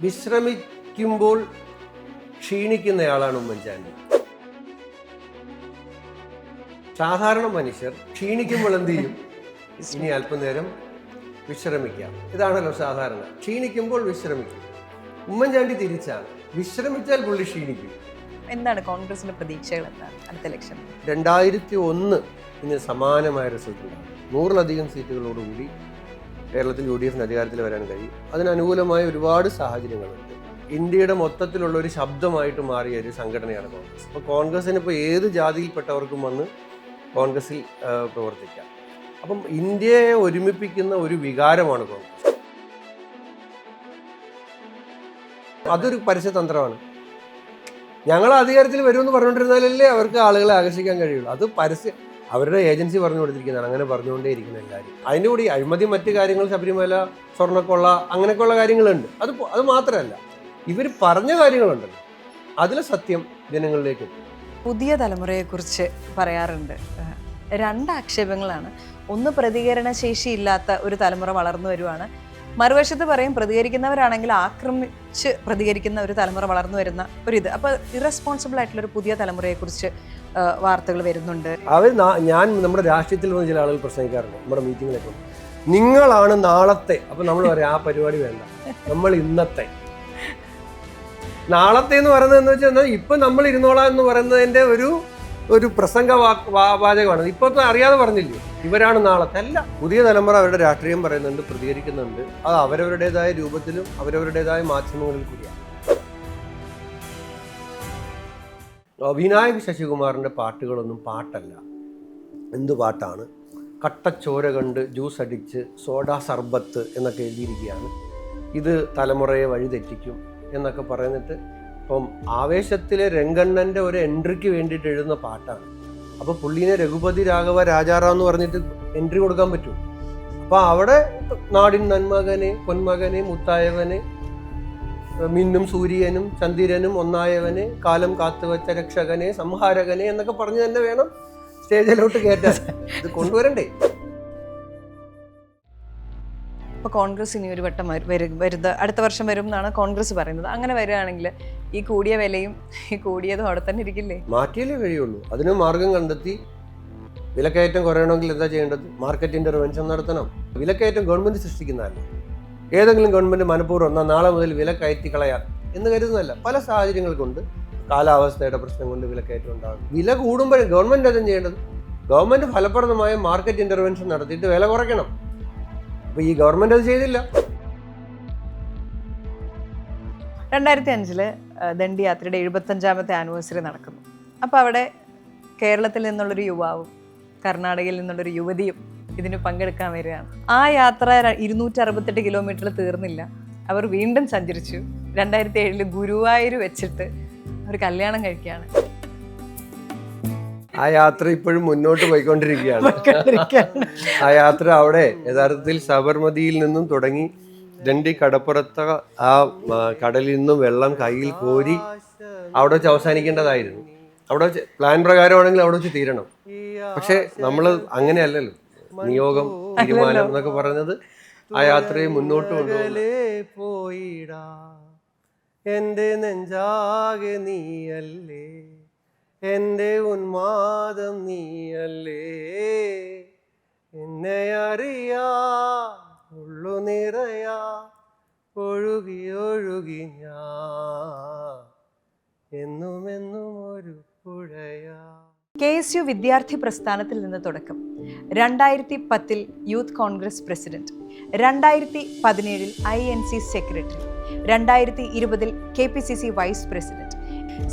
വിശ്രമിക്കുമ്പോൾ ക്ഷീണിക്കുന്നയാളാണ് ഉമ്മൻചാണ്ടി. സാധാരണ മനുഷ്യർ ക്ഷീണിക്കുമ്പോൾ എന്ത് ചെയ്യും? ഇനി അല്പനേരം വിശ്രമിക്കാം. ഇതാണല്ലോ സാധാരണ. ക്ഷീണിക്കുമ്പോൾ വിശ്രമിക്കും. ഉമ്മൻചാണ്ടി തിരിച്ചാണ്. വിശ്രമിച്ചാൽ പുള്ളി ക്ഷീണിക്കും. എന്താണ് കോൺഗ്രസിന്റെ പ്രതീക്ഷകൾ? എന്താണ് അടുത്ത ഇലക്ഷൻ? 2001 ഇനി സമാനമായ റിസൾട്ട് ഉണ്ടാകും. 100-ലധികം സീറ്റുകളോടുകൂടി കേരളത്തിൽ UDF അധികാരത്തിൽ വരാൻ കഴിയും. അതിനനുകൂലമായ ഒരുപാട് സാഹചര്യങ്ങളുണ്ട്. ഇന്ത്യയുടെ മൊത്തത്തിലുള്ള ഒരു ശബ്ദമായിട്ട് മാറിയ ഒരു സംഘടനയാണ് കോൺഗ്രസ്. അപ്പോൾ കോൺഗ്രസിന് ഇപ്പോൾ ഏത് ജാതിയിൽപ്പെട്ടവർക്കും വന്ന് കോൺഗ്രസിൽ പ്രവർത്തിക്കാം. അപ്പം ഇന്ത്യയെ ഒരുമിപ്പിക്കുന്ന ഒരു വികാരമാണ് കോൺഗ്രസ്. അതൊരു പരസ്യതന്ത്രമാണ്. ഞങ്ങൾ അധികാരത്തിൽ വരുമെന്ന് പറഞ്ഞുകൊണ്ടിരുന്നാലല്ലേ അവർക്ക് ആളുകളെ ആകർഷിക്കാൻ കഴിയുള്ളൂ. അത് അവരുടെ ഏജൻസി പറഞ്ഞു കൊടുത്തിരിക്കുന്നതാണ്. അങ്ങനെ പറഞ്ഞുകൊണ്ടേ ഇരിക്കുന്ന എല്ലാവരും. അതിൻ്റെ കൂടി അഴിമതി, മറ്റു കാര്യങ്ങൾ, ശബരിമല, സ്വർണ്ണക്കൊള്ള, അങ്ങനെയൊക്കെയുള്ള കാര്യങ്ങളുണ്ട്. അത് മാത്രമല്ല, ഇവർ പറഞ്ഞ കാര്യങ്ങളുണ്ടല്ലോ, അതിലെ സത്യം ജനങ്ങളിലേക്ക് എത്തും. പുതിയ തലമുറയെക്കുറിച്ച് പറയാറുണ്ട്. 2 ആക്ഷേപങ്ങളാണ്. ഒന്ന്, പ്രതികരണശേഷി ഇല്ലാത്ത ഒരു തലമുറ വളർന്നു വരുവാണ്. മറുവശത്ത് പറയും പ്രതികരിക്കുന്നവരാണെങ്കിൽ ആക്രമിച്ച് പ്രതികരിക്കുന്ന ഒരു തലമുറ വളർന്നു വരുന്ന ഒരിത്. അപ്പോൾ ഇറസ്പോൺസിബിൾ ആയിട്ടുള്ള ഒരു പുതിയ തലമുറയെക്കുറിച്ച് വാർത്തകൾ വരുന്നുണ്ട്. ഞാൻ നമ്മുടെ രാഷ്ട്രീയത്തിൽ വന്ന ചില ആളുകൾ പ്രസംഗിക്കാറുണ്ട് നമ്മുടെ മീറ്റിങ്ങിലൊക്കെ. നിങ്ങളാണ് നാളത്തെ. അപ്പം നമ്മൾ പറയും ആ പരിപാടി വേണ്ട, നമ്മൾ ഇന്നത്തെ. നാളത്തെ എന്ന് പറയുന്നത് വെച്ചാൽ ഇപ്പം നമ്മൾ ഇരുന്നോളാം എന്ന് പറയുന്നതിൻ്റെ ഒരു പ്രസംഗ വാചകമാണ്. ഇപ്പോഴത്തെ അറിയാതെ പറഞ്ഞില്ലേ, ഇവരാണ് നാളത്തെ. അല്ല, പുതിയ തലമുറ അവരുടെ രാഷ്ട്രീയം പറയുന്നുണ്ട്, പ്രതികരിക്കുന്നുണ്ട്. അത് അവരവരുടേതായ രൂപത്തിലും അവരവരുടേതായ മാധ്യമങ്ങളിൽ കൂടിയാണ്. വിനായക് ശശികുമാറിൻ്റെ പാട്ടുകളൊന്നും പാട്ടല്ല. എന്തു പാട്ടാണ്? കട്ടച്ചോര കണ്ട് ജ്യൂസ് അടിച്ച് സോഡാ സർബത്ത് എന്നൊക്കെ എഴുതിയിരിക്കുകയാണ്. ഇത് തലമുറയെ വഴിതെറ്റിക്കും എന്നൊക്കെ പറയുന്നിട്ട് ഇപ്പം ആവേശത്തിലെ രംഗണ്ണൻ്റെ ഒരു എൻട്രിക്ക് വേണ്ടിയിട്ട് എഴുതുന്ന പാട്ടാണ്. അപ്പോൾ പുള്ളീനെ രഘുപതി രാഘവ രാജാറാം എന്ന് പറഞ്ഞിട്ട് എൻട്രി കൊടുക്കാൻ പറ്റും. അപ്പോൾ അവിടെ നാടിൻ നന്മകനെ, പൊന്മകനെ, മുത്തായവനെ, മിന്നും സൂര്യനും ചന്ദ്രനും ഒന്നായവനെ, കാലം കാത്തുവച്ച രക്ഷകനെ, സംഹാരകനെ എന്നൊക്കെ പറഞ്ഞ് തന്നെ വേണം സ്റ്റേജിലോട്ട് കയറ്റാൻ. ഇത് കൊണ്ടുവരണ്ടേ? ഇപ്പോൾ കോൺഗ്രസ് ഇനി ഒരു വട്ടം അടുത്ത വർഷം വരും എന്നാണ് കോൺഗ്രസ് പറയുന്നത്. അങ്ങനെ വരികയാണെങ്കിൽ ഈ കൂടിയ വിലയും ഈ കൂടിയതും അവിടെ തന്നെ ഇരിക്കില്ലേ? മാറ്റിയാലേ കഴിയുള്ളൂ. അതിന് മാർഗം കണ്ടെത്തി. വിലക്കയറ്റം കുറയണമെങ്കിൽ എന്താ ചെയ്യേണ്ടത്? മാർക്കറ്റ് ഇന്റർവെൻഷൻ നടത്തണം. വിലക്കയറ്റം ഗവൺമെന്റ് സൃഷ്ടിക്കുന്നതല്ല. ഏതെങ്കിലും ഗവൺമെന്റ് മനഃപൂർവ്വം നാളെ മുതൽ വില കയറ്റി കളയാം എന്ന് കരുതുന്നതല്ല. പല സാഹചര്യങ്ങൾ കൊണ്ട്, കാലാവസ്ഥയുടെ പ്രശ്നം കൊണ്ട് വിലക്കയറ്റം ഉണ്ടാകും. വില കൂടുമ്പോൾ ഗവൺമെന്റ് അതും ചെയ്യേണ്ടത്. ഗവൺമെന്റ് ഫലപ്രദമായ മാർക്കറ്റ് ഇന്റർവെൻഷൻ നടത്തിയിട്ട് വില കുറയ്ക്കണം. അപ്പോൾ ഈ ഗവൺമെന്റ് അത് ചെയ്തില്ല. 2005 ദണ്ഡി യാത്രയുടെ 75ാമത്തെ ആനിവേഴ്സറി നടക്കുന്നു. അപ്പോൾ അവിടെ കേരളത്തിൽ നിന്നുള്ളൊരു യുവാവും കർണാടകയിൽ നിന്നുള്ളൊരു യുവതിയും ഇതിന് പങ്കെടുക്കാൻ വരികയാണ്. ആ യാത്ര 268 കിലോമീറ്റർ തീർന്നില്ല. അവർ വീണ്ടും സഞ്ചരിച്ചു. 2007 ഗുരുവായൂർ വെച്ചിട്ട് അവർ കല്യാണം കഴിക്കുകയാണ്. ആ യാത്ര ഇപ്പോഴും മുന്നോട്ട് പോയിക്കൊണ്ടിരിക്കുകയാണ്. ആ യാത്ര അവിടെ യഥാർത്ഥത്തിൽ സബർമതിയിൽ നിന്നും തുടങ്ങി ദണ്ഡി കടപ്പുറത്ത് ആ കടലിൽ നിന്നും വെള്ളം കയ്യിൽ കോരി അവിടെ വെച്ച് അവസാനിക്കേണ്ടതായിരുന്നു. അവിടെ വെച്ച് പ്ലാൻ പ്രകാരമാണെങ്കിൽ അവിടെ വെച്ച് തീരണം. പക്ഷെ നമ്മൾ അങ്ങനെയല്ലല്ലോ. നിയോഗം, തീരുമാനം എന്നൊക്കെ പറഞ്ഞത് ആ യാത്രയെ മുന്നോട്ട് പോയിടാ. എന്റെ നെഞ്ചാകെ നീയല്ലേ, എന്റെ ഉന്മാദം നീയല്ലേ, എന്നെ അറിയാ ഉള്ളു നിറയാ ഒഴുകി ഒഴുകി ഞാൻ എന്നുമെന്നും ഒരു പുഴയാ. KSU വിദ്യാർത്ഥി പ്രസ്ഥാനത്തിൽ നിന്ന് തുടക്കം. 2010 youth Congress president, 2017 INC secretary, 2020 KPCC vice president.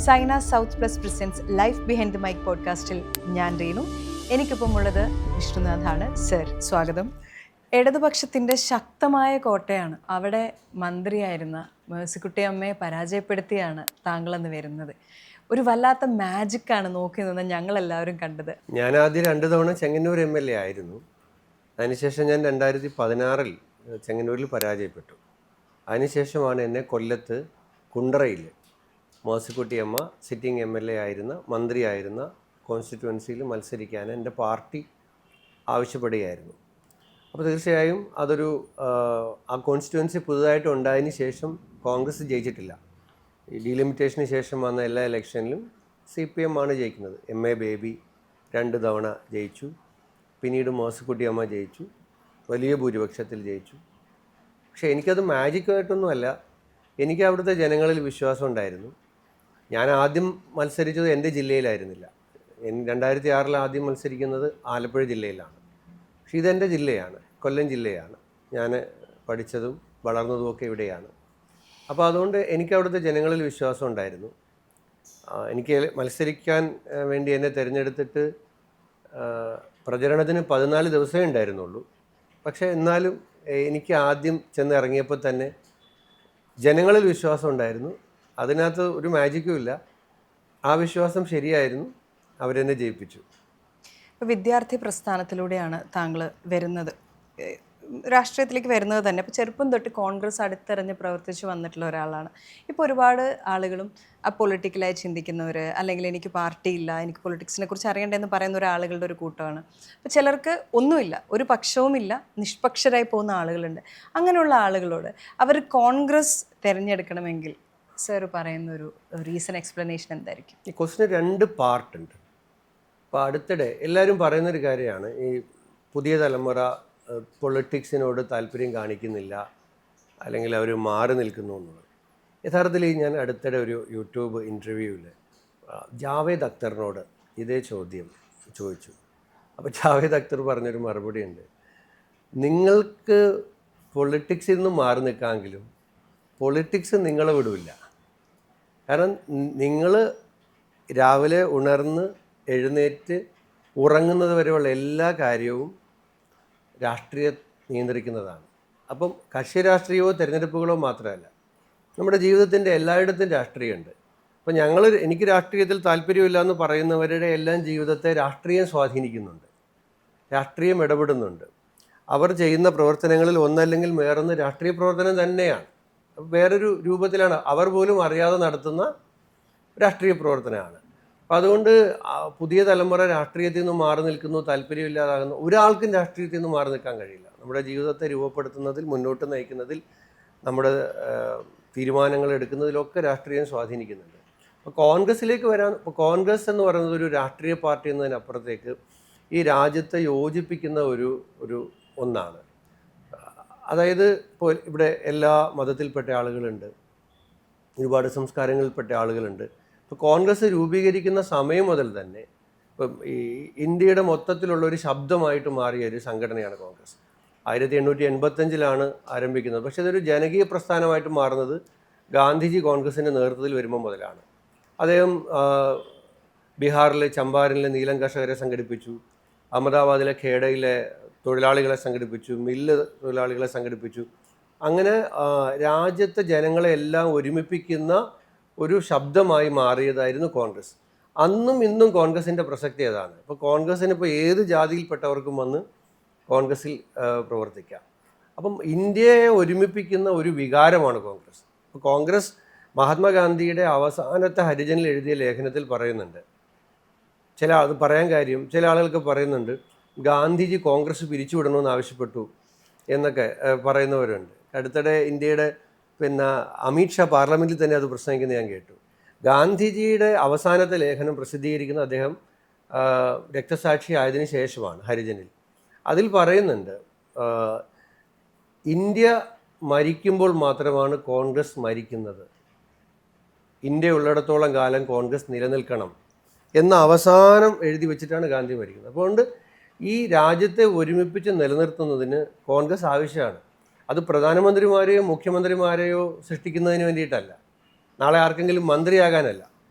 Saina South Plus presents life behind the mic പോഡ്കാസ്റ്റിൽ ഞാൻ റീനു. എനിക്കിപ്പം ഉള്ളത് വിഷ്ണുനാഥാണ്. സർ, സ്വാഗതം. ഇടതുപക്ഷത്തിൻ്റെ ശക്തമായ കോട്ടയാണ്. അവിടെ മന്ത്രിയായിരുന്ന മേഴ്സിക്കുട്ടി അമ്മയെ പരാജയപ്പെടുത്തിയാണ് താങ്കളെന്ന് വരുന്നത്. ഒരു വല്ലാത്ത മാജിക്കാണ് നോക്കി നിന്ന് ഞങ്ങളെല്ലാവരും കണ്ടത്. ഞാൻ ആദ്യം 2 തവണ ചെങ്ങന്നൂർ MLA ആയിരുന്നു. അതിനുശേഷം ഞാൻ 2016 ചെങ്ങന്നൂരിൽ പരാജയപ്പെട്ടു. അതിനുശേഷമാണ് എന്നെ കൊല്ലത്ത് കുണ്ടറയിൽ മേഴ്സിക്കുട്ടി അമ്മ സിറ്റിംഗ് MLA ആയിരുന്ന, മന്ത്രിയായിരുന്ന കോൺസ്റ്റിറ്റ്യുവൻസിയിൽ മത്സരിക്കാൻ എൻ്റെ പാർട്ടി ആവശ്യപ്പെടുകയായിരുന്നു. അപ്പോൾ തീർച്ചയായും അതൊരു ആ കോൺസ്റ്റിറ്റ്യുവൻസി പുതുതായിട്ട് ഉണ്ടായതിന് ശേഷം കോൺഗ്രസ് ജയിച്ചിട്ടില്ല. ഈ ഡീലിമിറ്റേഷന് ശേഷം വന്ന എല്ലാ ഇലക്ഷനിലും CPM ആണ് ജയിക്കുന്നത്. MA ബേബി 2 തവണ ജയിച്ചു, പിന്നീട് മേഴ്സിക്കുട്ടിയമ്മ ജയിച്ചു, വലിയ ഭൂരിപക്ഷത്തിൽ ജയിച്ചു. പക്ഷേ എനിക്കത് മാജിക്കായിട്ടൊന്നുമല്ല, എനിക്ക് അവിടുത്തെ ജനങ്ങളിൽ വിശ്വാസം ഉണ്ടായിരുന്നു. ഞാൻ ആദ്യം മത്സരിച്ചത് എൻ്റെ ജില്ലയിലായിരുന്നില്ല. 2006 ആദ്യം മത്സരിക്കുന്നത് ആലപ്പുഴ ജില്ലയിലാണ്. പക്ഷേ ഇതെൻ്റെ ജില്ലയാണ്, കൊല്ലം ജില്ലയാണ്. ഞാൻ പഠിച്ചതും വളർന്നതുമൊക്കെ ഇവിടെയാണ്. അപ്പോൾ അതുകൊണ്ട് എനിക്ക് അവിടുത്തെ ജനങ്ങളിൽ വിശ്വാസം ഉണ്ടായിരുന്നു. എനിക്ക് മത്സരിക്കാൻ വേണ്ടി എന്നെ തിരഞ്ഞെടുത്തിട്ട് പ്രചരണത്തിന് 14 ദിവസമേ ഉണ്ടായിരുന്നുള്ളൂ. പക്ഷേ എന്നാലും എനിക്ക് ആദ്യം ചെന്ന് ഇറങ്ങിയപ്പോൾ തന്നെ ജനങ്ങളിൽ വിശ്വാസം ഉണ്ടായിരുന്നു. അതിനകത്ത് ഒരു മാജിക്കും ഇല്ല. ആ വിശ്വാസം ശരിയായിരുന്നു, അവരെന്നെ ജയിപ്പിച്ചു. ഇപ്പോൾ വിദ്യാർത്ഥി പ്രസ്ഥാനത്തിലൂടെയാണ് താങ്കൾ വരുന്നത്, രാഷ്ട്രീയത്തിലേക്ക് വരുന്നത് തന്നെ. ഇപ്പോൾ ചെറുപ്പം തൊട്ട് കോൺഗ്രസ് അടുത്തെറിഞ്ഞ് പ്രവർത്തിച്ച് വന്നിട്ടുള്ള ഒരാളാണ്. ഇപ്പോൾ ഒരുപാട് ആളുകളും പൊളിറ്റിക്കലായി ചിന്തിക്കുന്നവർ, അല്ലെങ്കിൽ എനിക്ക് പാർട്ടിയില്ല, എനിക്ക് പൊളിറ്റിക്സിനെ കുറിച്ച് അറിയണ്ടെന്ന് പറയുന്ന ഒരാളുകളുടെ ഒരു കൂട്ടമാണ്. അപ്പോൾ ചിലർക്ക് ഒന്നുമില്ല, ഒരു പക്ഷവുമില്ല, നിഷ്പക്ഷരായി പോകുന്ന ആളുകളുണ്ട്. അങ്ങനെയുള്ള ആളുകളോട് അവർ കോൺഗ്രസ് തിരഞ്ഞെടുക്കണമെങ്കിൽ സർ പറയുന്ന ഒരു റീസൺ, എക്സ്പ്ലനേഷൻ എന്തായിരിക്കും? ഈ ക്വസ്റ്റിന് 2 പാർട്ടുണ്ട്. അപ്പോൾ അടുത്തിടെ എല്ലാവരും പറയുന്നൊരു കാര്യമാണ്, ഈ പുതിയ തലമുറ പൊളിറ്റിക്സിനോട് താല്പര്യം കാണിക്കുന്നില്ല, അല്ലെങ്കിൽ അവർ മാറി നിൽക്കുന്നു എന്നുള്ളത്. യഥാർത്ഥത്തിൽ ഞാൻ അടുത്തിടെ ഒരു യൂട്യൂബ് ഇൻ്റർവ്യൂവിൽ ജാവേദ് അക്തറിനോട് ഇതേ ചോദ്യം ചോദിച്ചു. അപ്പോൾ ജാവേദ് അക്തർ പറഞ്ഞൊരു മറുപടി ഉണ്ട്, നിങ്ങൾക്ക് പൊളിറ്റിക്സിൽ നിന്ന് മാറി നിൽക്കാമെങ്കിലും പൊളിറ്റിക്സ് നിങ്ങളെ വിടില്ല. കാരണം നിങ്ങൾ രാവിലെ ഉണർന്ന് എഴുന്നേറ്റ് ഉറങ്ങുന്നത് വരെയുള്ള എല്ലാ കാര്യവും രാഷ്ട്രീയം നിയന്ത്രിക്കുന്നതാണ്. അപ്പം കക്ഷി രാഷ്ട്രീയമോ തിരഞ്ഞെടുപ്പുകളോ മാത്രമല്ല, നമ്മുടെ ജീവിതത്തിൻ്റെ എല്ലായിടത്തും രാഷ്ട്രീയമുണ്ട്. അപ്പം എനിക്ക് രാഷ്ട്രീയത്തിൽ താല്പര്യമില്ല എന്ന് പറയുന്നവരുടെ എല്ലാം ജീവിതത്തെ രാഷ്ട്രീയം സ്വാധീനിക്കുന്നുണ്ട്, രാഷ്ട്രീയം ഇടപെടുന്നുണ്ട്. അവർ ചെയ്യുന്ന പ്രവർത്തനങ്ങളിൽ ഒന്നല്ലെങ്കിൽ വേറൊന്ന് രാഷ്ട്രീയ പ്രവർത്തനം തന്നെയാണ്, വേറൊരു രൂപത്തിലാണ്, അവർ പോലും അറിയാതെ നടത്തുന്ന രാഷ്ട്രീയ പ്രവർത്തനമാണ്. അപ്പം അതുകൊണ്ട് പുതിയ തലമുറ രാഷ്ട്രീയത്തിൽ നിന്ന് മാറി നിൽക്കുന്നു, താല്പര്യമില്ലാതാകുന്നു. ഒരാൾക്കും രാഷ്ട്രീയത്തിൽ നിന്ന് മാറി നിൽക്കാൻ കഴിയില്ല. നമ്മുടെ ജീവിതത്തെ രൂപപ്പെടുത്തുന്നതിൽ, മുന്നോട്ട് നയിക്കുന്നതിൽ, നമ്മുടെ തീരുമാനങ്ങൾ എടുക്കുന്നതിലൊക്കെ രാഷ്ട്രീയം സ്വാധീനിക്കുന്നുണ്ട്. അപ്പോൾ കോൺഗ്രസ്സിലേക്ക് വരാൻ, ഇപ്പോൾ കോൺഗ്രസ് എന്ന് പറയുന്നത് ഒരു രാഷ്ട്രീയ പാർട്ടി എന്നതിനപ്പുറത്തേക്ക് ഈ രാജ്യത്തെ യോജിപ്പിക്കുന്ന ഒരു ഒന്നാണ്. അതായത് ഇപ്പോൾ ഇവിടെ എല്ലാ മതത്തിൽപ്പെട്ട ആളുകളുണ്ട്, ഒരുപാട് സംസ്കാരങ്ങളിൽപ്പെട്ട ആളുകളുണ്ട്. ഇപ്പോൾ കോൺഗ്രസ് രൂപീകരിക്കുന്ന സമയം മുതൽ തന്നെ ഇപ്പം ഈ ഇന്ത്യയുടെ മൊത്തത്തിലുള്ള ഒരു ശബ്ദമായിട്ട് മാറിയ ഒരു സംഘടനയാണ് കോൺഗ്രസ്. 1885 ആരംഭിക്കുന്നത്. പക്ഷേ ഇതൊരു ജനകീയ പ്രസ്ഥാനമായിട്ട് മാറുന്നത് ഗാന്ധിജി കോൺഗ്രസിൻ്റെ നേതൃത്വത്തിൽ വരുമ്പോൾ മുതലാണ്. അദ്ദേഹം ബീഹാറിലെ ചമ്പാരനിലെ നീലം കർഷകരെ സംഘടിപ്പിച്ചു, അഹമ്മദാബാദിലെ ഖേഡയിലെ തൊഴിലാളികളെ സംഘടിപ്പിച്ചു, മില്ല് തൊഴിലാളികളെ സംഘടിപ്പിച്ചു. അങ്ങനെ രാജ്യത്തെ ജനങ്ങളെ എല്ലാം ഒരുമിപ്പിക്കുന്ന ഒരു ശബ്ദമായി മാറിയതായിരുന്നു കോൺഗ്രസ്. അന്നും ഇന്നും കോൺഗ്രസിൻ്റെ പ്രസക്തി അതാണ്. ഇപ്പോൾ കോൺഗ്രസ്സിന് ഇപ്പോൾ ഏത് ജാതിയിൽപ്പെട്ടവർക്കും വന്ന് കോൺഗ്രസ്സിൽ പ്രവർത്തിക്കാം. അപ്പം ഇന്ത്യയെ ഒരുമിപ്പിക്കുന്ന ഒരു വികാരമാണ് കോൺഗ്രസ്. ഇപ്പോൾ കോൺഗ്രസ് മഹാത്മാഗാന്ധിയുടെ അവസാനത്തെ ഹരിജനിൽ എഴുതിയ ലേഖനത്തിൽ പറയുന്നുണ്ട്, അത് പറയാൻ കാര്യം, ചില ആളുകൾക്ക് പറയുന്നുണ്ട് ഗാന്ധിജി കോൺഗ്രസ് പിരിച്ചുവിടണമെന്ന് ആവശ്യപ്പെട്ടു എന്നൊക്കെ പറയുന്നവരുണ്ട്. അടുത്തിടെ ഇന്ത്യയുടെ അമിത് ഷാ പാർലമെൻറ്റിൽ തന്നെ അത് പ്രസംഗിക്കുന്നത് ഞാൻ കേട്ടു. ഗാന്ധിജിയുടെ അവസാനത്തെ ലേഖനം പ്രസിദ്ധീകരിക്കുന്നത് അദ്ദേഹം രക്തസാക്ഷി ആയതിനു ശേഷമാണ്, ഹരിജനിൽ. അതിൽ പറയുന്നുണ്ട്, ഇന്ത്യ മരിക്കുമ്പോൾ മാത്രമാണ് കോൺഗ്രസ് മരിക്കുന്നത്, ഇന്ത്യ ഉള്ളിടത്തോളം കാലം കോൺഗ്രസ് നിലനിൽക്കണം എന്ന അവസാനം എഴുതി വെച്ചിട്ടാണ് ഗാന്ധി മരിക്കുന്നത്. അതുകൊണ്ട് ഈ രാജ്യത്തെ ഒരുമിപ്പിച്ച് നിലനിർത്തുന്നതിന് കോൺഗ്രസ് ആവശ്യമാണ്. അത് പ്രധാനമന്ത്രിമാരെയോ മുഖ്യമന്ത്രിമാരെയോ സൃഷ്ടിക്കുന്നതിന് വേണ്ടിയിട്ടല്ല, നാളെ ആർക്കെങ്കിലും മന്ത്രിയാകാനല്ല.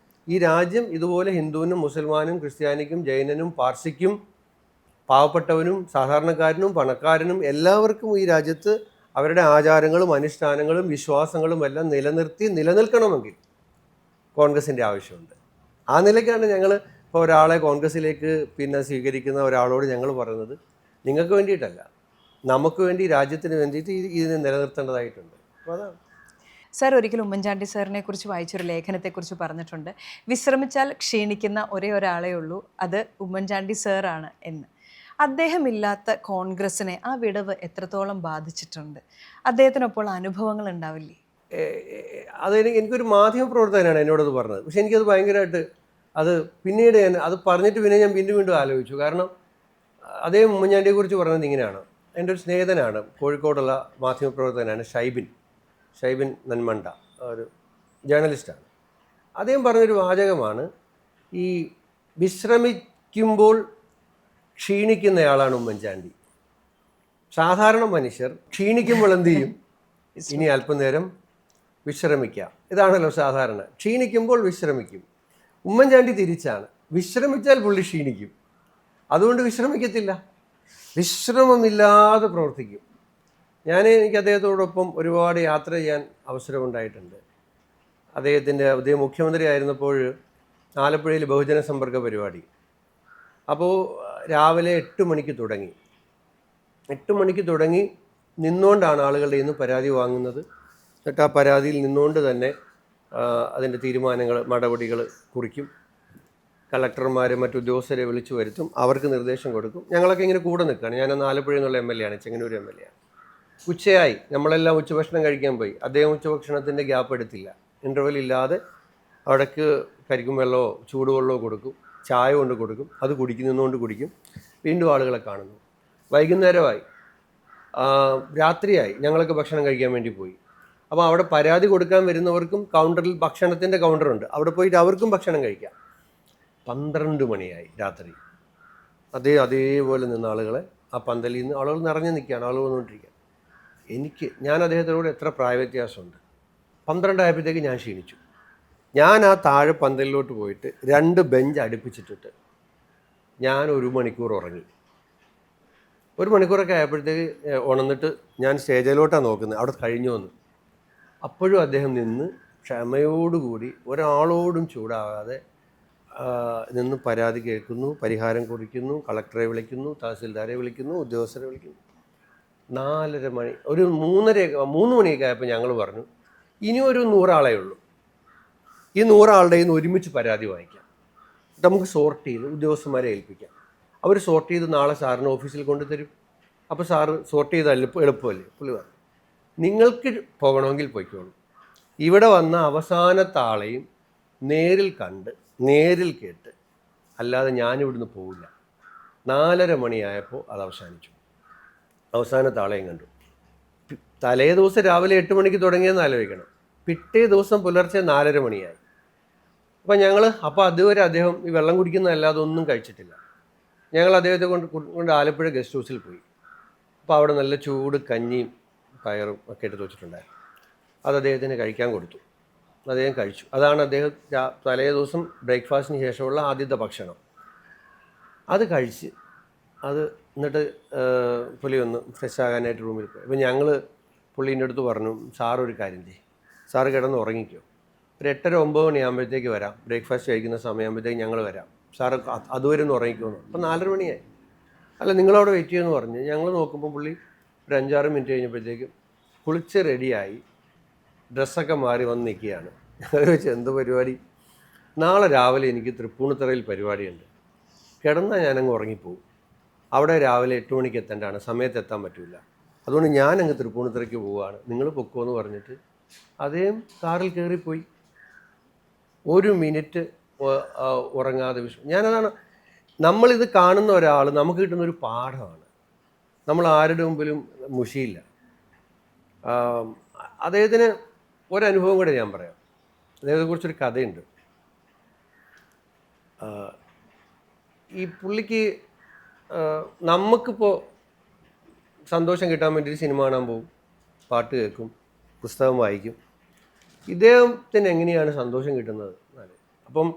ഈ രാജ്യം ഇതുപോലെ ഹിന്ദുവിനും മുസൽമാനും ക്രിസ്ത്യാനിക്കും ജൈനനും പാർസിക്കും പാവപ്പെട്ടവനും സാധാരണക്കാരനും പണക്കാരനും എല്ലാവർക്കും ഈ രാജ്യത്ത് അവരുടെ ആചാരങ്ങളും അനുഷ്ഠാനങ്ങളും വിശ്വാസങ്ങളും എല്ലാം നിലനിൽക്കണമെങ്കിൽ കോൺഗ്രസിൻ്റെ ആവശ്യമുണ്ട്. ആ നിലയ്ക്കാണ് ഞങ്ങൾ ഇപ്പോൾ ഒരാളെ കോൺഗ്രസ്സിലേക്ക് സ്വീകരിക്കുന്ന ഒരാളോട് ഞങ്ങൾ പറയുന്നത്, നിങ്ങൾക്ക് വേണ്ടിയിട്ടല്ല, നമുക്ക് വേണ്ടി, രാജ്യത്തിന് വേണ്ടിയിട്ട് ഇതിനെ നിലനിർത്തേണ്ടതായിട്ടുണ്ട്. അപ്പോൾ അതാണ്. സാർ ഒരിക്കലും ഉമ്മൻചാണ്ടി സാറിനെ കുറിച്ച് വായിച്ചൊരു ലേഖനത്തെക്കുറിച്ച് പറഞ്ഞിട്ടുണ്ട്, വിശ്രമിച്ചാൽ ക്ഷീണിക്കുന്ന ഒരേ ഒരാളേ ഉള്ളൂ, അത് ഉമ്മൻചാണ്ടി സാറാണ് എന്ന്. അദ്ദേഹമില്ലാത്ത കോൺഗ്രസിനെ ആ വിടവ് എത്രത്തോളം ബാധിച്ചിട്ടുണ്ട്? അദ്ദേഹത്തിനപ്പോൾ അനുഭവങ്ങൾ ഉണ്ടാവില്ലേ? എനിക്കൊരു മാധ്യമ പ്രവർത്തകനാണ് എന്നോടത് പറഞ്ഞത്. പക്ഷെ എനിക്കത് ഭയങ്കരമായിട്ട് അത് പിന്നീട് അത് പറഞ്ഞിട്ട് പിന്നെ ഞാൻ വീണ്ടും വീണ്ടും ആലോചിച്ചു. കാരണം അദ്ദേഹം ഉമ്മൻചാണ്ടിയെക്കുറിച്ച് പറഞ്ഞത് ഇങ്ങനെയാണ്. എൻ്റെ ഒരു സ്നേഹിതനാണ്, കോഴിക്കോടുള്ള മാധ്യമപ്രവർത്തകനാണ് ഷൈബിൻ നന്മണ്ട, ഒരു ജേർണലിസ്റ്റാണ്. അദ്ദേഹം പറഞ്ഞൊരു വാചകമാണ്, ഈ വിശ്രമിക്കുമ്പോൾ ക്ഷീണിക്കുന്നയാളാണ് ഉമ്മൻചാണ്ടി. സാധാരണ മനുഷ്യർ ക്ഷീണിക്കുമ്പോൾ എന്ത് ചെയ്യും? ഇനി അല്പനേരം വിശ്രമിക്കാം. ഇതാണല്ലോ സാധാരണ, ക്ഷീണിക്കുമ്പോൾ വിശ്രമിക്കും. ഉമ്മൻചാണ്ടി തിരിച്ചാണ്, വിശ്രമിച്ചാൽ പുള്ളി ക്ഷീണിക്കും, അതുകൊണ്ട് വിശ്രമിക്കത്തില്ല, വിശ്രമമില്ലാതെ പ്രവർത്തിക്കും. എനിക്ക് അദ്ദേഹത്തോടൊപ്പം ഒരുപാട് യാത്ര ചെയ്യാൻ അവസരമുണ്ടായിട്ടുണ്ട്. അദ്ദേഹം മുഖ്യമന്ത്രി ആയിരുന്നപ്പോൾ ആലപ്പുഴയിൽ ബഹുജന സമ്പർക്ക പരിപാടി. അപ്പോൾ രാവിലെ 8 മണിക്ക് തുടങ്ങി. 8 മണിക്ക് തുടങ്ങി നിന്നുകൊണ്ടാണ് ആളുകളുടെ നിന്ന് പരാതി വാങ്ങുന്നത്. എന്നിട്ട് ആ പരാതിയിൽ നിന്നുകൊണ്ട് തന്നെ അതിൻ്റെ തീരുമാനങ്ങൾ, നടപടികൾ കുറിക്കും. കളക്ടർമാരെ മറ്റുദ്യോഗസ്ഥരെ വിളിച്ചു വരുത്തും, അവർക്ക് നിർദ്ദേശം കൊടുക്കും. ഞങ്ങളൊക്കെ ഇങ്ങനെ കൂടെ നിൽക്കുകയാണ്. ഞാനന്ന് ആലപ്പുഴയിൽ നിന്നുള്ള MLA ആണ്, ചെങ്ങന്നൂർ MLA ആണ്. ഉച്ചയായി, നമ്മളെല്ലാം ഉച്ചഭക്ഷണം കഴിക്കാൻ പോയി. അദ്ദേഹം ഉച്ചഭക്ഷണത്തിൻ്റെ ഗ്യാപ്പ് എടുത്തില്ല, ഇൻ്റർവെൽ ഇല്ലാതെ അവിടേക്ക് കരിക്കും വെള്ളമോ ചൂടുവെള്ളമോ കൊടുക്കും, ചായ കൊണ്ട് കൊടുക്കും, അത് നിന്നുകൊണ്ട് കുടിക്കും. വീണ്ടും ആളുകളെ കാണുന്നു. വൈകുന്നേരമായി, രാത്രിയായി, ഞങ്ങളൊക്കെ ഭക്ഷണം കഴിക്കാൻ വേണ്ടി പോയി. അപ്പോൾ അവിടെ പരാതി കൊടുക്കാൻ വരുന്നവർക്കും കൗണ്ടറിൽ ഭക്ഷണത്തിൻ്റെ കൗണ്ടറുണ്ട്, അവിടെ പോയിട്ട് അവർക്കും ഭക്ഷണം കഴിക്കാം. 12 മണിയായി രാത്രി. അതേപോലെ നിന്ന ആളുകളെ ആ പന്തലിൽ നിന്ന് ആളുകൾ നിറഞ്ഞു നിൽക്കുകയാണ്, ആളുകൾ വന്നുകൊണ്ടിരിക്കുക. ഞാൻ അദ്ദേഹത്തിനോട് എത്ര പ്രായവ്യത്യാസമുണ്ട്. 12 ആയപ്പോഴത്തേക്ക് ഞാൻ ക്ഷീണിച്ചു. ഞാൻ ആ താഴെ പന്തലിലോട്ട് പോയിട്ട് 2 ബെഞ്ച് അടുപ്പിച്ചിട്ടിട്ട് ഞാൻ 1 മണിക്കൂർ ഉറങ്ങി. 1 മണിക്കൂറൊക്കെ ആയപ്പോഴത്തേക്ക് ഉണർന്നിട്ട് ഞാൻ സ്റ്റേജിലോട്ടാണ് നോക്കുന്നത്, അവിടെ കഴിഞ്ഞു വന്നു. അപ്പോഴും അദ്ദേഹം നിന്ന് ക്ഷമയോടുകൂടി ഒരാളോടും ചൂടാകാതെ നിന്ന് പരാതി കേൾക്കുന്നു, പരിഹാരം കുറിക്കുന്നു, കളക്ടറെ വിളിക്കുന്നു, തഹസിൽദാരെ വിളിക്കുന്നു, ഉദ്യോഗസ്ഥരെ വിളിക്കുന്നു. 4:30 മണി, ഒരു 3 മണിയൊക്കെ ആയപ്പോൾ ഞങ്ങൾ പറഞ്ഞു, ഇനി ഒരു 100 ആളേ ഉള്ളൂ, ഈ 100 ആളുടെ നിന്ന് ഒരുമിച്ച് പരാതി വാങ്ങിക്കാം, നമുക്ക് സോർട്ട് ചെയ്ത് ഉദ്യോഗസ്ഥന്മാരെ ഏൽപ്പിക്കാം. അവർ സോർട്ട് ചെയ്ത് നാളെ സാറിന് ഓഫീസിൽ കൊണ്ടുതരും. അപ്പോൾ സാറ് സോർട്ട് ചെയ്ത് എളുപ്പമല്ലേ? പുള്ളി പറഞ്ഞു, നിങ്ങൾക്ക് പോകണമെങ്കിൽ പോയിക്കോളൂ, ഇവിടെ വന്ന അവസാനത്തെ ആളെയും നേരിൽ കണ്ട് നേരിൽ കേട്ട് അല്ലാതെ ഞാനിവിടുന്ന് പോവില്ല. 4:30 മണിയായപ്പോൾ അത് അവസാനിച്ചു. അവസാനത്തെ ആളെയും കണ്ടു. തലേ ദിവസം രാവിലെ 8 മണിക്ക് തുടങ്ങിയെന്ന് ആലോചിക്കണം. പിറ്റേ ദിവസം പുലർച്ചെ 4:30 മണിയായി. അപ്പോൾ അതുവരെ അദ്ദേഹം ഈ വെള്ളം കുടിക്കുന്നതല്ലാതെ ഒന്നും കഴിച്ചിട്ടില്ല. ഞങ്ങൾ അദ്ദേഹത്തെ കൊണ്ട് ആലപ്പുഴ ഗസ്റ്റ് ഹൗസിൽ പോയി. അപ്പോൾ അവിടെ നല്ല ചൂട് കഞ്ഞിയും പയറും ഒക്കെ എടുത്ത് വെച്ചിട്ടുണ്ടായിരുന്നു. അത് അദ്ദേഹത്തിന് കഴിക്കാൻ കൊടുത്തു. അദ്ദേഹം കഴിച്ചു. അതാണ് അദ്ദേഹം തലേ ദിവസം ബ്രേക്ക്ഫാസ്റ്റിന് ശേഷമുള്ള ആദ്യത്തെ ഭക്ഷണം. അത് കഴിച്ച് എന്നിട്ട് പുള്ളി ഒന്ന് ഫ്രഷ് ആകാനായിട്ട് റൂമിൽ പോയി. അപ്പോൾ ഞങ്ങൾ പുള്ളീൻ്റെ അടുത്ത് പറഞ്ഞു, സാറൊരു കാര്യം ചെയ്യും, സാറ് കിടന്ന് ഉറങ്ങിക്കോ, ഒരു 8:30-9 മണിയാകുമ്പോഴത്തേക്ക് വരാം, ബ്രേക്ക്ഫാസ്റ്റ് കഴിക്കുന്ന സമയമാകുമ്പോഴത്തേക്ക് ഞങ്ങൾ വരാം, സാറ് അതുവരെ ഒന്ന് ഉറങ്ങിക്കുമെന്ന്. അപ്പോൾ 4:30 മണിയായി. അല്ല, നിങ്ങളവിടെ വെയിറ്റ് ചെയ്യുമെന്ന് പറഞ്ഞ് ഞങ്ങൾ നോക്കുമ്പോൾ പുള്ളി ഒരു 5-6 മിനിറ്റ് കഴിഞ്ഞപ്പോഴത്തേക്കും കുളിച്ച് റെഡിയായി ഡ്രസ്സൊക്കെ മാറി വന്ന് നിൽക്കുകയാണ്. അത് വെച്ച് എന്ത് പരിപാടി? നാളെ രാവിലെ എനിക്ക് തൃപ്പൂണിത്തുറയിൽ പരിപാടിയുണ്ട്, കിടന്നാൽ ഞാനങ്ങ് ഉറങ്ങിപ്പോവും, അവിടെ രാവിലെ 8 മണിക്ക് എത്തേണ്ടതാണ്, സമയത്ത് എത്താൻ പറ്റില്ല, അതുകൊണ്ട് ഞാനങ്ങ് തൃപ്പൂണിത്തുറയ്ക്ക് പോവുകയാണ്, നിങ്ങൾ പൊക്കോന്ന് പറഞ്ഞിട്ട് അദ്ദേഹം കാറിൽ കയറിപ്പോയി. 1 മിനിറ്റ് ഉറങ്ങാതെ ഞാനതാണ്, നമ്മളിത് കാണുന്ന ഒരാൾ നമുക്ക് കിട്ടുന്നൊരു പാഠമാണ്. നമ്മൾ ആരുടെ മുമ്പിലും മുഷിയില്ല. അദ്ദേഹത്തിന് ഒരനുഭവം കൂടെ ഞാൻ പറയാം. അദ്ദേഹത്തെക്കുറിച്ചൊരു കഥയുണ്ട്. ഈ പുള്ളിക്ക് നമുക്കിപ്പോൾ സന്തോഷം കിട്ടാൻ വേണ്ടി സിനിമ കാണാൻ പോകും, പാട്ട് കേൾക്കും, പുസ്തകം വായിക്കും. ഇദ്ദേഹത്തിന് എങ്ങനെയാണ് സന്തോഷം കിട്ടുന്നത്? അപ്പം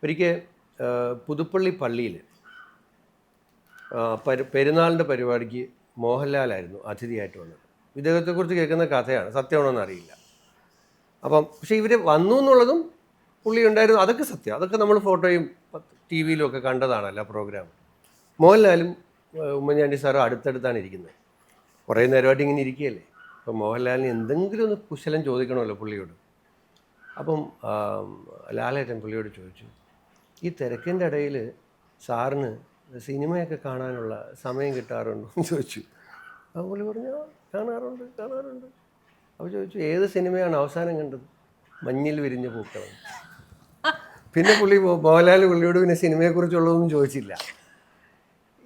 ഒരിക്കൽ പുതുപ്പള്ളി പള്ളിയിൽ പെരുന്നാളിൻ്റെ പരിപാടിക്ക് മോഹൻലാലായിരുന്നു അതിഥിയായിട്ട് വന്നത്. ഇദ്ദേഹത്തെക്കുറിച്ച് കേൾക്കുന്ന കഥയാണ്, സത്യമാണോന്ന് അറിയില്ല. പക്ഷേ ഇവർ വന്നു എന്നുള്ളതും പുള്ളി ഉണ്ടായിരുന്നു, അതൊക്കെ സത്യം, അതൊക്കെ നമ്മൾ ഫോട്ടോയും TV-യിലും ഒക്കെ കണ്ടതാണല്ലോ പ്രോഗ്രാം. മോഹൻലാലും ഉമ്മൻചാണ്ടി സാറും അടുത്തടുത്താണ് ഇരിക്കുന്നത്. കുറേ നേരമായിട്ട് ഇങ്ങനെ ഇരിക്കുകയല്ലേ. അപ്പം മോഹൻലാലിന് എന്തെങ്കിലും ഒന്ന് കുശലം ചോദിക്കണമല്ലോ പുള്ളിയോട്. അപ്പം ലാലേട്ടൻ പുള്ളിയോട് ചോദിച്ചു, ഈ തിരക്കിൻ്റെ ഇടയിൽ സാറിന് സിനിമയൊക്കെ കാണാനുള്ള സമയം കിട്ടാറുണ്ടോ എന്ന് ചോദിച്ചു. അപ്പോൾ പുള്ളി പറഞ്ഞു കാണാറുണ്ട്. അപ്പോൾ ചോദിച്ചു ഏത് സിനിമയാണ് അവസാനം കണ്ടത്? മഞ്ഞിൽ വിരിഞ്ഞ പൂക്കളം. പിന്നെ മോഹൻലാൽ പുള്ളിയോട് പിന്നെ സിനിമയെക്കുറിച്ചുള്ളതൊന്നും ചോദിച്ചില്ല.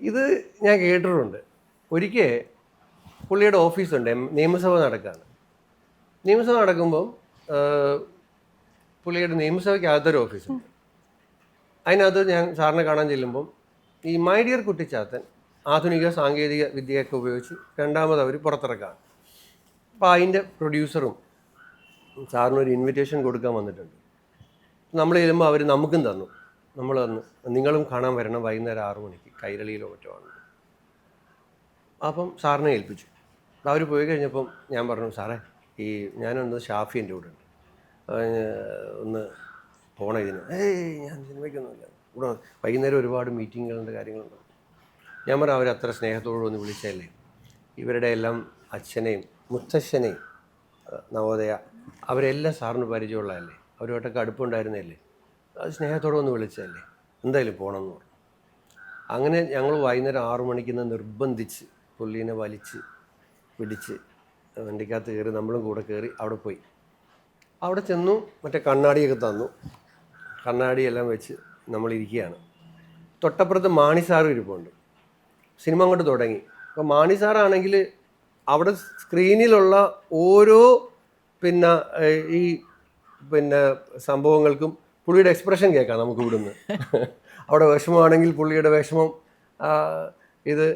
ഇത് ഞാൻ കേട്ടിട്ടുണ്ട്. ഒരിക്കൽ പുള്ളിയുടെ ഓഫീസുണ്ട്, നിയമസഭ നടക്കുകയാണ്. നിയമസഭ നടക്കുമ്പം പുള്ളിയുടെ നിയമസഭയ്ക്കകത്തൊരു ഓഫീസുണ്ട്. അതിനകത്ത് ഞാൻ സാറിനെ കാണാൻ ചെല്ലുമ്പം ഈ മൈ ഡിയർ കുട്ടിച്ചാത്തൻ ആധുനിക സാങ്കേതിക വിദ്യയൊക്കെ ഉപയോഗിച്ച് രണ്ടാമത് അവർ പുറത്തിറക്കുകയാണ്. അപ്പോൾ അതിൻ്റെ പ്രൊഡ്യൂസറും സാറിനൊരു ഇൻവിറ്റേഷൻ കൊടുക്കാൻ വന്നിട്ടുണ്ട്. നമ്മൾ ചെല്ലുമ്പോൾ അവർ നമുക്കും തന്നു. നമ്മൾ തന്നു, നിങ്ങളും കാണാൻ വരണം വൈകുന്നേരം 6 മണിക്ക് കൈരളിയിലോ മറ്റോ ആണ്. അപ്പം സാറിനെ ഏൽപ്പിച്ചു. അവർ പോയി കഴിഞ്ഞപ്പം ഞാൻ പറഞ്ഞു, സാറേ ഞാനൊന്ന് ഷാഫി എൻ്റെ കൂടെ ഉണ്ട്, ഒന്ന് പോകണം ഇതിന്. ഞാൻ സിനിമയ്ക്കൊന്നുമില്ല, കൂടെ വൈകുന്നേരം ഒരുപാട് മീറ്റിങ്ങുകളുണ്ട്, കാര്യങ്ങളുണ്ട്. ഞാൻ പറഞ്ഞു അവരത്ര സ്നേഹത്തോടെ ഒന്ന് വിളിച്ചല്ലേ, ഇവരുടെ എല്ലാം അച്ഛനെയും മുത്തശ്ശനെയും നവോദയ അവരെല്ലാം സാറിന് പരിചയമുള്ളതല്ലേ, അവരുമായിട്ടൊക്കെ അടുപ്പുണ്ടായിരുന്നല്ലേ, അത് സ്നേഹത്തോടെ ഒന്ന് വിളിച്ചതല്ലേ, എന്തായാലും പോകണമെന്ന് പറഞ്ഞു. അങ്ങനെ ഞങ്ങൾ വൈകുന്നേരം 6 മണിക്ക് നിർബന്ധിച്ച് പുള്ളീനെ വലിച്ച് പിടിച്ച് വണ്ടിക്കകത്ത് കയറി നമ്മളും കൂടെ കയറി അവിടെ പോയി. അവിടെ ചെന്നു, മറ്റേ കണ്ണാടിയൊക്കെ തന്നു. കണ്ണാടിയെല്ലാം വെച്ച് നമ്മളിരിക്കുകയാണ്. തൊട്ടപ്പുറത്ത് മാണി സാറും ഇരിപ്പുണ്ട്. സിനിമ അങ്ങോട്ട് തുടങ്ങി. അപ്പോൾ മാണി സാറാണെങ്കിൽ അവിടെ സ്ക്രീനിലുള്ള ഓരോ ഈ സംഭവങ്ങൾക്കും പുള്ളിയുടെ എക്സ്പ്രഷൻ കേൾക്കാം നമുക്ക് ഇവിടുന്ന്. അവിടെ വിഷമമാണെങ്കിൽ പുള്ളിയുടെ വിഷമം, ഇത്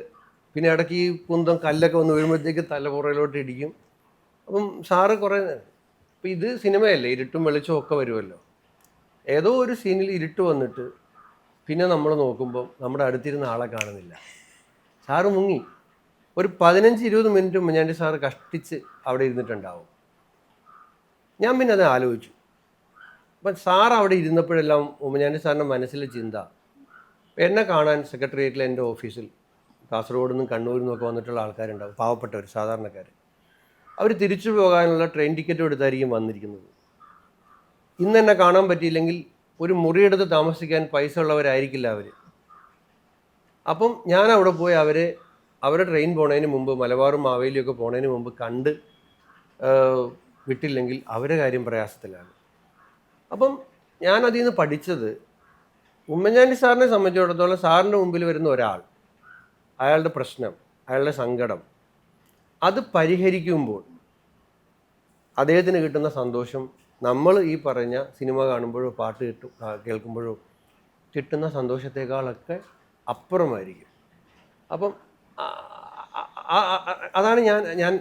പിന്നെ ഇടയ്ക്ക് ഈ കുന്തം കല്ലൊക്കെ വന്ന് വീഴുമ്പോഴത്തേക്ക് തലപുറയിലോട്ട് ഇടിക്കും. അപ്പം സാറ് കുറേ ഇപ്പം ഇത് സിനിമയല്ലേ, ഇരുട്ടും വെളിച്ചവും ഒക്കെ വരുമല്ലോ. ഏതോ ഒരു സീനിൽ ഇരുട്ട് വന്നിട്ട് പിന്നെ നമ്മൾ നോക്കുമ്പം നമ്മുടെ അടുത്തിരുന്ന ആളെ കാണുന്നില്ല. സാറ് മുങ്ങി. ഒരു 15-20 മിനിറ്റ് ഉമ്മൻചാണ്ടി സാറ് കഷ്ടിച്ച് അവിടെ ഇരുന്നിട്ടുണ്ടാവും. ഞാൻ പിന്നെ അത് ആലോചിച്ചു. അപ്പം സാർ അവിടെ ഇരുന്നപ്പോഴെല്ലാം ഉമ്മൻചാണ്ടി സാറിൻ്റെ മനസ്സിലെ ചിന്ത, എന്നെ കാണാൻ സെക്രട്ടേറിയറ്റിൽ എൻ്റെ ഓഫീസിൽ കാസർഗോഡ് നിന്നും കണ്ണൂരിൽ നിന്നൊക്കെ വന്നിട്ടുള്ള ആൾക്കാരുണ്ടാവും, പാവപ്പെട്ടവർ, സാധാരണക്കാർ. അവർ തിരിച്ചു പോകാനുള്ള ട്രെയിൻ ടിക്കറ്റ് എടുത്തായിരിക്കും വന്നിരിക്കുന്നത്. ഇന്ന് എന്നെ കാണാൻ പറ്റിയില്ലെങ്കിൽ ഒരു മുറിയെടുത്ത് താമസിക്കാൻ പൈസ ഉള്ളവരായിരിക്കില്ല അവർ. അപ്പം ഞാൻ അവിടെ പോയി അവരെ ട്രെയിൻ പോണതിന് മുമ്പ്, മലബാറും മാവേലിയൊക്കെ പോണതിന് മുമ്പ് കണ്ട് വിട്ടില്ലെങ്കിൽ അവരെ കാര്യം പ്രയാസത്തിലാണ്. അപ്പം ഞാൻ അതിൽ നിന്ന് പഠിച്ചത്, ഉമ്മൻചാണ്ടി സാറിനെ സംബന്ധിച്ചിടത്തോളം സാറിൻ്റെ മുമ്പിൽ വരുന്ന ഒരാൾ, അയാളുടെ പ്രശ്നം, അയാളുടെ സങ്കടം, അത് പരിഹരിക്കുമ്പോൾ അദ്ദേഹത്തിന് കിട്ടുന്ന സന്തോഷം നമ്മൾ ഈ പറഞ്ഞ സിനിമ കാണുമ്പോഴോ പാട്ട് കേൾക്കുമ്പോഴോ കിട്ടുന്ന സന്തോഷത്തെക്കാളൊക്കെ അപ്പുറമായിരിക്കും. അപ്പം അതാണ് ഞാൻ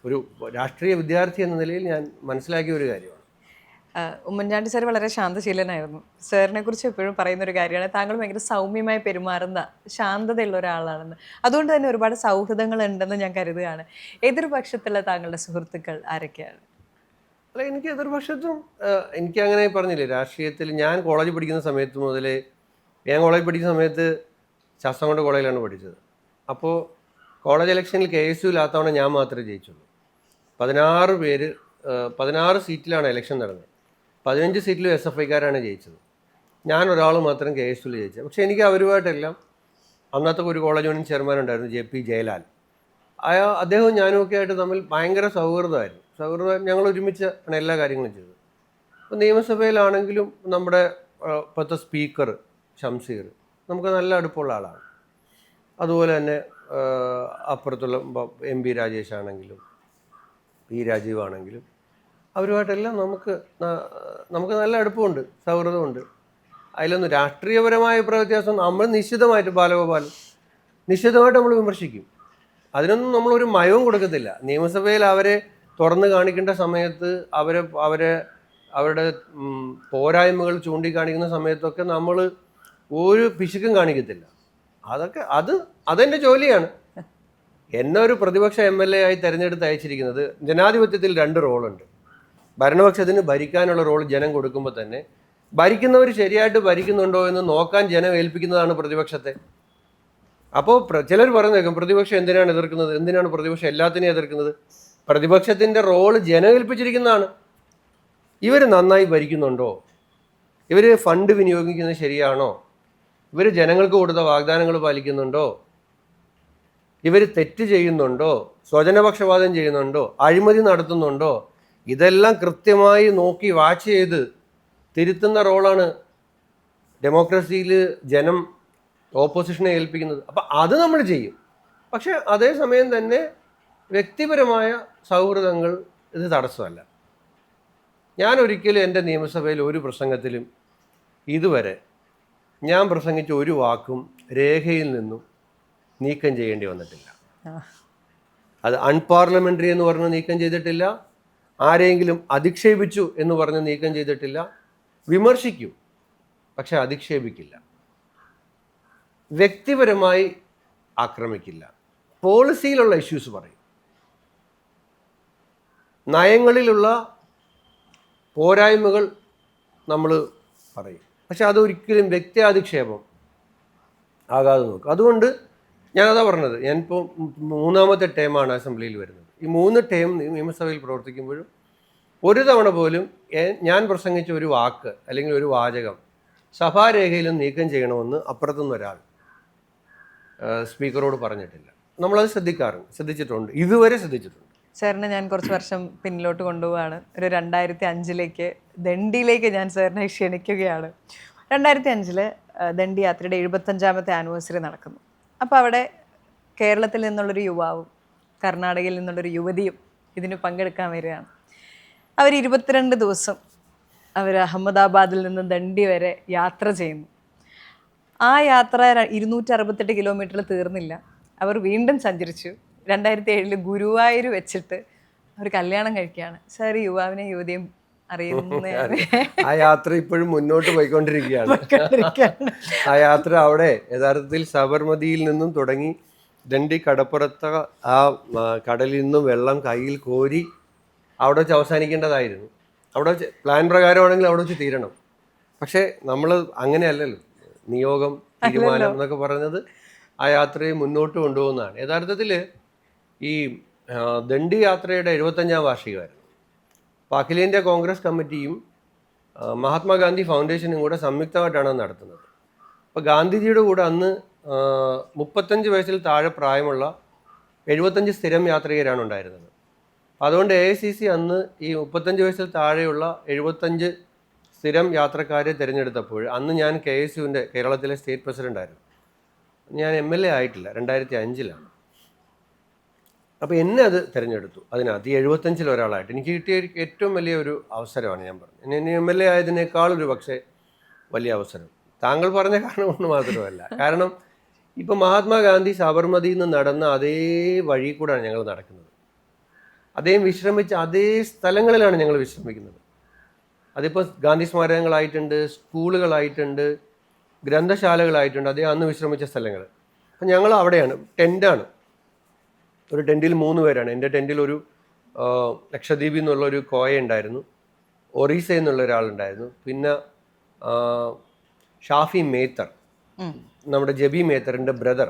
ഒരു രാഷ്ട്രീയ വിദ്യാർത്ഥി എന്ന നിലയിൽ ഞാൻ മനസ്സിലാക്കിയ ഒരു കാര്യമാണ്. ഉമ്മൻചാണ്ടി സാർ വളരെ ശാന്തശീലനായിരുന്നു. സാറിനെ കുറിച്ച് എപ്പോഴും പറയുന്നൊരു കാര്യമാണ്, താങ്കൾ ഭയങ്കര സൗമ്യമായി പെരുമാറുന്ന ശാന്തതയുള്ള ഒരാളാണെന്ന്. അതുകൊണ്ട് തന്നെ ഒരുപാട് സൗഹൃദങ്ങൾ ഉണ്ടെന്ന് ഞാൻ കരുതുകയാണ്. എതിർപക്ഷത്തുള്ള താങ്കളുടെ സുഹൃത്തുക്കൾ ആരൊക്കെയാണ്? അല്ല, എനിക്ക് എതിർപക്ഷത്തും എനിക്കങ്ങനെ പറഞ്ഞില്ലേ, രാഷ്ട്രീയത്തിൽ ഞാൻ കോളേജിൽ പഠിക്കുന്ന സമയത്ത് മുതലേ, ഞാൻ കോളേജിൽ പഠിക്കുന്ന സമയത്ത് ശാസ്താംകോട്ട കോളേജിലാണ് പഠിച്ചത്. അപ്പോൾ കോളേജ് ഇലക്ഷനിൽ KSU ഇല്ലാത്തവണ ഞാൻ മാത്രമേ ജയിച്ചുള്ളൂ. 16 സീറ്റിലാണ് ഇലക്ഷൻ നടന്നത്. 15 സീറ്റിലും SFIക്കാരാണ് ജയിച്ചത്. ഞാൻ ഒരാൾ മാത്രം KSUവിൽ ജയിച്ചത്. പക്ഷേ എനിക്ക് അവരുമായിട്ടെല്ലാം, അന്നത്തെ ഒരു കോളേജ് യൂണിയൻ ചെയർമാൻ ഉണ്ടായിരുന്നു, JP ജയലാൽ. അദ്ദേഹവും ഞാനും ഒക്കെ ആയിട്ട് തമ്മിൽ ഭയങ്കര സൗഹൃദം ഞങ്ങൾ ഒരുമിച്ചാണ് എല്ലാ കാര്യങ്ങളും ചെയ്തത്. അപ്പോൾ നിയമസഭയിലാണെങ്കിലും നമ്മുടെ ഇപ്പോഴത്തെ സ്പീക്കർ ഷംസീർ നമുക്ക് നല്ല അടുപ്പമുള്ള ആളാണ്. അതുപോലെ തന്നെ അപ്പുറത്തുള്ള MP രാജേഷ് ആണെങ്കിലും P രാജീവ് ആണെങ്കിലും അവരുമായിട്ടെല്ലാം നമുക്ക് നല്ല അടുപ്പമുണ്ട്, സൗഹൃദമുണ്ട്. അതിലൊന്നും രാഷ്ട്രീയപരമായ വ്യത്യാസം നമ്മൾ നിശ്ചിതമായിട്ട് നിശ്ചിതമായിട്ട് നമ്മൾ വിമർശിക്കും. അതിനൊന്നും നമ്മളൊരു മയവും കൊടുക്കത്തില്ല. നിയമസഭയിൽ അവരെ തുറന്ന് കാണിക്കേണ്ട സമയത്ത് അവരുടെ പോരായ്മകൾ ചൂണ്ടിക്കാണിക്കുന്ന സമയത്തൊക്കെ നമ്മൾ ഒരു പിശുക്കും കാണിക്കത്തില്ല. അതെൻ്റെ ജോലിയാണ്. എന്നെ ഒരു പ്രതിപക്ഷ MLA ആയി തിരഞ്ഞെടുത്ത് അയച്ചിരിക്കുന്നത്, ജനാധിപത്യത്തിൽ 2 റോളുണ്ട്. ഭരണപക്ഷത്തിന് ഭരിക്കാനുള്ള റോൾ ജനം കൊടുക്കുമ്പോൾ തന്നെ ഭരിക്കുന്നവർ ശരിയായിട്ട് ഭരിക്കുന്നുണ്ടോ എന്ന് നോക്കാൻ ജനം ഏൽപ്പിക്കുന്നതാണ് പ്രതിപക്ഷത്തെ. അപ്പോൾ ചിലർ പറയുന്നേക്കും പ്രതിപക്ഷം എന്തിനാണ് എതിർക്കുന്നത്, എന്തിനാണ് പ്രതിപക്ഷം എല്ലാത്തിനെയും എതിർക്കുന്നത്? പ്രതിപക്ഷത്തിൻ്റെ റോള് ജനം ഏൽപ്പിച്ചിരിക്കുന്നതാണ്. ഇവർ നന്നായി ഭരിക്കുന്നുണ്ടോ, ഇവർ ഫണ്ട് വിനിയോഗിക്കുന്നത് ശരിയാണോ, ഇവർ ജനങ്ങൾക്ക് കൊടുത്ത വാഗ്ദാനങ്ങൾ പാലിക്കുന്നുണ്ടോ? ഇവർ തെറ്റ് ചെയ്യുന്നുണ്ടോ? സ്വജനപക്ഷപാതം ചെയ്യുന്നുണ്ടോ? അഴിമതി നടത്തുന്നുണ്ടോ? ഇതെല്ലാം കൃത്യമായി നോക്കി വാച്ച് ചെയ്ത് തിരുത്തുന്ന റോളാണ് ഡെമോക്രസിയിൽ ജനം ഓപ്പോസിഷനെ ഏൽപ്പിക്കുന്നത്. അപ്പം അത് നമ്മൾ ചെയ്യും. പക്ഷെ അതേസമയം തന്നെ വ്യക്തിപരമായ സൗഹൃദങ്ങൾ ഇത് തടസ്സമല്ല. ഞാൻ ഒരിക്കലും എൻ്റെ നിയമസഭയിൽ ഒരു പ്രസംഗത്തിലും ഇതുവരെ ഞാൻ പ്രസംഗിച്ച ഒരു വാക്കും രേഖയിൽ നിന്നും നീക്കം ചെയ്യേണ്ടി വന്നിട്ടില്ല. അത് അൺപാർലമെൻ്ററി എന്ന് പറഞ്ഞ് നീക്കം ചെയ്തിട്ടില്ല. ആരെങ്കിലും അധിക്ഷേപിച്ചു എന്ന് പറഞ്ഞ് നീക്കം ചെയ്തിട്ടില്ല. വിമർശിക്കും, പക്ഷെ അധിക്ഷേപിക്കില്ല. വ്യക്തിപരമായി ആക്രമിക്കില്ല. പോളിസിയിലുള്ള ഇഷ്യൂസ് പറയും. നയങ്ങളിലുള്ള പോരായ്മകൾ നമ്മൾ പറയും. പക്ഷെ അതൊരിക്കലും വ്യക്തിയാധിക്ഷേപം ആകാതെ നോക്കും. അതുകൊണ്ട് ഞാനതാ പറഞ്ഞത്, ഞാനിപ്പോൾ 3ാമത്തെ ടേമാണ് അസംബ്ലിയിൽ വരുന്നത്. ഈ 3 ടേം നിയമസഭയിൽ പ്രവർത്തിക്കുമ്പോഴും ഒരു തവണ പോലും ഞാൻ പ്രസംഗിച്ച ഒരു വാക്ക് അല്ലെങ്കിൽ ഒരു വാചകം സഭാരേഖയിലും നീക്കം ചെയ്യണമെന്ന് അപ്പുറത്തുനിന്ന് ഒരാൾ സ്പീക്കറോട് പറഞ്ഞിട്ടില്ല. നമ്മളത് ശ്രദ്ധിച്ചിട്ടുണ്ട്, ഇതുവരെ ശ്രദ്ധിച്ചിട്ടുണ്ട്. സാറിനെ ഞാൻ കുറച്ച് വർഷം പിന്നിലോട്ട് കൊണ്ടുപോവാണ്. ഒരു 2005 ദണ്ഡിയിലേക്ക് ഞാൻ സാറിനെ ക്ഷണിക്കുകയാണ്. 2005 ദണ്ഡി യാത്രയുടെ 75ാമത്തെ ആനിവേഴ്സറി നടക്കുന്നു. അപ്പോൾ അവിടെ കേരളത്തിൽ നിന്നുള്ളൊരു യുവാവും കർണാടകയിൽ നിന്നുള്ളൊരു യുവതിയും ഇതിന് പങ്കെടുക്കാൻ വരികയാണ്. അവർ 22 ദിവസം അവർ അഹമ്മദാബാദിൽ നിന്ന് ദണ്ഡി വരെ യാത്ര ചെയ്യുന്നു. ആ യാത്ര 268 കിലോമീറ്ററിൽ തീർന്നില്ല. അവർ വീണ്ടും സഞ്ചരിച്ചു. 2007 ഗുരുവായൂർ വെച്ചിട്ട് അവർ കല്യാണം കഴിക്കുകയാണ്. സാർ ഈ യുവാവിനെ യുവതിയും അറിയുന്ന ആ യാത്ര ഇപ്പോഴും മുന്നോട്ട് പോയിക്കൊണ്ടിരിക്കുകയാണ്. ആ യാത്ര അവിടെ യഥാർത്ഥത്തിൽ സബർമതിയിൽ നിന്നും തുടങ്ങി ദണ്ഡി കടപ്പുറത്ത ആ കടലിൽ നിന്നും വെള്ളം കയ്യിൽ കോരി അവിടെ വെച്ച് അവസാനിക്കേണ്ടതായിരുന്നു. അവിടെ വെച്ച് പ്ലാൻ പ്രകാരമാണെങ്കിൽ അവിടെ വെച്ച് തീരണം. പക്ഷേ നമ്മൾ അങ്ങനെയല്ലല്ലോ. നിയോഗം, തീരുമാനം എന്നൊക്കെ പറഞ്ഞത് ആ യാത്രയെ മുന്നോട്ട് കൊണ്ടുപോകുന്നതാണ്. യഥാർത്ഥത്തിൽ ഈ ദണ്ഡി യാത്രയുടെ 75ാം വാർഷികമായിരുന്നു. അപ്പോൾ അഖിലേന്ത്യാ കോൺഗ്രസ് കമ്മിറ്റിയും മഹാത്മാഗാന്ധി ഫൗണ്ടേഷനും കൂടെ സംയുക്തമായിട്ടാണ് നടത്തുന്നത്. അപ്പോൾ ഗാന്ധിജിയുടെ കൂടെ അന്ന് 35 വയസ്സിൽ താഴെ പ്രായമുള്ള 75 സ്ഥിരം യാത്രികരാണ് ഉണ്ടായിരുന്നത്. അതുകൊണ്ട് AICC അന്ന് ഈ 35 വയസ്സിൽ താഴെയുള്ള 75 സ്ഥിരം യാത്രക്കാരെ തിരഞ്ഞെടുത്തപ്പോൾ അന്ന് ഞാൻ KSUവിൻ്റെ കേരളത്തിലെ സ്റ്റേറ്റ് പ്രസിഡൻ്റായിരുന്നു. ഞാൻ MLA ആയിട്ടില്ല, 2005 അപ്പോൾ എന്നെ അത് തിരഞ്ഞെടുത്തു. അതിനകത്ത് ഈ 75 ഒരാളായിട്ട് എനിക്ക് കിട്ടിയ ഏറ്റവും വലിയ ഒരു അവസരമാണ്. ഞാൻ പറഞ്ഞു, എന്നെ MLA ആയതിനേക്കാളൊരു പക്ഷേ വലിയ അവസരം താങ്കൾ പറഞ്ഞ കാരണം കൊണ്ട് മാത്രമല്ല. കാരണം ഇപ്പോൾ മഹാത്മാഗാന്ധി സബർമതിയിൽ നിന്ന് നടന്ന അതേ വഴി കൂടെയാണ് ഞങ്ങൾ നടക്കുന്നത്. അദ്ദേഹം വിശ്രമിച്ച അതേ സ്ഥലങ്ങളിലാണ് ഞങ്ങൾ വിശ്രമിക്കുന്നത്. അതിപ്പോൾ ഗാന്ധി സ്മാരകങ്ങളായിട്ടുണ്ട്, സ്കൂളുകളായിട്ടുണ്ട്, ഗ്രന്ഥശാലകളായിട്ടുണ്ട്. അദ്ദേഹം അന്ന് വിശ്രമിച്ച സ്ഥലങ്ങൾ. അപ്പം ഞങ്ങൾ അവിടെയാണ്. ടെൻറ്റാണ്. ഒരു ടെൻറ്റിൽ 3 പേരാണ്. എൻ്റെ ടെൻറ്റിൽ ഒരു ലക്ഷദ്വീപിൽ നിന്നുള്ളൊരു കോയ ഉണ്ടായിരുന്നു, ഒറീസയിൽ നിന്നുള്ള ഒരാളുണ്ടായിരുന്നു, പിന്നെ ഷാഫി മേത്തർ, നമ്മുടെ ജബി മേത്തറിൻ്റെ ബ്രദർ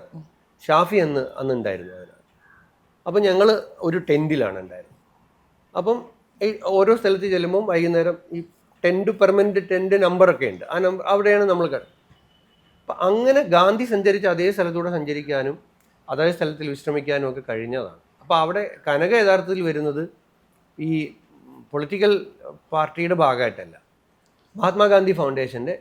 ഷാഫി അന്നുണ്ടായിരുന്നു അതിനകത്ത്. അപ്പം ഞങ്ങൾ ഒരു ടെൻറ്റിലാണ് ഉണ്ടായിരുന്നത്. അപ്പം ഓരോ സ്ഥലത്ത് ചെല്ലുമ്പം വൈകുന്നേരം ഈ പെർമനൻറ്റ് ടെൻറ്റ് നമ്പറൊക്കെ ഉണ്ട്. ആ നമ്പർ അവിടെയാണ് നമ്മൾ അപ്പം അങ്ങനെ ഗാന്ധി സഞ്ചരിച്ച അതേ സ്ഥലത്തൂടെ സഞ്ചരിക്കാനും അതേ സ്ഥലത്തിൽ വിശ്രമിക്കാനും ഒക്കെ കഴിഞ്ഞതാണ്. അപ്പോൾ അവിടെ കനക യഥാർത്ഥത്തിൽ വരുന്നത് ഈ പൊളിറ്റിക്കൽ പാർട്ടിയുടെ ഭാഗമായിട്ടല്ല, മഹാത്മാഗാന്ധി ഫൗണ്ടേഷൻ്റെ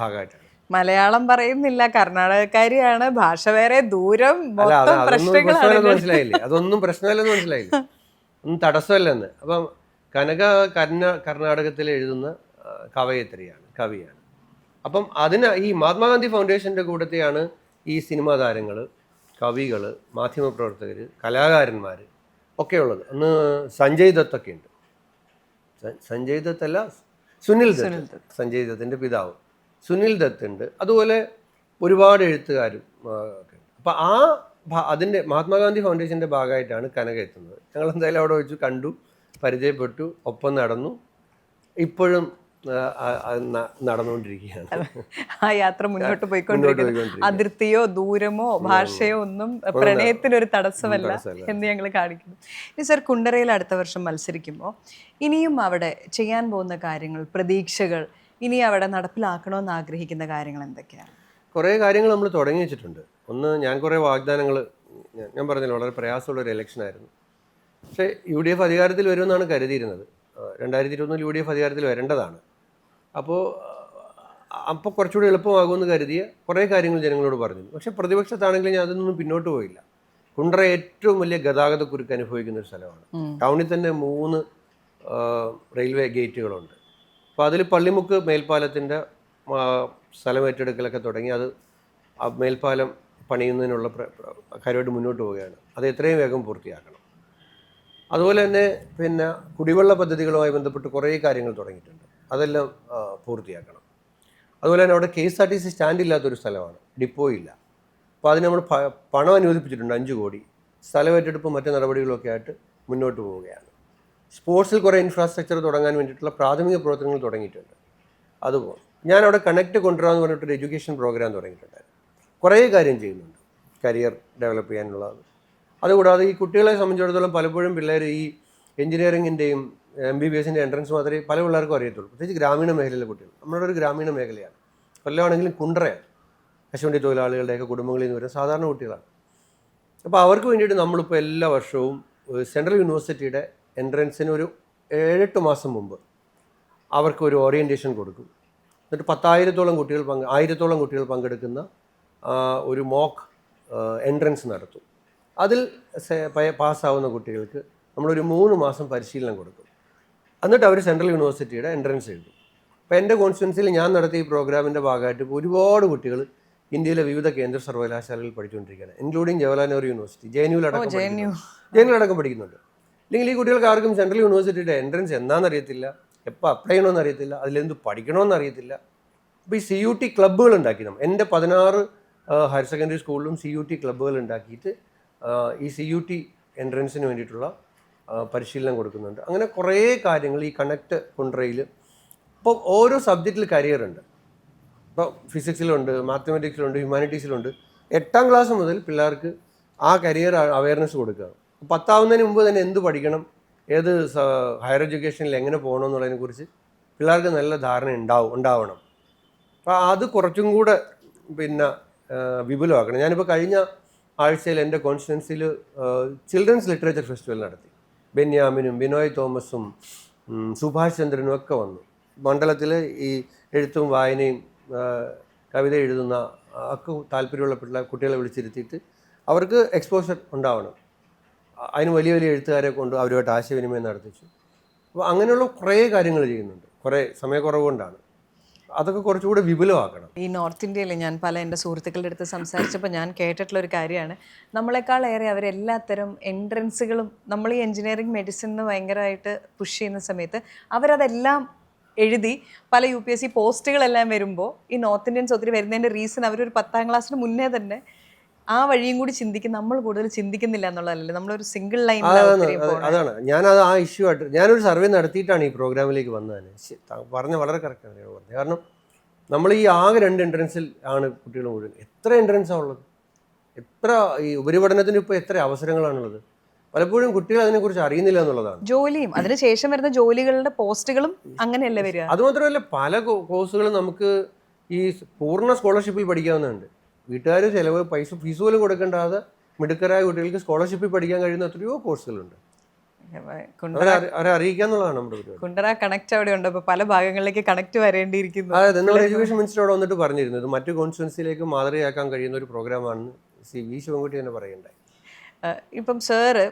ഭാഗമായിട്ടാണ്. മലയാളം പറയുന്നില്ല, കർണാടകക്കാരിയാണ്, ഭാഷ വേറെ, ദൂരം, മനസ്സിലായില്ലേ? അതൊന്നും പ്രശ്നമല്ലെന്ന് മനസ്സിലായില്ലേ? ഒന്നും തടസ്സമല്ലെന്ന്. അപ്പം കനക കർണാടകത്തിൽ എഴുതുന്ന കവിയാണ്. അപ്പം ഈ മഹാത്മാഗാന്ധി ഫൗണ്ടേഷൻ്റെ കൂട്ടത്തെയാണ് ഈ സിനിമാ താരങ്ങൾ, കവികൾ, മാധ്യമപ്രവർത്തകർ, കലാകാരന്മാർ ഒക്കെ ഉള്ളത്. അന്ന് സഞ്ജയ് ദത്തൊക്കെ ഉണ്ട്. സഞ്ജയ് ദത്തല്ല, സുനിൽ ദത്ത്, സഞ്ജയ് ദത്തിൻ്റെ പിതാവ് സുനിൽ ദത്ത് ഉണ്ട്. അതുപോലെ ഒരുപാട് എഴുത്തുകാരും ഒക്കെ ഉണ്ട്. അപ്പം അതിൻ്റെ മഹാത്മാഗാന്ധി ഫൗണ്ടേഷൻ്റെ ഭാഗമായിട്ടാണ് കനക എത്തുന്നത്. ഞങ്ങൾ എന്തായാലും അവിടെ വെച്ച് കണ്ടു, പരിചയപ്പെട്ടു, ഒപ്പം നടന്നു. ഇപ്പോഴും നടന്നുകൊണ്ടിരിക്കുകയാണ്. ആ യാത്ര മുന്നോട്ട് പോയിക്കൊണ്ടിരിക്കുന്നു. അതിർത്തിയോ ദൂരമോ ഭാഷയോ ഒന്നും പ്രണയത്തിനൊരു തടസ്സമല്ല എന്ന് ഞങ്ങൾ കാണിക്കുന്നു. ഇനി സർ, കുണ്ടറയിൽ അടുത്ത വർഷം മത്സരിക്കുമ്പോൾ ഇനിയും അവിടെ ചെയ്യാൻ പോകുന്ന കാര്യങ്ങൾ, പ്രതീക്ഷകൾ, ഇനി അവിടെ നടപ്പിലാക്കണമെന്ന് ആഗ്രഹിക്കുന്ന കാര്യങ്ങൾ എന്തൊക്കെയാണ്? കുറേ കാര്യങ്ങൾ നമ്മൾ തുടങ്ങി വെച്ചിട്ടുണ്ട്. ഒന്ന്, ഞാൻ കുറേ വാഗ്ദാനങ്ങൾ, ഞാൻ പറഞ്ഞല്ലോ വളരെ പ്രയാസമുള്ളൊരു ഇലക്ഷനായിരുന്നു. പക്ഷേ UDF അധികാരത്തിൽ വരുമെന്നാണ് കരുതിയിരുന്നത്. 2021 UDF അധികാരത്തിൽ വരേണ്ടതാണ്. അപ്പോൾ കുറച്ചുകൂടി എളുപ്പമാകുമെന്ന് കരുതിയ കുറേ കാര്യങ്ങൾ ജനങ്ങളോട് പറഞ്ഞു. പക്ഷേ പ്രതിപക്ഷത്താണെങ്കിൽ ഞാൻ അതൊന്നും പിന്നോട്ട് പോയില്ല. കുണ്ട്ര ഏറ്റവും വലിയ ഗതാഗത കുരുക്ക് അനുഭവിക്കുന്ന ഒരു സ്ഥലമാണ്. ടൗണിൽ തന്നെ 3 റെയിൽവേ ഗേറ്റുകളുണ്ട്. അപ്പോൾ അതിൽ പള്ളിമുക്ക് മേൽപ്പാലത്തിൻ്റെ സ്ഥലം ഏറ്റെടുക്കലൊക്കെ തുടങ്ങി. അത് മേൽപ്പാലം പണിയുന്നതിനുള്ള കാര്യമായിട്ട് മുന്നോട്ട് പോവുകയാണ്. അത് എത്രയും വേഗം പൂർത്തിയാക്കണം. അതുപോലെ തന്നെ പിന്നെ കുടിവെള്ള പദ്ധതികളുമായി ബന്ധപ്പെട്ട് കുറേ കാര്യങ്ങൾ തുടങ്ങിയിട്ടുണ്ട്. അതെല്ലാം പൂർത്തിയാക്കണം. അതുപോലെ തന്നെ അവിടെ KSRTC സ്റ്റാൻഡ് ഇല്ലാത്തൊരു സ്ഥലമാണ്, ഡിപ്പോ ഇല്ല. അപ്പോൾ അതിന് നമ്മൾ പണം അനുവദിപ്പിച്ചിട്ടുണ്ട്, 5 കോടി. സ്ഥലം ഏറ്റെടുപ്പ് മറ്റ് നടപടികളൊക്കെ ആയിട്ട് മുന്നോട്ട് പോവുകയാണ്. സ്പോർട്സിൽ കുറേ ഇൻഫ്രാസ്ട്രക്ചർ തുടങ്ങാൻ വേണ്ടിയിട്ടുള്ള പ്രാഥമിക പ്രവർത്തനങ്ങൾ തുടങ്ങിയിട്ടുണ്ട്. അതുപോലെ ഞാനവിടെ കണക്ട് കൊണ്ടുവരാമെന്ന് പറഞ്ഞിട്ടൊരു എഡ്യൂക്കേഷൻ പ്രോഗ്രാം തുടങ്ങിയിട്ടുണ്ടായിരുന്നു. കുറേ കാര്യം ചെയ്യുന്നുണ്ട് കരിയർ ഡെവലപ്പ് ചെയ്യാനുള്ളത്. അതുകൂടാതെ ഈ കുട്ടികളെ സംബന്ധിച്ചിടത്തോളം പലപ്പോഴും പിള്ളേർ ഈ എഞ്ചിനീയറിങ്ങിൻ്റെയും MBBSൻ്റെ എൻട്രൻസ് മാത്രമേ പല പിള്ളേർക്കും അറിയത്തുള്ളൂ, പ്രത്യേകിച്ച് ഗ്രാമീണ മേഖലയിലെ കുട്ടികൾ. നമ്മുടെ ഒരു ഗ്രാമീണ മേഖലയാണ്. കൊല്ലമാണെങ്കിലും കുണ്ട്രയാണ്. കശുവണ്ടി തൊഴിലാളികളുടെയൊക്കെ കുടുംബങ്ങളിൽ നിന്ന് വരുന്ന സാധാരണ കുട്ടികളാണ്. അപ്പോൾ അവർക്ക് വേണ്ടിയിട്ട് നമ്മളിപ്പോൾ എല്ലാ വർഷവും സെൻട്രൽ യൂണിവേഴ്സിറ്റിയുടെ എൻട്രൻസിന് ഒരു 7-8 മാസം മുമ്പ് അവർക്ക് ഒരു ഓറിയൻറ്റേഷൻ കൊടുക്കും. എന്നിട്ട് 10,000-ഓളം കുട്ടികൾ പങ്കെടുക്കുന്ന ഒരു മോക്ക് എൻട്രൻസ് നടത്തും. അതിൽ പാസ്സാവുന്ന കുട്ടികൾക്ക് നമ്മളൊരു 3 മാസം പരിശീലനം കൊടുക്കും. എന്നിട്ട് അവർ സെൻട്രൽ യൂണിവേഴ്സിറ്റിയുടെ എൻട്രൻസ് എഴുതും. അപ്പോൾ എൻ്റെ കോൺസ്റ്റിറ്റ്യുവൻസിയിൽ ഞാൻ നടത്തിയ ഈ പ്രോഗ്രാമിൻ്റെ ഭാഗമായിട്ട് ഇപ്പോൾ ഒരുപാട് കുട്ടികൾ ഇന്ത്യയിലെ വിവിധ കേന്ദ്ര സർവകലാശാലകളിൽ പഠിച്ചുകൊണ്ടിരിക്കുകയാണ്, ഇൻക്ലൂഡിങ് ജവഹർലാൽ നെഹ്റു യൂണിവേഴ്സിറ്റി, ജെഎൻയുവിലടക്കം പഠിക്കുന്നുണ്ട്. അല്ലെങ്കിൽ ഈ കുട്ടികൾക്ക് ആർക്കും സെൻട്രൽ യൂണിവേഴ്സിറ്റിയുടെ എൻട്രൻസ് എന്താണെന്ന് അറിയത്തില്ല, എപ്പോൾ അപ്ലൈ ചെയ്യണമെന്ന് അറിയത്തില്ല, അതിലെന്ത് പഠിക്കണമെന്ന് അറിയത്തില്ല. അപ്പോൾ ഈ CUT ക്ലബ്ബുകൾ ഉണ്ടാക്കി എൻ്റെ 16 ഹയർ സെക്കൻഡറി സ്കൂളിലും CUT ക്ലബ്ബുകൾ ഉണ്ടാക്കിയിട്ട് ഈ CUT എൻട്രൻസിന് വേണ്ടിയിട്ടുള്ള പരിശീലനം കൊടുക്കുന്നുണ്ട്. അങ്ങനെ കുറേ കാര്യങ്ങൾ ഈ കണക്ട് കുണ്ട്രയിൽ. ഇപ്പോൾ ഓരോ സബ്ജക്റ്റിൽ കരിയറുണ്ട്. ഇപ്പോൾ ഫിസിക്സിലുണ്ട്, മാത്തമാറ്റിക്സിലുണ്ട്, ഹ്യൂമാനിറ്റീസിലുണ്ട്. 8ാം ക്ലാസ് മുതൽ പിള്ളേർക്ക് ആ കരിയർ അവയർനെസ് കൊടുക്കുക. 10 മുമ്പ് തന്നെ എന്ത് പഠിക്കണം, ഏത് ഹയർ എഡ്യൂക്കേഷനിൽ എങ്ങനെ പോകണം എന്നുള്ളതിനെക്കുറിച്ച് പിള്ളേർക്ക് നല്ല ധാരണ ഉണ്ടാവണം. അപ്പോൾ അത് കുറച്ചും കൂടെ പിന്നെ വിപുലമാക്കണം. ഞാനിപ്പോൾ കഴിഞ്ഞ ആഴ്ചയിൽ എൻ്റെ കോൺസ്റ്റിറ്റ്യുവൻസിയിൽ ചിൽഡ്രൻസ് ലിറ്ററേച്ചർ ഫെസ്റ്റിവൽ നടത്തി. ബെന്യാമിനും ബിനോയ് തോമസും സുഭാഷ് ചന്ദ്രനും ഒക്കെ വന്നു. മണ്ഡലത്തിൽ ഈ എഴുത്തും വായനയും കവിത എഴുതുന്ന ഒക്കെ താല്പര്യമുള്ള കുട്ടികളെ വിളിച്ചിരുത്തിയിട്ട് അവർക്ക് എക്സ്പോഷർ ഉണ്ടാവണം. അതിന് വലിയ വലിയ എഴുത്തുകാരെ കൊണ്ട് അവരുമായിട്ട് ആശയവിനിമയം നടത്തിച്ചു. അപ്പോൾ അങ്ങനെയുള്ള കുറേ കാര്യങ്ങൾ ചെയ്യുന്നുണ്ട്. കുറേ സമയക്കുറവ് കൊണ്ടാണ്. അതൊക്കെ കുറച്ചുകൂടെ വിപുലമാക്കണം. ഈ നോർത്ത് ഇന്ത്യയിൽ ഞാൻ പല എൻ്റെ സുഹൃത്തുക്കളുടെ അടുത്ത് സംസാരിച്ചപ്പോൾ ഞാൻ കേട്ടിട്ടുള്ളൊരു കാര്യമാണ്, നമ്മളെക്കാളേറെ അവരെല്ലാത്തരം എൻട്രൻസുകളും നമ്മൾ ഈ എൻജിനീയറിംഗ് മെഡിസിന് ഭയങ്കരമായിട്ട് പുഷ് ചെയ്യുന്ന സമയത്ത് അവരതെല്ലാം എഴുതി പല UPSC പോസ്റ്റുകളെല്ലാം വരുമ്പോൾ ഈ നോർത്ത് ഇന്ത്യൻസ് ഒത്തിരി വരുന്നതിൻ്റെ റീസൺ അവരൊരു 10ാം ക്ലാസ്സിന് മുന്നേ തന്നെ ആ വഴിയും കൂടി ചിന്തിക്കും. നമ്മൾ കൂടുതൽ ചിന്തിക്കുന്നില്ല എന്നുള്ളതല്ലേ, നമ്മളൊരു സിംഗിൾ ലൈൻ. അതാണ് ഞാനത് ആ ഇഷ്യൂ ആയിട്ട് ഞാനൊരു സർവേ നടത്തിയിട്ടാണ് ഈ പ്രോഗ്രാമിലേക്ക് വന്നത്. പറഞ്ഞ വളരെ കറക്റ്റാണ് ഞാൻ പറഞ്ഞത്. കാരണം നമ്മൾ ഈ ആകെ 2 എൻട്രൻസിൽ ആണ് കുട്ടികൾ മുഴുവൻ. എത്ര എൻട്രൻസാണ് ഉള്ളത്, എത്ര ഈ ഉപരിപഠനത്തിന് ഇപ്പോൾ എത്ര അവസരങ്ങളാണുള്ളത്. പലപ്പോഴും കുട്ടികൾ അതിനെക്കുറിച്ച് അറിയുന്നില്ല എന്നുള്ളതാണ്. ജോലിയും അതിനുശേഷം വരുന്ന ജോലികളുടെ പോസ്റ്റുകളും അങ്ങനെയല്ലേ വരിക. അതുമാത്രമല്ല, പല കോഴ്സുകളും നമുക്ക് ഈ പൂർണ്ണ സ്കോളർഷിപ്പിൽ പഠിക്കാവുന്നതുണ്ട്. വീട്ടുകാർ ചിലവ് ഫീസ് പോലും കൊടുക്കേണ്ടാതെ മിടുക്കരായ കുട്ടികൾക്ക് സ്കോളർഷിപ്പിൽ പഠിക്കാൻ കഴിയുന്ന എത്രയോ കോഴ്സുകളുണ്ട്. അവരെ അറിയിക്കാന്നുള്ളതാണ് നമ്മുടെ പരിപാടി. കുണ്ട്ര കണക്ട് അവിടെ ഉണ്ട്. അപ്പോൾ പല ഭാഗങ്ങളിലേക്ക് കണക്ട് വരേണ്ടിയിരിക്കുന്നു. അതെ, നമ്മുടെ എഡ്യൂക്കേഷൻ മിനിസ്റ്റർ അവിടെ വന്നിട്ട് പറഞ്ഞിരുന്നത് മറ്റു കോൺസ്റ്റിറ്റ്യുവൻസിയിലേക്ക് മാതൃകയാക്കാൻ കഴിയുന്ന ഒരു പ്രോഗ്രാമാണെന്ന് V ശിവൻകുട്ടി തന്നെ പറയണ്ടായി. ഇപ്പം സാറ്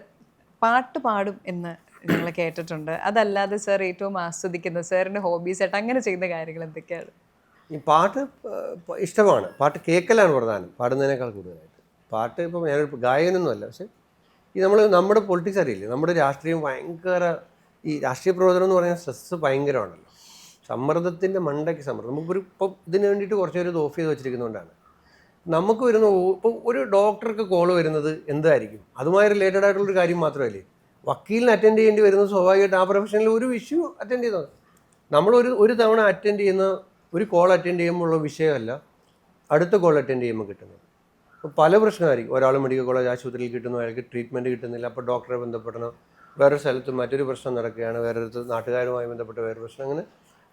പാട്ട് പാടും എന്ന് ഞങ്ങൾ കേട്ടിട്ടുണ്ട്. അതല്ലാതെ സാർ ഏറ്റവും ആസ്വദിക്കുന്ന സാറിൻ്റെ ഹോബീസായിട്ട് അങ്ങനെ ചെയ്യുന്ന കാര്യങ്ങൾ എന്തൊക്കെയാണ്? ഈ പാട്ട് ഇഷ്ടമാണ്. പാട്ട് കേൾക്കലാണ് പ്രധാനം, പാടുന്നതിനേക്കാൾ കൂടുതലായിട്ട്. പാട്ട് ഇപ്പോൾ ഞാനൊരു ഗായകനൊന്നുമല്ല, പക്ഷേ ഈ നമ്മുടെ പൊളിറ്റിക്സ് അറിയില്ലേ, നമ്മുടെ രാഷ്ട്രീയം ഭയങ്കര, ഈ രാഷ്ട്രീയ പ്രവർത്തനം എന്ന് പറഞ്ഞാൽ സ്ട്രെസ്സ് ഭയങ്കരമാണല്ലോ. സമ്മർദ്ദത്തിൻ്റെ മണ്ടയ്ക്ക് സമ്മർദ്ദം. നമുക്കൊരു ഇപ്പം ഇതിന് വേണ്ടിയിട്ട് കുറച്ച് പേര് ഇത് ഓഫ് ചെയ്ത് വെച്ചിരിക്കുന്നതുകൊണ്ടാണ് നമുക്ക് വരുന്ന. ഇപ്പോൾ ഒരു ഡോക്ടർക്ക് കോൾ വരുന്നത് എന്തായിരിക്കും, അതുമായി റിലേറ്റഡ് ആയിട്ടുള്ളൊരു കാര്യം മാത്രമല്ലേ. വക്കീലിന് അറ്റൻഡ് ചെയ്യേണ്ടി വരുന്നത് സ്വാഭാവികമായിട്ട് ആ പ്രൊഫഷനിൽ ഒരു ഇഷ്യൂ അറ്റൻഡ് ചെയ്യുന്നത്. നമ്മളൊരു തവണ അറ്റൻഡ് ചെയ്യുന്ന ഒരു കോൾ അറ്റൻഡ് ചെയ്യുമ്പോൾ ഉള്ള വിഷയമല്ല അടുത്ത കോൾ അറ്റൻഡ് ചെയ്യുമ്പോൾ കിട്ടുന്നത്. അപ്പോൾ പല പ്രശ്നമായിരിക്കും. ഒരാൾ മെഡിക്കൽ കോളേജ് ആശുപത്രിയിൽ കിട്ടുന്നു, അയാൾക്ക് ട്രീറ്റ്മെൻറ്റ് കിട്ടുന്നില്ല, അപ്പോൾ ഡോക്ടറെ ബന്ധപ്പെടണം. വേറൊരു സ്ഥലത്ത് മറ്റൊരു പ്രശ്നം നടക്കുകയാണ്, വേറൊരു നാട്ടുകാരുമായി ബന്ധപ്പെട്ട വേറൊരു പ്രശ്നം, അങ്ങനെ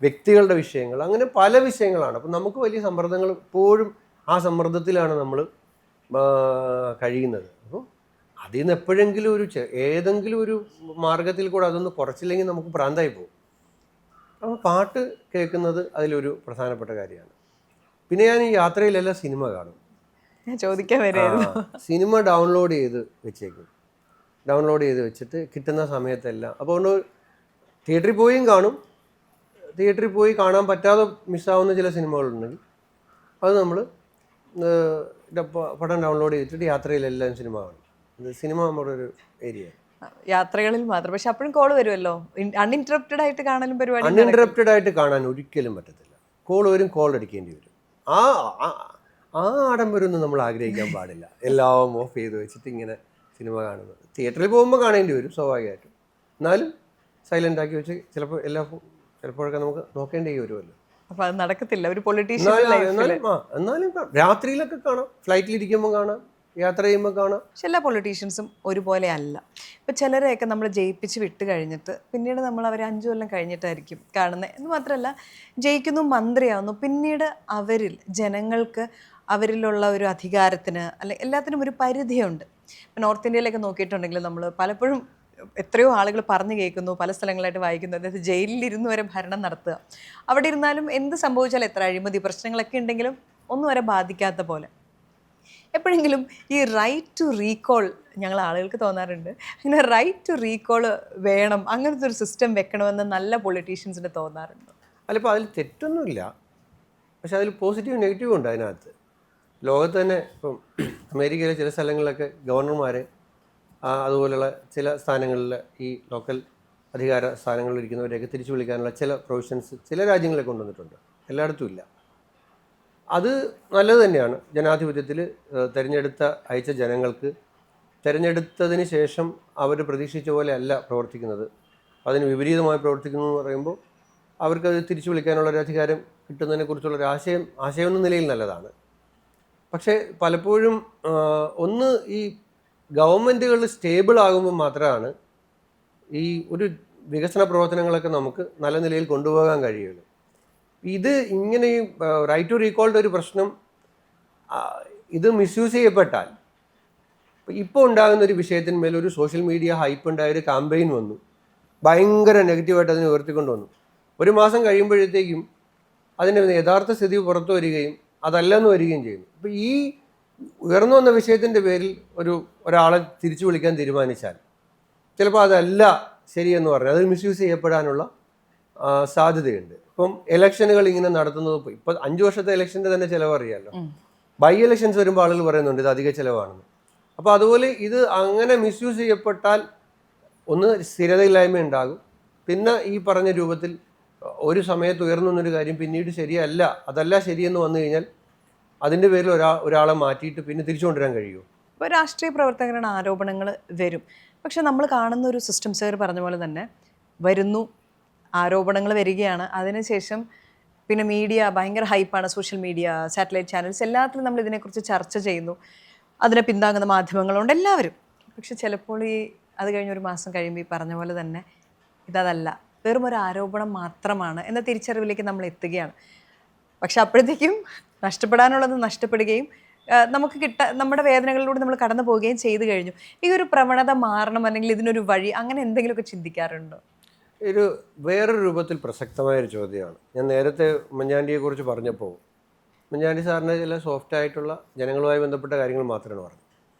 വ്യക്തികളുടെ വിഷയങ്ങൾ, അങ്ങനെ പല വിഷയങ്ങളാണ്. അപ്പോൾ നമുക്ക് വലിയ സമ്മർദ്ദങ്ങൾ എപ്പോഴും ആ സമ്മർദ്ദത്തിലാണ് നമ്മൾ കഴിയുന്നത്. അപ്പോൾ അതിൽ നിന്ന് എപ്പോഴെങ്കിലും ഏതെങ്കിലും ഒരു മാർഗത്തിൽ കൂടെ അതൊന്ന് കുറച്ചില്ലെങ്കിൽ നമുക്ക് ഭ്രാന്തായി പോകും. അപ്പോൾ പാട്ട് കേൾക്കുന്നത് അതിലൊരു പ്രധാനപ്പെട്ട കാര്യമാണ്. പിന്നെ ഞാൻ ഈ യാത്രയിലെല്ലാം സിനിമ കാണും. ചോദിക്കാൻ വരുമായിരുന്നു. സിനിമ ഡൗൺലോഡ് ചെയ്ത് വെച്ചേക്കും. ഡൗൺലോഡ് ചെയ്ത് വെച്ചിട്ട് കിട്ടുന്ന സമയത്തെല്ലാം അപ്പോൾ തിയേറ്ററിൽ പോയും കാണും. തിയേറ്ററിൽ പോയി കാണാൻ പറ്റാതെ മിസ്സാവുന്ന ചില സിനിമകളുണ്ടെങ്കിൽ അത് നമ്മൾ പടം ഡൗൺലോഡ് ചെയ്തിട്ട് യാത്രയിലെല്ലാം സിനിമ കാണും. സിനിമ നമ്മുടെ ഒരു ഏരിയ. യാത്രകളിൽ മാത്രം. പക്ഷെ അപ്പോഴും കോൾ വരുമല്ലോ. അൺഇൻറ്ററപ്റ്റഡ് ആയിട്ട് കാണാനും പരിപാടി. അൺഇൻറ്ററപ്റ്റഡ് ആയിട്ട് കാണാൻ ഒരിക്കലും പറ്റത്തില്ല. കോൾ വരും, കോൾ അടിക്കേണ്ടി വരും. ആ ആഡംബരമൊന്നും നമ്മൾ ആഗ്രഹിക്കാൻ പാടില്ല. എല്ലാം ഓഫ് ചെയ്ത് വെച്ചിട്ട് ഇങ്ങനെ സിനിമ കാണുന്നത്. തിയേറ്ററിൽ പോകുമ്പോൾ കാണേണ്ടി വരും സ്വാഭാവികമായിട്ടും. എന്നാലും സൈലൻ്റ് ആക്കി വെച്ച് ചിലപ്പോഴൊക്കെ നമുക്ക് നോക്കേണ്ടി വരുമല്ലോ. അപ്പോൾ അത് നടക്കത്തില്ല ഒരു പൊളിറ്റീഷ്യൻ. എന്നാലും രാത്രിയിലൊക്കെ കാണാം, ഫ്ലൈറ്റിലിരിക്കുമ്പോൾ കാണാം, യാത്ര ചെയ്യുമ്പോൾ കാണാം. പക്ഷെ എല്ലാ പൊളിറ്റീഷ്യൻസും ഒരുപോലെ അല്ല. ഇപ്പം ചിലരെയൊക്കെ നമ്മൾ ജയിപ്പിച്ച് വിട്ട് കഴിഞ്ഞിട്ട് പിന്നീട് നമ്മൾ അവരെ 5 കൊല്ലം കഴിഞ്ഞിട്ടായിരിക്കും കാണുന്നത്. എന്ന് മാത്രമല്ല, ജയിക്കുന്നു, മന്ത്രിയാവുന്നു, പിന്നീട് ജനങ്ങൾക്ക് അവരിലുള്ള ഒരു അധികാരത്തിന് എല്ലാത്തിനും ഒരു പരിധിയുണ്ട്. ഇപ്പം നോർത്ത് ഇന്ത്യയിലൊക്കെ നോക്കിയിട്ടുണ്ടെങ്കിൽ നമ്മൾ പലപ്പോഴും എത്രയോ ആളുകൾ പറഞ്ഞു കേൾക്കുന്നു, പല സ്ഥലങ്ങളായിട്ട് വായിക്കുന്നു, അതായത് ജയിലിലിരുന്ന് വരെ ഭരണം നടത്തുക. അവിടെ ഇരുന്നാലും എന്ത് സംഭവിച്ചാലും, എത്ര അഴിമതി പ്രശ്നങ്ങളൊക്കെ ഉണ്ടെങ്കിലും ഒന്നും വരെ ബാധിക്കാത്ത പോലെ. എപ്പോഴെങ്കിലും ഈ റൈറ്റ് ടു റീകോൾ ഞങ്ങൾ ആളുകൾക്ക് തോന്നാറുണ്ട്, അങ്ങനെ റൈറ്റ് ടു റീകോൾ വേണം, അങ്ങനത്തെ ഒരു സിസ്റ്റം വെക്കണമെന്ന് നല്ല പൊളിറ്റീഷ്യൻസിന് തോന്നാറുണ്ട്. അല്ലപ്പോൾ അതിൽ തെറ്റൊന്നുമില്ല. പക്ഷെ അതിൽ പോസിറ്റീവ് നെഗറ്റീവ് ഉണ്ട് അതിനകത്ത്. ലോകത്ത് തന്നെ ഇപ്പം അമേരിക്കയിലെ ചില സ്ഥലങ്ങളിലൊക്കെ ഗവർണർമാരെ അതുപോലെയുള്ള ചില സ്ഥാനങ്ങളിൽ ഈ ലോക്കൽ അധികാര സ്ഥാനങ്ങളിൽ ഇരിക്കുന്നവരെയൊക്കെ തിരിച്ചു വിളിക്കാനുള്ള ചില പ്രൊവിഷൻസ് ചില രാജ്യങ്ങളൊക്കെ കൊണ്ടുവന്നിട്ടുണ്ട്. എല്ലായിടത്തും ഇല്ല. അത് നല്ലത് തന്നെയാണ്. ജനാധിപത്യത്തിൽ അയച്ച ജനങ്ങൾക്ക് തിരഞ്ഞെടുത്തതിന് ശേഷം അവർ പ്രതീക്ഷിച്ച പോലെ അല്ല പ്രവർത്തിക്കുന്നത്, അതിന് വിപരീതമായി പ്രവർത്തിക്കുന്നു എന്ന് പറയുമ്പോൾ അവർക്കത് തിരിച്ചു വിളിക്കാനുള്ളൊരു അധികാരം കിട്ടുന്നതിനെക്കുറിച്ചുള്ളൊരു ആശയം എന്ന നിലയിൽ നല്ലതാണ്. പക്ഷേ പലപ്പോഴും ഈ ഗവൺമെൻറ്റുകൾ സ്റ്റേബിൾ ആകുമ്പോൾ മാത്രമാണ് ഈ ഒരു വികസന പ്രവർത്തനങ്ങളൊക്കെ നമുക്ക് നല്ല നിലയിൽ കൊണ്ടുപോകാൻ കഴിയുള്ളൂ. ഇത് ഇങ്ങനെ ഈ റൈറ്റ് ടു റീകോളിൻ്റെ ഒരു പ്രശ്നം, ഇത് മിസ്യൂസ് ചെയ്യപ്പെട്ടാൽ, ഇപ്പോൾ ഉണ്ടാകുന്ന ഒരു വിഷയത്തിന്മേൽ ഒരു സോഷ്യൽ മീഡിയ ഹൈപ്പ് ഉണ്ടായ ഒരു ക്യാമ്പയിൻ വന്നു, ഭയങ്കര നെഗറ്റീവായിട്ട് അതിനെ ഉയർത്തിക്കൊണ്ട് വന്നു. ഒരു മാസം കഴിയുമ്പോഴത്തേക്കും അതിൻ്റെ യഥാർത്ഥ സ്ഥിതി പുറത്തു വരികയും അതല്ലെന്ന് വരികയും ചെയ്യുന്നു. അപ്പോൾ ഈ ഉയർന്നു വന്ന വിഷയത്തിൻ്റെ പേരിൽ ഒരാളെ തിരിച്ചു വിളിക്കാൻ തീരുമാനിച്ചാൽ ചിലപ്പോൾ അതല്ല ശരിയെന്ന് പറഞ്ഞാൽ അത് മിസ്യൂസ് ചെയ്യപ്പെടാനുള്ള സാധ്യതയുണ്ട്. ഇപ്പം ഇലക്ഷനുകൾ ഇങ്ങനെ നടത്തുന്നത്, ഇപ്പം 5 വർഷത്തെ ഇലക്ഷൻ്റെ തന്നെ ചിലവ് അറിയാമല്ലോ. ബൈ ഇലക്ഷൻസ് വരുമ്പോൾ ആളുകൾ പറയുന്നുണ്ട് ഇത് അധിക ചിലവാണെന്ന്. അപ്പോൾ അതുപോലെ ഇത് അങ്ങനെ മിസ്യൂസ് ചെയ്യപ്പെട്ടാൽ ഒന്ന് സ്ഥിരതയില്ലായ്മ ഉണ്ടാകും. പിന്നെ ഈ പറഞ്ഞ രൂപത്തിൽ ഒരു സമയത്ത് ഉയർന്നു വന്നൊരു കാര്യം പിന്നീട് ശരിയല്ല, അതല്ല ശരിയെന്ന് വന്നു കഴിഞ്ഞാൽ അതിൻ്റെ പേരിൽ ഒരാളെ മാറ്റിയിട്ട് പിന്നെ തിരിച്ചു കൊണ്ടുവരാൻ കഴിയുമോ? ഇപ്പോൾ രാഷ്ട്രീയ പ്രവർത്തകരുടെ ആരോപണങ്ങൾ വരും. പക്ഷെ നമ്മൾ കാണുന്ന ഒരു സിസ്റ്റം, സാർ പറഞ്ഞ പോലെ തന്നെ വരുന്നു, ആരോപണങ്ങൾ വരികയാണ്, അതിനുശേഷം പിന്നെ മീഡിയ ഭയങ്കര ഹൈപ്പാണ്, സോഷ്യൽ മീഡിയ, സാറ്റലൈറ്റ് ചാനൽസ്, എല്ലാത്തിലും നമ്മൾ ഇതിനെക്കുറിച്ച് ചർച്ച ചെയ്യുന്നു, അതിനെ പിന്താങ്ങുന്ന മാധ്യമങ്ങളുണ്ട്, എല്ലാവരും. പക്ഷെ ചിലപ്പോൾ അത് കഴിഞ്ഞൊരു മാസം കഴിയുമ്പോൾ ഈ പറഞ്ഞ പോലെ തന്നെ ഇതല്ല, വെറും ഒരു ആരോപണം മാത്രമാണ് എന്ന തിരിച്ചറിവിലേക്ക് നമ്മൾ എത്തുകയാണ്. പക്ഷെ അപ്പോഴത്തേക്കും നഷ്ടപ്പെടാനുള്ളത് നഷ്ടപ്പെടുകയും നമ്മുടെ വേദനകളിലൂടെ നമ്മൾ കടന്നു പോവുകയും ചെയ്തു കഴിഞ്ഞു. ഈ ഒരു പ്രവണത മാറണം, അല്ലെങ്കിൽ ഇതിനൊരു വഴി, അങ്ങനെ എന്തെങ്കിലുമൊക്കെ ചിന്തിക്കാറുണ്ടോ? വേറൊരു രൂപത്തിൽ പ്രസക്തമായൊരു ചോദ്യമാണ്. ഞാൻ നേരത്തെ ഉമ്മൻചാണ്ടിയെക്കുറിച്ച് പറഞ്ഞപ്പോൾ ഉമ്മൻചാണ്ടി സാറിന് ചില സോഫ്റ്റായിട്ടുള്ള ജനങ്ങളുമായി ബന്ധപ്പെട്ട കാര്യങ്ങൾ മാത്രമാണ് പറഞ്ഞത്.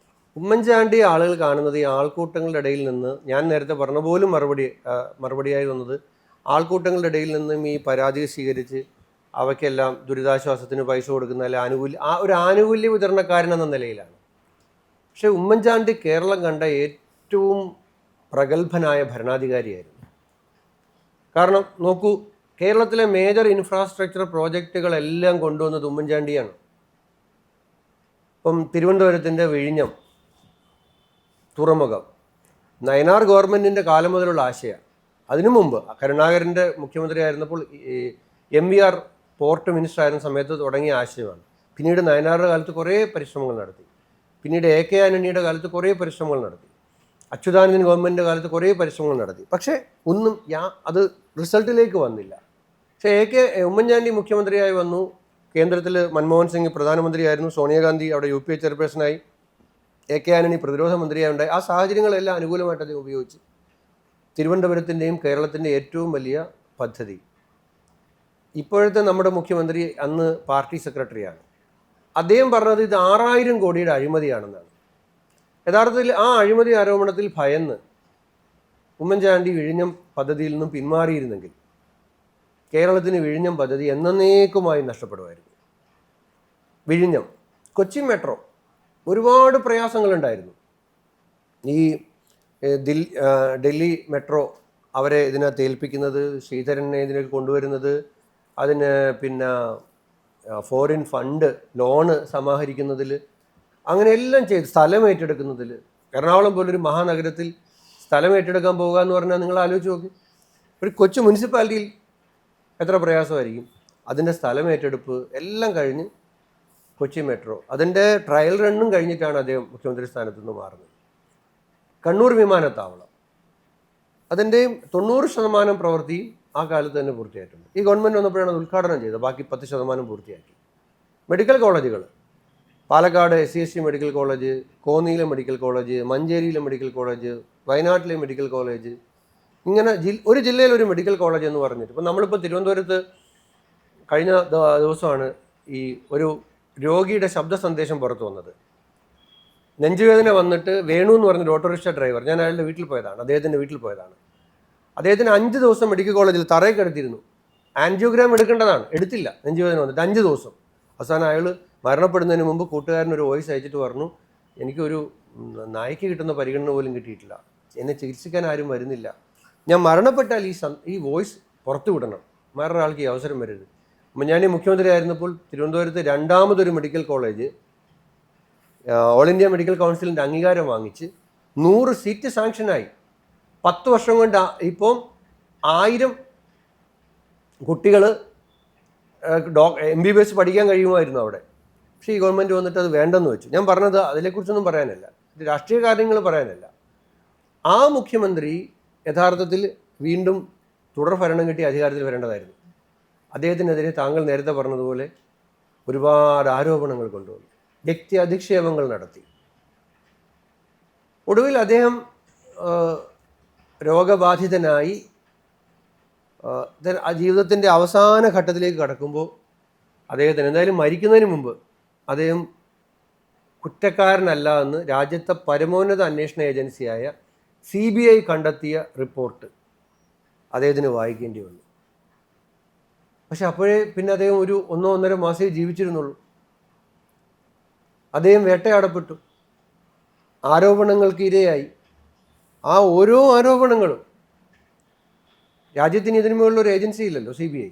ഉമ്മൻചാണ്ടി ആളുകൾ കാണുന്നത് ഈ ആൾക്കൂട്ടങ്ങളുടെ ഇടയിൽ നിന്ന്, ഞാൻ നേരത്തെ പറഞ്ഞ പോലും മറുപടിയായി വന്നത്, ആൾക്കൂട്ടങ്ങളുടെ ഇടയിൽ നിന്നും ഈ പരാതി സ്വീകരിച്ച് അവയ്ക്കെല്ലാം ദുരിതാശ്വാസത്തിന് പൈസ കൊടുക്കുന്ന ഒരു ആനുകൂല്യ വിതരണക്കാരൻ എന്ന നിലയിലാണ്. പക്ഷേ ഉമ്മൻചാണ്ടി കേരളം കണ്ട ഏറ്റവും പ്രഗത്ഭനായ ഭരണാധികാരിയായിരുന്നു. കാരണം നോക്കൂ, കേരളത്തിലെ മേജർ ഇൻഫ്രാസ്ട്രക്ചർ പ്രോജക്റ്റുകളെല്ലാം കൊണ്ടുവന്നത് ഉമ്മൻചാണ്ടിയാണ്. ഇപ്പം തിരുവനന്തപുരത്തിൻ്റെ വിഴിഞ്ഞം തുറമുഖം നയനാർ ഗവൺമെൻറ്റിൻ്റെ കാലം മുതലുള്ള ആശയമാണ്. അതിനു മുമ്പ് കരുണാകരൻ്റെ മുഖ്യമന്ത്രി ആയിരുന്നപ്പോൾ MVR പോർട്ട് മിനിസ്റ്റർ ആയിരുന്ന സമയത്ത് തുടങ്ങിയ ആശയമാണ്. പിന്നീട് നയനാറുടെ കാലത്ത് കുറേ പരിശ്രമങ്ങൾ നടത്തി, പിന്നീട് AK ആന്റണിയുടെ കാലത്ത് കുറേ പരിശ്രമങ്ങൾ നടത്തി, അച്യുതാനന്ദൻ ഗവൺമെൻറ്റിൻ്റെ കാലത്ത് കുറേ പരിശ്രമങ്ങൾ നടത്തി. പക്ഷേ ഒന്നും അത് റിസൾട്ടിലേക്ക് വന്നില്ല. പക്ഷേ ഉമ്മൻചാണ്ടി മുഖ്യമന്ത്രിയായി വന്നു, കേന്ദ്രത്തിൽ മൻമോഹൻ സിംഗ് പ്രധാനമന്ത്രിയായിരുന്നു, സോണിയാഗാന്ധി അവിടെ UPA ചെയർപേഴ്സണായി, AK ആന്റണി പ്രതിരോധ മന്ത്രിയായുണ്ടായി. ആ സാഹചര്യങ്ങളെല്ലാം അനുകൂലമായിട്ട് അദ്ദേഹം ഉപയോഗിച്ച് തിരുവനന്തപുരത്തിൻ്റെയും കേരളത്തിൻ്റെ ഏറ്റവും വലിയ പദ്ധതി, ഇപ്പോഴത്തെ നമ്മുടെ മുഖ്യമന്ത്രി അന്ന് പാർട്ടി സെക്രട്ടറിയാണ്, അദ്ദേഹം പറഞ്ഞത് ഇത് 6000 കോടിയുടെ അഴിമതിയാണെന്നാണ്. യഥാർത്ഥത്തിൽ ആ അഴിമതി ആരോപണത്തിൽ ഭയന്ന് ഉമ്മൻചാണ്ടി വിഴിഞ്ഞം പദ്ധതിയിൽ നിന്നും പിന്മാറിയിരുന്നെങ്കിൽ കേരളത്തിന് വിഴിഞ്ഞം പദ്ധതി എന്നേക്കുമായി നഷ്ടപ്പെടുമായിരുന്നു. വിഴിഞ്ഞം, കൊച്ചി മെട്രോ ഒരുപാട് പ്രയാസങ്ങളുണ്ടായിരുന്നു. ഈ ഡൽഹി മെട്രോ അവരെ ഇതിനകത്ത് ഏൽപ്പിക്കുന്നത്, ശ്രീധരനെ ഇതിലേക്ക് കൊണ്ടുവരുന്നത്, അതിന് പിന്നെ ഫോറിൻ ഫണ്ട് ലോണ് സമാഹരിക്കുന്നതിൽ, അങ്ങനെ എല്ലാം ചെയ്ത് സ്ഥലം ഏറ്റെടുക്കുന്നതിൽ, എറണാകുളം പോലൊരു മഹാനഗരത്തിൽ സ്ഥലം ഏറ്റെടുക്കാൻ പോകുക എന്ന് പറഞ്ഞാൽ നിങ്ങൾ ആലോചിച്ച് നോക്കി, ഒരു കൊച്ചു മുനിസിപ്പാലിറ്റിയിൽ എത്ര പ്രയാസമായിരിക്കും. അതിൻ്റെ സ്ഥലം ഏറ്റെടുപ്പ് എല്ലാം കഴിഞ്ഞ് കൊച്ചി മെട്രോ അതിൻ്റെ ട്രയൽ റണ്ണും കഴിഞ്ഞിട്ടാണ് അദ്ദേഹം മുഖ്യമന്ത്രി സ്ഥാനത്ത് നിന്ന് മാറുന്നത്. കണ്ണൂർ വിമാനത്താവളം അതിൻ്റെയും 90% പ്രവൃത്തിയും ആ കാലത്ത് തന്നെ പൂർത്തിയായിട്ടുണ്ട്. ഈ ഗവൺമെൻറ് വന്നപ്പോഴാണ് അത് ഉദ്ഘാടനം ചെയ്തത്, ബാക്കി 10% പൂർത്തിയാക്കി. മെഡിക്കൽ കോളേജുകൾ, പാലക്കാട് SCST മെഡിക്കൽ കോളേജ്, കോന്നിയിലെ മെഡിക്കൽ കോളേജ്, മഞ്ചേരിയിലെ മെഡിക്കൽ കോളേജ്, വയനാട്ടിലെ മെഡിക്കൽ കോളേജ്, ഇങ്ങനെ ഒരു ജില്ലയിൽ ഒരു മെഡിക്കൽ കോളേജ് എന്ന് പറഞ്ഞിട്ട്. ഇപ്പം നമ്മളിപ്പോൾ തിരുവനന്തപുരത്ത് കഴിഞ്ഞ ദിവസമാണ് ഈ ഒരു രോഗിയുടെ ശബ്ദ സന്ദേശം പുറത്തു വന്നത്. നെഞ്ചുവേദന വന്നിട്ട് വേണു എന്ന് പറഞ്ഞൊരു ഓട്ടോറിക്ഷ ഡ്രൈവർ, ഞാൻ അയാളുടെ വീട്ടിൽ പോയതാണ്, അദ്ദേഹത്തിൻ്റെ വീട്ടിൽ പോയതാണ്. അദ്ദേഹത്തിന് 5 ദിവസം മെഡിക്കൽ കോളേജിൽ തറയിൽ കിടത്തിയിരുന്നു. ആൻജിയോഗ്രാം എടുക്കേണ്ടതാണ്, എടുത്തില്ല. നെഞ്ചുവേദന വന്നിട്ട് 5 ദിവസം. അവസാനം അയാൾ മരണപ്പെടുന്നതിന് മുമ്പ് കൂട്ടുകാരനൊരു വോയിസ് അയച്ചിട്ട് പറഞ്ഞു, എനിക്കൊരു നായ്ക്ക് കിട്ടുന്ന പരിഗണന പോലും കിട്ടിയിട്ടില്ല, എന്നെ ചികിത്സിക്കാൻ ആരും വരുന്നില്ല, ഞാൻ മരണപ്പെട്ടാൽ ഈ വോയിസ് പുറത്തു വിടണം, വേറൊരാൾക്ക് ഈ അവസരം വരരുത്. അപ്പം ഞാൻ ഈ മുഖ്യമന്ത്രി ആയിരുന്നപ്പോൾ തിരുവനന്തപുരത്ത് 2ാമതൊരു medical college all India medical കൗൺസിലിൻ്റെ അംഗീകാരം വാങ്ങിച്ച് 100 സീറ്റ് സാങ്ഷനായി. 10 വർഷം കൊണ്ട് ഇപ്പം 1000 കുട്ടികൾ MBBS പഠിക്കാൻ കഴിയുമായിരുന്നു അവിടെ. പക്ഷേ ഈ ഗവൺമെൻറ് വന്നിട്ട് അത് വേണ്ടെന്ന് വെച്ചു. ഞാൻ പറഞ്ഞത് അതിനെക്കുറിച്ചൊന്നും പറയാനല്ല, ഇത് രാഷ്ട്രീയ കാര്യങ്ങൾ പറയാനല്ല. ആ മുഖ്യമന്ത്രി യഥാർത്ഥത്തിൽ വീണ്ടും തുടർ ഭരണം കിട്ടി അധികാരത്തിൽ വരേണ്ടതായിരുന്നു. അദ്ദേഹത്തിനെതിരെ താങ്കൾ നേരത്തെ പറഞ്ഞതുപോലെ ഒരുപാട് ആരോപണങ്ങൾ കൊണ്ടുവന്നു, വ്യക്തി അധിക്ഷേപങ്ങൾ നടത്തി. ഒടുവിൽ അദ്ദേഹം രോഗബാധിതനായി ജീവിതത്തിൻ്റെ അവസാന ഘട്ടത്തിലേക്ക് കടക്കുമ്പോൾ അദ്ദേഹത്തിന് എന്തായാലും മരിക്കുന്നതിന് മുമ്പ് അദ്ദേഹം കുറ്റക്കാരനല്ല എന്ന് രാജ്യത്തെ പരമോന്നത അന്വേഷണ ഏജൻസിയായ CBI കണ്ടെത്തിയ റിപ്പോർട്ട് അദ്ദേഹത്തിന് വായിക്കേണ്ടി വന്നു. പക്ഷെ അപ്പോഴേ പിന്നെ അദ്ദേഹം ഒരു 1-1.5 മാസമേ ജീവിച്ചിരുന്നുള്ളൂ. അദ്ദേഹം വേട്ടയാടപ്പെട്ടു, ആരോപണങ്ങൾക്ക് ഇരയായി. ആ ഓരോ ആരോപണങ്ങളും, രാജ്യത്തിന് ഇതിനു മുകളിലൊരു ഏജൻസി ഇല്ലല്ലോ CBI.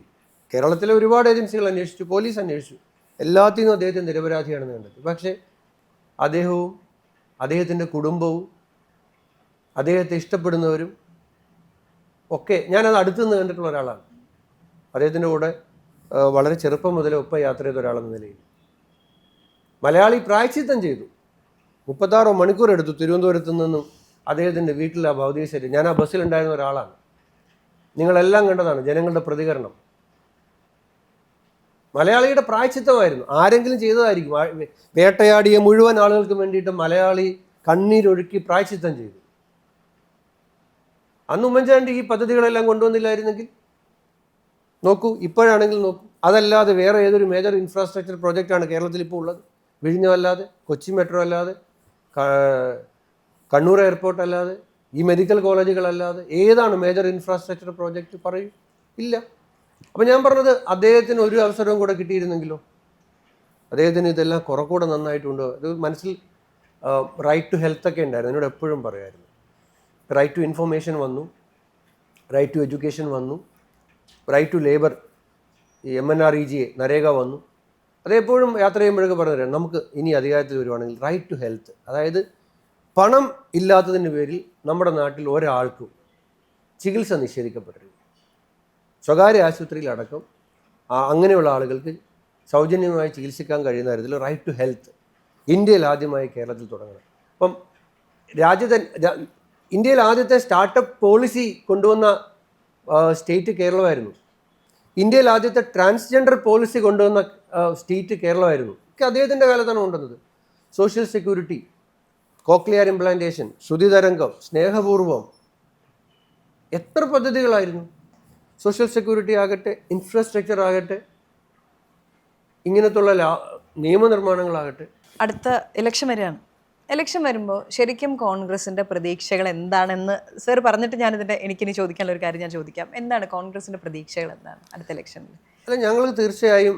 കേരളത്തിലെ ഒരുപാട് ഏജൻസികൾ അന്വേഷിച്ചു, പോലീസ് അന്വേഷിച്ചു, എല്ലാത്തിൽ നിന്നും അദ്ദേഹത്തെ നിരപരാധിയാണെന്ന് കണ്ടെത്തി. പക്ഷേ അദ്ദേഹവും അദ്ദേഹത്തിൻ്റെ കുടുംബവും അദ്ദേഹത്തെ ഇഷ്ടപ്പെടുന്നവരും ഒക്കെ, ഞാനത് അടുത്തുനിന്ന് കണ്ടിട്ടുള്ള ഒരാളാണ്. അദ്ദേഹത്തിൻ്റെ കൂടെ വളരെ ചെറുപ്പം മുതലേ ഒപ്പം യാത്ര ചെയ്ത ഒരാളെന്ന നിലയിൽ മലയാളി പ്രായശ്ചിത്തം ചെയ്തു. 36 മണിക്കൂർ എടുത്തു തിരുവനന്തപുരത്തു നിന്നും അദ്ദേഹത്തിൻ്റെ വീട്ടിലെ ആ ഭൗതിക ശരീരം. ഞാൻ ആ ബസ്സിലുണ്ടായിരുന്ന ഒരാളാണ്. നിങ്ങളെല്ലാം കണ്ടതാണ് ജനങ്ങളുടെ പ്രതികരണം. മലയാളിയുടെ പ്രായശ്ചിത്തമായിരുന്നു, ആരെങ്കിലും ചെയ്തതായിരിക്കും. വേട്ടയാടിയ മുഴുവൻ ആളുകൾക്ക് വേണ്ടിയിട്ട് മലയാളി കണ്ണീരൊഴുക്കി പ്രായശ്ചിത്തം ചെയ്തു. അന്ന് ഉമ്മൻചാണ്ടി ഈ പദ്ധതികളെല്ലാം കൊണ്ടുവന്നില്ലായിരുന്നെങ്കിൽ നോക്കൂ, ഇപ്പോഴാണെങ്കിൽ നോക്കൂ. അതല്ലാതെ വേറെ ഏതൊരു മേജർ ഇൻഫ്രാസ്ട്രക്ചർ പ്രോജക്റ്റാണ് കേരളത്തിൽ ഇപ്പോൾ ഉള്ളത്? വിഴിഞ്ഞമല്ലാതെ, കൊച്ചി മെട്രോ അല്ലാതെ, കണ്ണൂർ എയർപോർട്ട് അല്ലാതെ, ഈ മെഡിക്കൽ കോളേജുകളല്ലാതെ ഏതാണ് മേജർ ഇൻഫ്രാസ്ട്രക്ചർ പ്രോജക്റ്റ്? പറയൂ, ഇല്ല. അപ്പം ഞാൻ പറഞ്ഞത്, അദ്ദേഹത്തിന് ഒരു അവസരവും കൂടെ കിട്ടിയിരുന്നെങ്കിലോ? അദ്ദേഹത്തിന് ഇതെല്ലാം കുറച്ചുകൂടെ നന്നായിട്ടുണ്ടോ? അത് മനസ്സിൽ റൈറ്റ് ടു ഹെൽത്ത് ഒക്കെ ഉണ്ടായിരുന്നു. എന്നോട് എപ്പോഴും പറയുമായിരുന്നു, റൈറ്റ് ടു ഇൻഫർമേഷൻ വന്നു, റൈറ്റ് ടു എഡ്യൂക്കേഷൻ വന്നു, റൈറ്റ് ടു ലേബർ, ഈ MNREGA നരേഗ വന്നു. അതെപ്പോഴും യാത്ര ചെയ്യുമ്പോഴൊക്കെ പറഞ്ഞു, നമുക്ക് ഇനി അധികാരത്തിൽ വരുവാണെങ്കിൽ റൈറ്റ് ടു ഹെൽത്ത്, അതായത് പണം ഇല്ലാത്തതിൻ്റെ പേരിൽ നമ്മുടെ നാട്ടിൽ ഒരാൾക്കും ചികിത്സ നിഷേധിക്കപ്പെട്ടിരുന്നു. സ്വകാര്യ ആശുപത്രിയിലടക്കം അങ്ങനെയുള്ള ആളുകൾക്ക് സൗജന്യമായി ചികിത്സിക്കാൻ കഴിയുന്ന തരത്തിൽ റൈറ്റ് ടു ഹെൽത്ത് ഇന്ത്യയിൽ ആദ്യമായി കേരളത്തിൽ തുടങ്ങണം. അപ്പം ഇന്ത്യയിൽ ആദ്യത്തെ സ്റ്റാർട്ടപ്പ് പോളിസി കൊണ്ടുവന്ന സ്റ്റേറ്റ് കേരളമായിരുന്നു. ഇന്ത്യയിൽ ആദ്യത്തെ ട്രാൻസ്ജെൻഡർ പോളിസി കൊണ്ടുവന്ന സ്റ്റേറ്റ് കേരളമായിരുന്നു. അദ്ദേഹത്തിൻ്റെ കാലത്താണ് കൊണ്ടുവന്നത്. സോഷ്യൽ സെക്യൂരിറ്റി, കോക്ലിയർ ഇംപ്ലാന്റേഷൻ, ശ്രുതിതരംഗം, സ്നേഹപൂർവം, എത്ര പദ്ധതികളായിരുന്നു. സോഷ്യൽ സെക്യൂരിറ്റി ആകട്ടെ, ഇൻഫ്രാസ്ട്രക്ചർ ആകട്ടെ, ഇങ്ങനത്തുള്ള നിയമനിർമ്മാണങ്ങളാകട്ടെ. അടുത്ത ഇലക്ഷൻ വരികയാണ്. ഇലക്ഷൻ വരുമ്പോൾ ശരിക്കും കോൺഗ്രസിൻ്റെ പ്രതീക്ഷകൾ എന്താണെന്ന് സർ പറഞ്ഞിട്ട് എനിക്കിനി ചോദിക്കാനുള്ള ഒരു കാര്യം ഞാൻ ചോദിക്കാം. എന്താണ് കോൺഗ്രസിൻ്റെ പ്രതീക്ഷകൾ, എന്താണ് അടുത്ത ഇലക്ഷനിൽ? അല്ല, ഞങ്ങൾ തീർച്ചയായും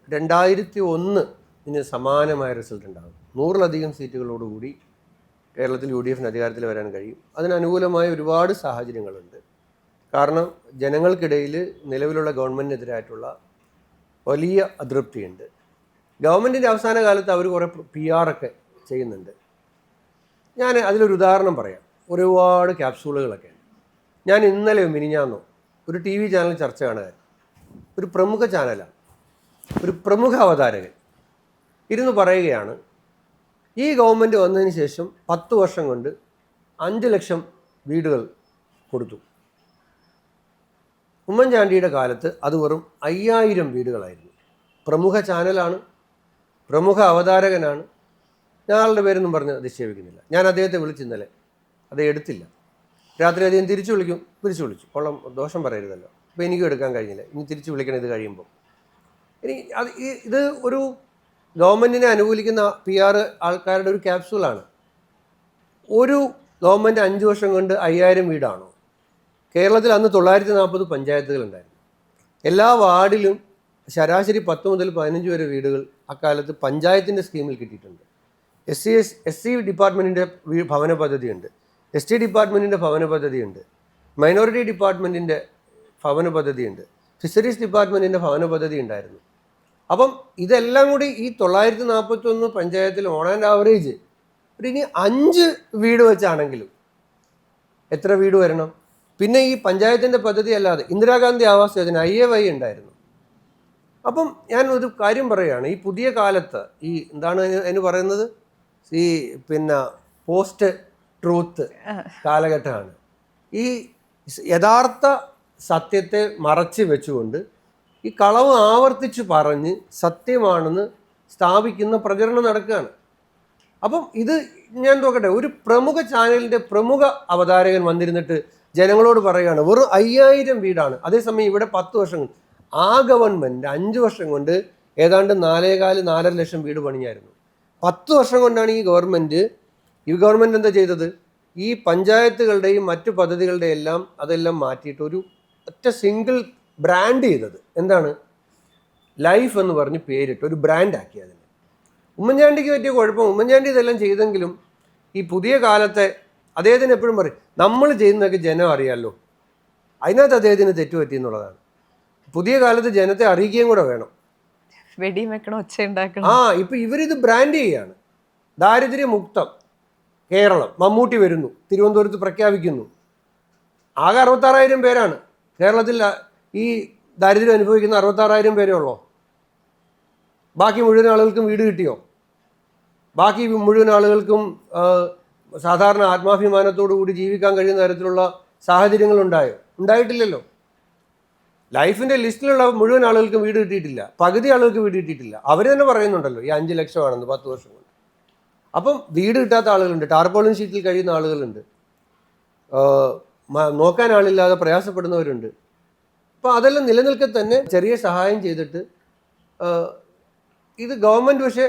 2001 സമാനമായ റിസൾട്ട് ഉണ്ടാകും. 100-ലധികം സീറ്റുകളോടുകൂടി കേരളത്തിൽ UDFന് അധികാരത്തിൽ വരാൻ കഴിയും. അതിനനുകൂലമായ ഒരുപാട് സാഹചര്യങ്ങളുണ്ട്. കാരണം ജനങ്ങൾക്കിടയിൽ നിലവിലുള്ള ഗവൺമെൻറ്റിനെതിരായിട്ടുള്ള വലിയ അതൃപ്തിയുണ്ട്. ഗവൺമെൻറ്റിൻ്റെ അവസാന കാലത്ത് അവർ കുറേ PR ഒക്കെ ചെയ്യുന്നുണ്ട്. ഞാൻ അതിലൊരു ഉദാഹരണം പറയാം. ഒരുപാട് ക്യാപ്സൂളുകളൊക്കെ ഉണ്ട്. ഞാൻ ഇന്നലെ മിനിഞ്ഞാന്നോ ഒരു TV ചാനൽ ചർച്ച കാണുകയായിരുന്നു. ഒരു പ്രമുഖ ചാനലാണ്, ഒരു പ്രമുഖ അവതാരകൻ ഇരുന്ന് പറയുകയാണ്, ഈ ഗവൺമെൻറ് വന്നതിന് ശേഷം 10 വർഷം കൊണ്ട് 5 ലക്ഷം വീടുകൾ കൊടുത്തു. ഉമ്മൻചാണ്ടിയുടെ കാലത്ത് അത് വെറും 5000 വീടുകളായിരുന്നു. പ്രമുഖ ചാനലാണ്, പ്രമുഖ അവതാരകനാണ്. ഞാളുടെ പേരൊന്നും പറഞ്ഞ് അധിക്ഷേപിക്കുന്നില്ല. ഞാൻ അദ്ദേഹത്തെ വിളിച്ചിന്നലെ, അദ്ദേഹം എടുത്തില്ല. രാത്രി അദ്ദേഹം തിരിച്ചു വിളിച്ചു. കൊള്ളം, ദോഷം പറയരുതല്ലോ. അപ്പോൾ എനിക്കും എടുക്കാൻ കഴിഞ്ഞില്ല. ഇനി തിരിച്ചു വിളിക്കണം ഇത് കഴിയുമ്പോൾ. ഇനി ഇത് ഒരു ഗവൺമെൻറ്റിനെ അനുകൂലിക്കുന്ന PR ആൾക്കാരുടെ ഒരു ക്യാപ്സൂളാണ്. ഒരു ഗവൺമെൻറ് 5 വർഷം കൊണ്ട് 5000 വീടാണോ? കേരളത്തിൽ അന്ന് 940 പഞ്ചായത്തുകളുണ്ടായിരുന്നു. എല്ലാ വാർഡിലും ശരാശരി 10 മുതൽ 15 വരെ വീടുകൾ അക്കാലത്ത് പഞ്ചായത്തിൻ്റെ സ്കീമിൽ കിട്ടിയിട്ടുണ്ട്. SC ഡിപ്പാർട്ട്മെൻറ്റിൻ്റെ ഭവന പദ്ധതിയുണ്ട്, ST ഡിപ്പാർട്ട്മെൻറ്റിൻ്റെ ഭവന പദ്ധതിയുണ്ട്, മൈനോറിറ്റി ഡിപ്പാർട്ട്മെൻറ്റിൻ്റെ ഭവന പദ്ധതിയുണ്ട്, ഫിഷറീസ് ഡിപ്പാർട്ട്മെൻറ്റിൻ്റെ ഭവന പദ്ധതി ഉണ്ടായിരുന്നു. അപ്പം ഇതെല്ലാം കൂടി ഈ 941 പഞ്ചായത്തിൽ ഓൺ ആൻഡ് ആവറേജ് ഇനി 5 വീട് വെച്ചാണെങ്കിലും എത്ര വീട് വരണം? പിന്നെ ഈ പഞ്ചായത്തിൻ്റെ പദ്ധതി അല്ലാതെ ഇന്ദിരാഗാന്ധി ആവാസ് യോജന IAY ഉണ്ടായിരുന്നു. അപ്പം ഞാൻ ഒരു കാര്യം പറയുകയാണ്, ഈ പുതിയ കാലത്ത് ഈ എന്താണ് അതിന് പറയുന്നത്, ഈ പോസ്റ്റ് ട്രൂത്ത് കാലഘട്ടമാണ്. ഈ യഥാർത്ഥ സത്യത്തെ മറച്ച് വെച്ചുകൊണ്ട് ഈ കളവ് ആവർത്തിച്ച് പറഞ്ഞ് സത്യമാണെന്ന് സ്ഥാപിക്കുന്ന പ്രചരണം നടക്കുകയാണ്. അപ്പം ഇത് ഞാൻ നോക്കട്ടെ, ഒരു പ്രമുഖ ചാനലിൻ്റെ പ്രമുഖ അവതാരകൻ വന്നിരുന്നിട്ട് ജനങ്ങളോട് പറയുകയാണ് വെറും 5000 വീടാണ്. അതേസമയം ഇവിടെ 10 വർഷം കൊണ്ട് ആ ഗവൺമെൻറ് 5 വർഷം കൊണ്ട് ഏതാണ്ട് 4,4 ലക്ഷം വീട് പണിയായിരുന്നു. 10 വർഷം കൊണ്ടാണ് ഈ ഗവൺമെൻറ് എന്താ ചെയ്തത്? ഈ പഞ്ചായത്തുകളുടെയും മറ്റു പദ്ധതികളുടെയും അതെല്ലാം മാറ്റിയിട്ട് ഒരു ഒറ്റ സിംഗിൾ ബ്രാൻഡ് ചെയ്തത്. എന്താണ്? ലൈഫ് എന്ന് പറഞ്ഞ് പേരിട്ട് ഒരു ബ്രാൻഡാക്കി അതിന്. ഉമ്മൻചാണ്ടിക്ക് പറ്റിയ കുഴപ്പം, ഉമ്മൻചാണ്ടി ഇതെല്ലാം ചെയ്തെങ്കിലും ഈ പുതിയ കാലത്തെ അദ്ദേഹത്തിന് എപ്പോഴും പറയും നമ്മൾ ചെയ്യുന്നതൊക്കെ ജനം അറിയാമല്ലോ, അതിനകത്ത് അദ്ദേഹത്തിന് തെറ്റുപറ്റി എന്നുള്ളതാണ്. പുതിയ കാലത്ത് ജനത്തെ അറിയിക്കുകയും കൂടെ വേണം. വെടിയും വെക്കണം, ഒച്ച ഉണ്ടാക്കണം. ഇപ്പം ഇവരിത് ബ്രാൻഡ് ചെയ്യുകയാണ്. ദാരിദ്ര്യമുക്തം കേരളം, മമ്മൂട്ടി വരുന്നു, തിരുവനന്തപുരത്ത് പ്രഖ്യാപിക്കുന്നു. ആകെ 66,000 പേരാണ് കേരളത്തിൽ ഈ ദാരിദ്ര്യം അനുഭവിക്കുന്ന. 66,000 പേരേ ഉള്ളോ? ബാക്കി മുഴുവൻ ആളുകൾക്കും വീട് കിട്ടിയോ? ബാക്കി മുഴുവൻ ആളുകൾക്കും സാധാരണ ആത്മാഭിമാനത്തോടു കൂടി ജീവിക്കാൻ കഴിയുന്ന തരത്തിലുള്ള സാഹചര്യങ്ങൾ ഉണ്ടായിട്ടില്ലല്ലോ. ലൈഫിൻ്റെ ലിസ്റ്റിലുള്ള മുഴുവൻ ആളുകൾക്കും വീട് കിട്ടിയിട്ടില്ല, പകുതി ആളുകൾക്ക് വീട് കിട്ടിയിട്ടില്ല. അവർ തന്നെ പറയുന്നുണ്ടല്ലോ ഈ 5 ലക്ഷമാണെന്ന് 10 വർഷം കൊണ്ട്. അപ്പം വീട് കിട്ടാത്ത ആളുകളുണ്ട്, ടാർപോളിൻ ഷീറ്റിൽ കഴിയുന്ന ആളുകളുണ്ട്, നോക്കാൻ ആളില്ലാതെ പ്രയാസപ്പെടുന്നവരുണ്ട്. അപ്പോൾ അതെല്ലാം നിലനിൽക്കെ തന്നെ ചെറിയ സഹായം ചെയ്തിട്ട് ഇത് ഗവൺമെൻറ് പക്ഷേ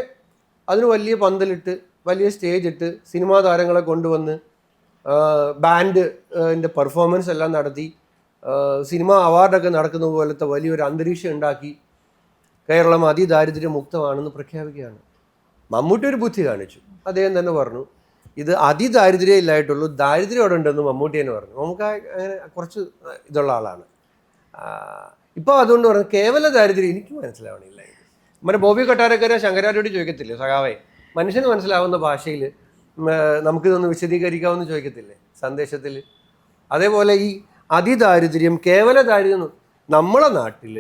അതിന് വലിയ പന്തലിട്ട് വലിയ സ്റ്റേജ് ഇട്ട് സിനിമാ താരങ്ങളെ കൊണ്ടുവന്ന് ബാൻഡിൻ്റെ പെർഫോമൻസ് എല്ലാം നടത്തി സിനിമാ അവാർഡൊക്കെ നടക്കുന്ന പോലത്തെ വലിയൊരു അന്തരീക്ഷം ഉണ്ടാക്കി കേരളം അതിദാരിദ്ര്യമുക്തമാണെന്ന് പ്രഖ്യാപിക്കുകയാണ്. മമ്മൂട്ടി ഒരു ബുദ്ധി കാണിച്ചു. അദ്ദേഹം തന്നെ പറഞ്ഞു ഇത് അതിദാരിദ്ര്യം ഇല്ലായിട്ടുള്ളൂ, ദാരിദ്ര്യം അവിടെ ഉണ്ടെന്ന് മമ്മൂട്ടി തന്നെ പറഞ്ഞു. നമുക്ക് അങ്ങനെ കുറച്ച് ഇതുള്ള ആളാണ്. ഇപ്പോൾ അതുകൊണ്ട് പറഞ്ഞു കേവല ദാരിദ്ര്യം എനിക്ക് മനസ്സിലാവണില്ല. നമ്മുടെ ബോബി കൊട്ടാരക്കര ശങ്കരാചാര്യോട് ചോദിക്കത്തില്ലേ, സഖാവേ മനുഷ്യന് മനസ്സിലാവുന്ന ഭാഷയിൽ നമുക്കിതൊന്ന് വിശദീകരിക്കാമെന്ന് ചോദിക്കത്തില്ലേ സന്ദേശത്തിൽ? അതേപോലെ ഈ അതിദാരിദ്ര്യം, കേവല ദാരിദ്ര്യം, നമ്മളെ നാട്ടിൽ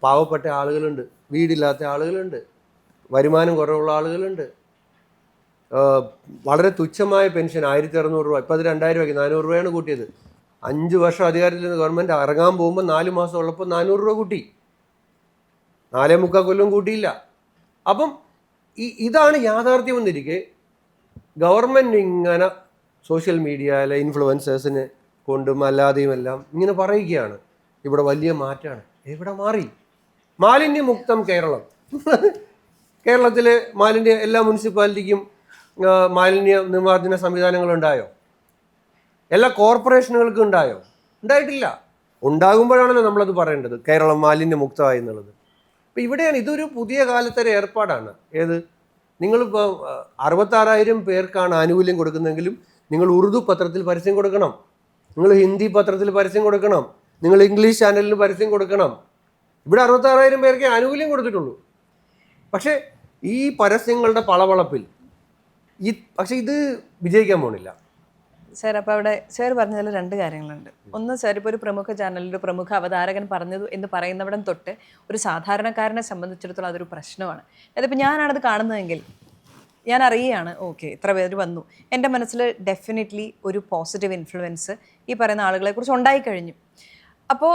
പാവപ്പെട്ട ആളുകളുണ്ട്, വീടില്ലാത്ത ആളുകളുണ്ട്, വരുമാനം കുറവുള്ള ആളുകളുണ്ട്, വളരെ തുച്ഛമായ പെൻഷൻ 1,600 രൂപ, ഇപ്പോൾ അത് 2,000 രൂപയ്ക്ക് 400 രൂപയാണ് കൂട്ടിയത്. 5 വർഷം അധികാരത്തിൽ നിന്ന് ഗവൺമെൻറ് ഇറങ്ങാൻ പോകുമ്പോൾ 4 മാസം ഉള്ളപ്പോൾ 400 രൂപ കൂട്ടി, 4.25 കൊല്ലം കൂട്ടിയില്ല. അപ്പം ഇതാണ് യാഥാർത്ഥ്യം എന്നിരിക്കെ ഗവൺമെൻറ് ഇങ്ങനെ സോഷ്യൽ മീഡിയയിലെ ഇൻഫ്ലുവൻസേഴ്സിനെ കൊണ്ടും അല്ലാതെയും എല്ലാം ഇങ്ങനെ പറയുകയാണ് ഇവിടെ വലിയ മാറ്റമാണ്. എവിടെ മാറി? മാലിന്യമുക്തം കേരളം. കേരളത്തിലെ എല്ലാ മുനിസിപ്പാലിറ്റിക്കും മാലിന്യ നിർമ്മാർജ്ജന സംവിധാനങ്ങളുണ്ടായോ? എല്ലാ കോർപ്പറേഷനുകൾക്കും ഉണ്ടായോ? ഉണ്ടായിട്ടില്ല. ഉണ്ടാകുമ്പോഴാണല്ലോ നമ്മളത് പറയേണ്ടത് കേരളം മാലിന്യമുക്തമായി എന്നുള്ളത്. അപ്പോൾ ഇവിടെയാണ് ഇതൊരു പുതിയ കാലത്തെ ഒരു ഏർപ്പാടാണ്. ഏത്? നിങ്ങളിപ്പോൾ 66,000 പേർക്കാണ് ആനുകൂല്യം കൊടുക്കുന്നതെങ്കിലും നിങ്ങൾ ഉറുദു പത്രത്തിൽ പരസ്യം കൊടുക്കണം, നിങ്ങൾ ഹിന്ദി പത്രത്തിൽ പരസ്യം കൊടുക്കണം, നിങ്ങൾ ഇംഗ്ലീഷ് ചാനലിന് പരസ്യം കൊടുക്കണം. ഇവിടെ 66,000 പേർക്ക് ആനുകൂല്യം കൊടുത്തിട്ടുള്ളൂ. പക്ഷേ ഈ പരസ്യങ്ങളുടെ പളവളപ്പിൽ പക്ഷെ ഇത് വിജയിക്കാൻ പോണില്ല. സാർ, അപ്പോൾ അവിടെ സാർ പറഞ്ഞതിൽ 2 കാര്യങ്ങളുണ്ട്. ഒന്ന്, സാർ ഇപ്പോൾ ഒരു പ്രമുഖ ചാനലിൽ ഒരു പ്രമുഖ അവതാരകൻ പറഞ്ഞത് എന്ന് പറയുന്നവിടം തൊട്ട് ഒരു സാധാരണക്കാരനെ സംബന്ധിച്ചിടത്തോളം അതൊരു പ്രശ്നമാണ്. അതിപ്പോൾ ഞാനാണത് കാണുന്നതെങ്കിൽ ഞാൻ അറിയുകയാണ്, ഓക്കെ ഇത്ര പേര് വന്നു, എൻ്റെ മനസ്സിൽ ഡെഫിനറ്റ്ലി ഒരു പോസിറ്റീവ് ഇൻഫ്ലുവൻസ് ഈ പറയുന്ന ആളുകളെക്കുറിച്ച് ഉണ്ടായിക്കഴിഞ്ഞു. അപ്പോൾ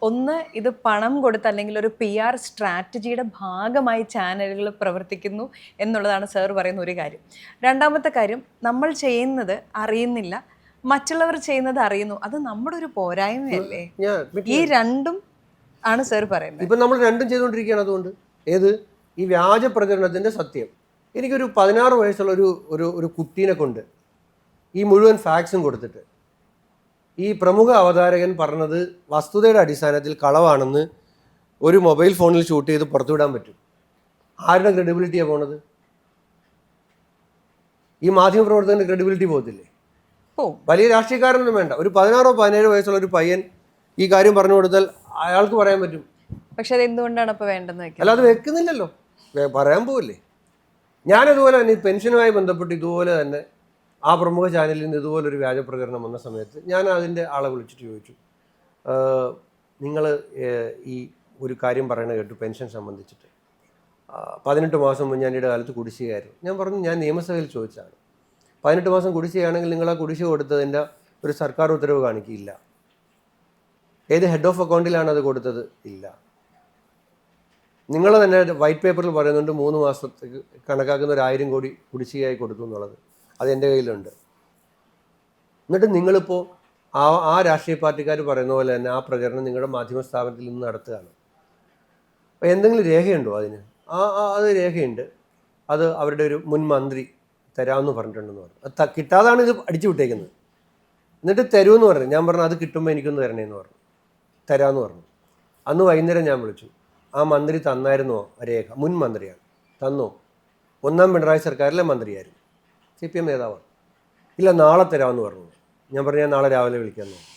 ഒന്ന്, ഇത് പണം കൊടുത്ത് അല്ലെങ്കിൽ ഒരു PR സ്ട്രാറ്റജിയുടെ ഭാഗമായി ചാനലുകൾ പ്രവർത്തിക്കുന്നു എന്നുള്ളതാണ് സാർ പറയുന്ന ഒരു കാര്യം. രണ്ടാമത്തെ കാര്യം, നമ്മൾ ചെയ്യുന്നത് അറിയുന്നില്ല, മറ്റുള്ളവർ ചെയ്യുന്നത് അറിയുന്നു. അത് നമ്മുടെ ഒരു പോരായ്മയല്ലേ? ഈ രണ്ടും ആണ് സാർ പറയുന്നത്. ഇപ്പം നമ്മൾ രണ്ടും ചെയ്തുകൊണ്ടിരിക്കുകയാണ്. അതുകൊണ്ട് ഏത് ഈ വ്യാജ പ്രചരണത്തിൻ്റെ സത്യം. എനിക്കൊരു 16 വയസ്സുള്ള ഒരു കുട്ടീനെ കൊണ്ട് ഈ മുഴുവൻ ഫാക്സും കൊടുത്തിട്ട് ഈ പ്രമുഖ അവതാരകൻ പറഞ്ഞത് വസ്തുതയുടെ അടിസ്ഥാനത്തിൽ കളവാണെന്ന് ഒരു മൊബൈൽ ഫോണിൽ ഷൂട്ട് ചെയ്ത് പുറത്തുവിടാൻ പറ്റും. ആരുടെ ക്രെഡിബിലിറ്റിയാണ് പോണത്? ഈ മാധ്യമപ്രവർത്തകൻ്റെ ക്രെഡിബിലിറ്റി പോകത്തില്ലേ? വലിയ രാഷ്ട്രീയക്കാരനൊന്നും വേണ്ട, ഒരു 16-17 വയസ്സുള്ള ഒരു പയ്യൻ ഈ കാര്യം പറഞ്ഞു കൊടുത്താൽ അയാൾക്ക് പറയാൻ പറ്റും. പക്ഷെ അത് എന്തുകൊണ്ടാണ് ഇപ്പോൾ വേണ്ടെന്ന്? അല്ല, അത് വെക്കുന്നില്ലല്ലോ, പറയാൻ പോവില്ലേ? ഞാനതുപോലെ തന്നെ പെൻഷനുമായി ബന്ധപ്പെട്ട് ഇതുപോലെ തന്നെ ആ പ്രമുഖ ചാനലിൽ നിന്ന് ഇതുപോലൊരു വ്യാജ പ്രചരണം വന്ന സമയത്ത് ഞാൻ അതിൻ്റെ ആളെ വിളിച്ചിട്ട് ചോദിച്ചു, നിങ്ങൾ ഈ ഒരു കാര്യം പറയണ കേട്ടു പെൻഷൻ സംബന്ധിച്ചിട്ട് 18 മാസം മുന്നേ ഞാൻ കാലത്ത് കുടിശ്ശികയായിരുന്നു. ഞാൻ പറഞ്ഞു, ഞാൻ നിയമസഭയിൽ ചോദിച്ചതാണ്. 18 മാസം കുടിശ്ശികയാണെങ്കിൽ നിങ്ങൾ ആ കുടിശ്ശിക കൊടുത്തതിൻ്റെ ഒരു സർക്കാർ ഉത്തരവ് കാണിക്കില്ല. ഏത് ഹെഡ് ഓഫ് അക്കൗണ്ടിലാണ് അത് കൊടുത്തത്? ഇല്ല. നിങ്ങൾ തന്നെ വൈറ്റ് പേപ്പറിൽ പറയുന്നുണ്ട് 3 മാസത്തേക്ക് കണക്കാക്കുന്ന 1,000 കോടി കുടിശ്ശികയായി കൊടുത്തു എന്നുള്ളത്. അത് എൻ്റെ കയ്യിലുണ്ട്. എന്നിട്ട് നിങ്ങളിപ്പോൾ ആ രാഷ്ട്രീയ പാർട്ടിക്കാർ പറയുന്ന പോലെ തന്നെ ആ പ്രചരണം നിങ്ങളുടെ മാധ്യമ സ്ഥാപനത്തിൽ നിന്ന് നടത്തുകയാണ്. അപ്പോൾ എന്തെങ്കിലും രേഖയുണ്ടോ അതിന്? അത് രേഖയുണ്ട്. അത് അവരുടെ ഒരു മുൻ മന്ത്രി തരാമെന്ന് പറഞ്ഞിട്ടുണ്ടെന്ന് പറഞ്ഞു. അത് കിട്ടാതാണ് ഇത് അടിച്ചു വിട്ടേക്കുന്നത്. എന്നിട്ട് തരുമെന്ന് പറഞ്ഞു. ഞാൻ പറഞ്ഞു അത് കിട്ടുമ്പോൾ എനിക്കൊന്ന് തരണേന്ന് പറഞ്ഞു. തരാമെന്ന് പറഞ്ഞു. അന്ന് വൈകുന്നേരം ഞാൻ വിളിച്ചു. ആ മന്ത്രി തന്നായിരുന്നോ രേഖ? മുൻ മന്ത്രിയാണ്, തന്നോ? 1ാം പിണറായി സർക്കാരിലെ മന്ത്രിയായിരുന്നു, CPM നേതാവാണ്. ഇല്ല, നാളെ തരാമെന്ന് പറഞ്ഞു. ഞാൻ പറഞ്ഞു ഞാൻ നാളെ രാവിലെ വിളിക്കാമെന്ന് പറഞ്ഞു.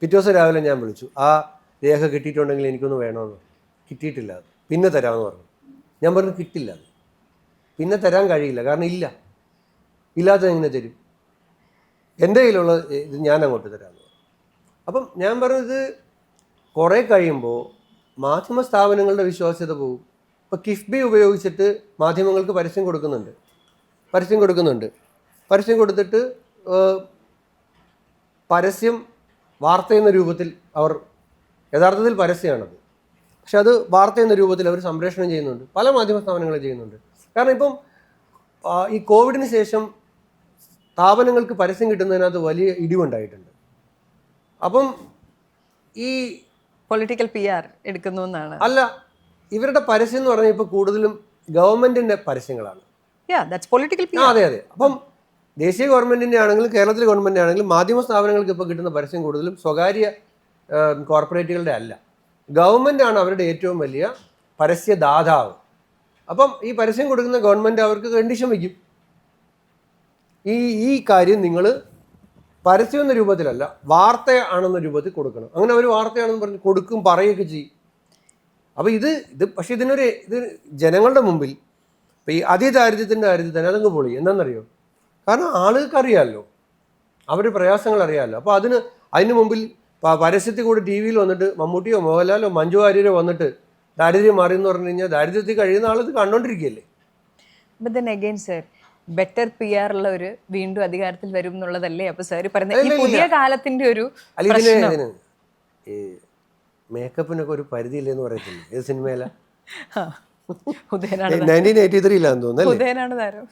പിറ്റേ ദിവസം രാവിലെ ഞാൻ വിളിച്ചു. ആ രേഖ കിട്ടിയിട്ടുണ്ടെങ്കിൽ എനിക്കൊന്ന് വേണമെന്ന്. കിട്ടിയിട്ടില്ല. അത് പിന്നെ തരാമെന്ന് പറഞ്ഞു. ഞാൻ പറഞ്ഞു കിട്ടില്ല, അത് പിന്നെ തരാൻ കഴിയില്ല, കാരണം ഇല്ലാത്തത് എങ്ങനെ തരും? എൻ്റെ കയ്യിലുള്ള ഇത് ഞാൻ അങ്ങോട്ട് തരാമെന്ന് പറഞ്ഞു. അപ്പം ഞാൻ പറഞ്ഞത് കുറേ കഴിയുമ്പോൾ മാധ്യമ സ്ഥാപനങ്ങളുടെ വിശ്വാസ്യത പോകും. ഇപ്പോൾ കിഫ്ബി ഉപയോഗിച്ചിട്ട് മാധ്യമങ്ങൾക്ക് പരസ്യം കൊടുക്കുന്നുണ്ട്. പരസ്യം കൊടുത്തിട്ട് പരസ്യം വാർത്ത എന്ന രൂപത്തിൽ അവർ യഥാർത്ഥത്തിൽ പരസ്യമാണത്, പക്ഷെ അത് വാർത്ത എന്ന രൂപത്തിൽ അവർ സംപ്രേഷണം ചെയ്യുന്നുണ്ട്. പല മാധ്യമ സ്ഥാപനങ്ങളും ചെയ്യുന്നുണ്ട്. കാരണം ഇപ്പം ഈ കോവിഡിന് ശേഷം സ്ഥാപനങ്ങൾക്ക് പരസ്യം കിട്ടുന്നതിനകത്ത് വലിയ ഇടിവുണ്ടായിട്ടുണ്ട്. അപ്പം ഈ പൊളിറ്റിക്കൽ PR എടുക്കുന്നു എന്നാണ്. അല്ല, ഇവരുടെ പരസ്യം എന്ന് പറഞ്ഞാൽ ഇപ്പോൾ കൂടുതലും ഗവൺമെൻറ്റിൻ്റെ പരസ്യങ്ങളാണ്. അതെ. അപ്പം ദേശീയ ഗവൺമെൻറ്റിൻ്റെ ആണെങ്കിലും കേരളത്തിലെ ഗവൺമെൻറ് ആണെങ്കിലും മാധ്യമ സ്ഥാപനങ്ങൾക്ക് ഇപ്പോൾ കിട്ടുന്ന പരസ്യം കൂടുതലും സ്വകാര്യ കോർപ്പറേറ്റുകളുടെ അല്ല, ഗവൺമെൻറ്റാണ് അവരുടെ ഏറ്റവും വലിയ പരസ്യദാതാവ്. അപ്പം ഈ പരസ്യം കൊടുക്കുന്ന ഗവൺമെൻറ് അവർക്ക് കണ്ടീഷൻ വയ്ക്കും, ഈ കാര്യം നിങ്ങൾ പരസ്യം എന്ന രൂപത്തിലല്ല വാർത്തയാണെന്ന രൂപത്തിൽ കൊടുക്കണം. അങ്ങനെ അവർ വാർത്തയാണെന്ന് പറഞ്ഞ് കൊടുക്കും, പറയുകയൊക്കെ ചെയ്യും. അപ്പോൾ ഇത് പക്ഷേ ഇത് ജനങ്ങളുടെ മുമ്പിൽ ഇപ്പോൾ ഈ അതിദാരിദ്ര്യത്തിൻ്റെ കാര്യത്തിൽ തന്നെ അതങ്ങ് പൊളി. എന്താണെന്നറിയോ? കാരണം ആളുകൾക്ക് അറിയാമല്ലോ, അവർ പ്രയാസങ്ങൾ അറിയാമല്ലോ. അപ്പോൾ അതിന് മുമ്പിൽ പരസ്യത്തിൽ കൂടി TV യിൽ വന്നിട്ട് മമ്മൂട്ടിയോ മോഹൻലാലോ മഞ്ജു വാര്യരോ വന്നിട്ട് ദാരിദ്ര്യം മാറി എന്ന് പറഞ്ഞു കഴിഞ്ഞാൽ ദാരിദ്ര്യത്തിൽ കഴിയുന്ന ആൾ ഇത് കണ്ടോണ്ടിരിക്കുകയല്ലേ. But then again, sir, better PR ഉള്ളവര് വീണ്ടും അധികാരത്തിൽ വരും എന്നുള്ളതല്ലേ അപ്പൊ സാർ പറയുന്നത്? ഈ പുതിയ കാലത്തിന്റെ ഒരു ഇതിന് ഈ മേക്കപ്പിനൊക്കെ ഒരു പരിധിയില്ലെന്ന് പറയത്തില്ലേ ഏത് സിനിമയില? ഉദയനാണ് 1983 തോന്നുന്നു. ഉദയനാണ് താരം.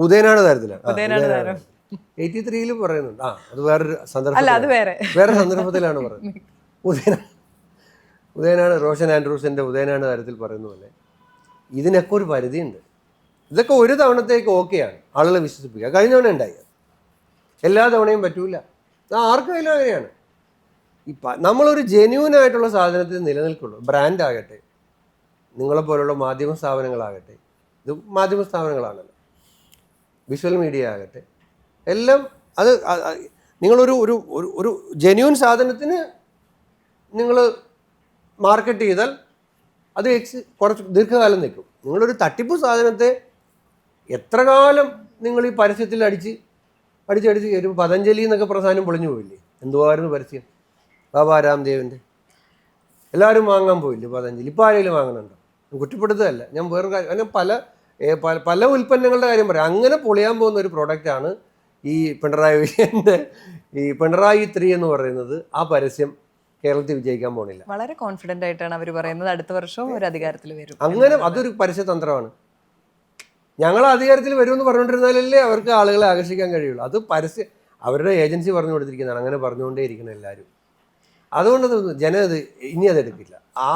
ഉദയനാണ് താരത്തിലാണ്. ഉദയനാണ് താരം. 83 പറയുന്നുണ്ട്. അത് വേറൊരു അല്ല, സന്ദർഭം, അത് വേറെ സന്ദർഭത്തിലാണ് പറയുന്നത്. ഉദയനാണ് റോഷൻ ആൻഡ്രൂസിന്റെ ഉദയനാണ് താരത്തിൽ പറയുന്ന പോലെ ഇതിനൊക്കെ ഒരു പരിധിയുണ്ട്. ഇതൊക്കെ ഒരു തവണത്തേക്ക് ഓക്കെയാണ്, ആളുകളെ വിശ്വസിപ്പിക്കുക. കഴിഞ്ഞ തവണ ഉണ്ടായി, എല്ലാ തവണയും പറ്റൂല. ആർക്കായാലും അങ്ങനെയാണ്. നമ്മളൊരു ജെന്യൂൻ ആയിട്ടുള്ള സാധനത്തിൽ നിലനിൽക്കുള്ളൂ. ബ്രാൻഡ് ആകട്ടെ, നിങ്ങളെപ്പോലുള്ള മാധ്യമ സ്ഥാപനങ്ങളാകട്ടെ, ഇത് മാധ്യമ സ്ഥാപനങ്ങളാണല്ലോ, വിഷ്വൽ മീഡിയ ആകട്ടെ, എല്ലാം അത് നിങ്ങളൊരു ഒരു ഒരു ജെന്യൂൻ സാധനത്തിന് നിങ്ങൾ മാർക്കറ്റ് ചെയ്താൽ അത് കുറച്ച് ദീർഘകാലം നിൽക്കും. നിങ്ങളൊരു തട്ടിപ്പ് സാധനത്തെ എത്ര കാലം നിങ്ങൾ ഈ പരസ്യത്തിൽ അടിച്ച് ഒരു പതഞ്ജലി എന്നൊക്കെ പ്രസാദനം പൊളിഞ്ഞു പോയില്ലേ? എന്തുവായിരുന്നു പരസ്യം? ബാബാ രാംദേവിൻ്റെ എല്ലാവരും വാങ്ങാൻ പോയില്ലേ പതഞ്ജലി? ഇപ്പോൾ ആരെങ്കിലും വാങ്ങണുണ്ടോ? കുറ്റപ്പെടുത്തുകയല്ല, ഞാൻ വേറെ കാര്യം, അങ്ങനെ പല ഉൽപ്പന്നങ്ങളുടെ കാര്യം പറയാം. അങ്ങനെ പൊളിയാൻ പോകുന്ന ഒരു പ്രോഡക്റ്റാണ് ഈ പിണറായി വിജയൻ്റെ ഈ പിണറായി 3 എന്ന് പറയുന്നത്. ആ പരസ്യം കേരളത്തിൽ വിജയിക്കാൻ പോണില്ല. വളരെ കോൺഫിഡൻ്റ് ആയിട്ടാണ് അവർ പറയുന്നത് അടുത്ത വർഷവും ഒരു അധികാരത്തിൽ വരും. അങ്ങനെ അതൊരു പരസ്യതന്ത്രമാണ്. ഞങ്ങൾ അധികാരത്തിൽ വരുമെന്ന് പറഞ്ഞുകൊണ്ടിരുന്നാലല്ലേ അവർക്ക് ആളുകളെ ആകർഷിക്കാൻ കഴിയുള്ളൂ. അത് അവരുടെ ഏജൻസി പറഞ്ഞു കൊടുത്തിരിക്കുന്നതാണ്, അങ്ങനെ പറഞ്ഞുകൊണ്ടേ ഇരിക്കണം എല്ലാവരും. അതുകൊണ്ട് ജനം ഇനി അതെടുക്കില്ല, ആ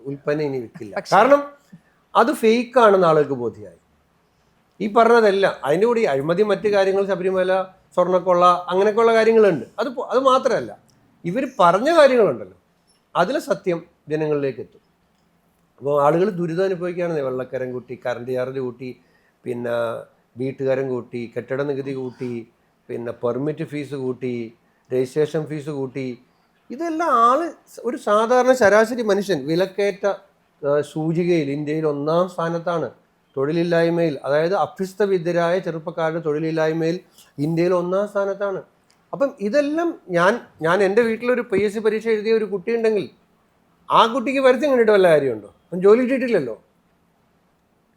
ഉൽപ്പന്നം ഇനി വിൽക്കില്ല. കാരണം അത് ഫേക്കാണെന്ന് ആളുകൾക്ക് ബോധ്യമായി. ഈ പറഞ്ഞതെല്ലാം അതിൻ്റെ കൂടി അഴിമതി, മറ്റു കാര്യങ്ങൾ, ശബരിമല, സ്വർണ്ണക്കൊള്ള, അങ്ങനെയൊക്കെയുള്ള കാര്യങ്ങളുണ്ട്. അത് മാത്രമല്ല, ഇവർ പറഞ്ഞ കാര്യങ്ങളുണ്ടല്ലോ, അതിലെ സത്യം ജനങ്ങളിലേക്ക് എത്തും. അപ്പോൾ ആളുകൾ ദുരിതം അനുഭവിക്കുകയാണെന്നേ. വെള്ളക്കരം കൂട്ടി, കറണ്ട് ചാർജ് കൂട്ടി, പിന്നെ വീട്ടുകാരൻ കൂട്ടി, കെട്ടിട നികുതി കൂട്ടി, പിന്നെ പെർമിറ്റ് ഫീസ് കൂട്ടി, രജിസ്ട്രേഷൻ ഫീസ് കൂട്ടി. ഇതെല്ലാം ഒരു സാധാരണ ശരാശരി മനുഷ്യൻ വിലക്കയറ്റ സൂചികയിൽ ഇന്ത്യയിൽ 1-ാം സ്ഥാനത്താണ്. തൊഴിലില്ലായ്മയിൽ, അതായത് അഭ്യസ്തവിദ്യരായ ചെറുപ്പക്കാരുടെ തൊഴിലില്ലായ്മയിൽ ഇന്ത്യയിൽ 1-ാം സ്ഥാനത്താണ്. അപ്പം ഇതെല്ലാം ഞാൻ എൻ്റെ വീട്ടിലൊരു PSC പരീക്ഷ എഴുതിയ ഒരു കുട്ടിയുണ്ടെങ്കിൽ ആ കുട്ടിക്ക് പരസ്യം കണ്ടിട്ട് വല്ല കാര്യമുണ്ടോ? അപ്പം ജോലി കിട്ടിയിട്ടില്ലല്ലോ.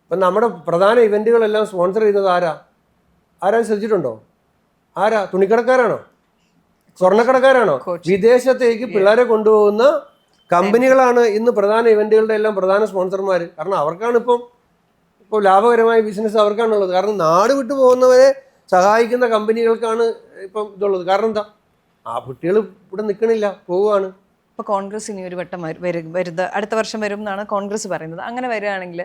ഇപ്പം നമ്മുടെ പ്രധാന ഇവൻറ്റുകളെല്ലാം സ്പോൺസർ ചെയ്യുന്നത് ആരാ ശ്രദ്ധിച്ചിട്ടുണ്ടോ? ആരാ? തുണിക്കടക്കാരാണോ? സ്വർണ്ണക്കടക്കാരാണോ? വിദേശത്തേക്ക് പിള്ളേരെ കൊണ്ടുപോകുന്ന കമ്പനികളാണ് ഇന്ന് പ്രധാന ഇവൻറ്റുകളുടെ എല്ലാം പ്രധാന സ്പോൺസർമാർ. കാരണം അവർക്കാണ് ഇപ്പോൾ ലാഭകരമായ ബിസിനസ് അവർക്കാണുള്ളത്. കാരണം നാട് വിട്ടു പോകുന്നവരെ സഹായിക്കുന്ന കമ്പനികൾക്കാണ് ഇപ്പം ഇതുള്ളത്. കാരണം എന്താ? ആ കുട്ടികൾ ഇവിടെ നിൽക്കണില്ല, പോവുകയാണ്. ഇപ്പോൾ കോൺഗ്രസ് ഇനി ഒരു വട്ടം അടുത്ത വർഷം വരും എന്നാണ് കോൺഗ്രസ് പറയുന്നത്. അങ്ങനെ വരികയാണെങ്കിൽ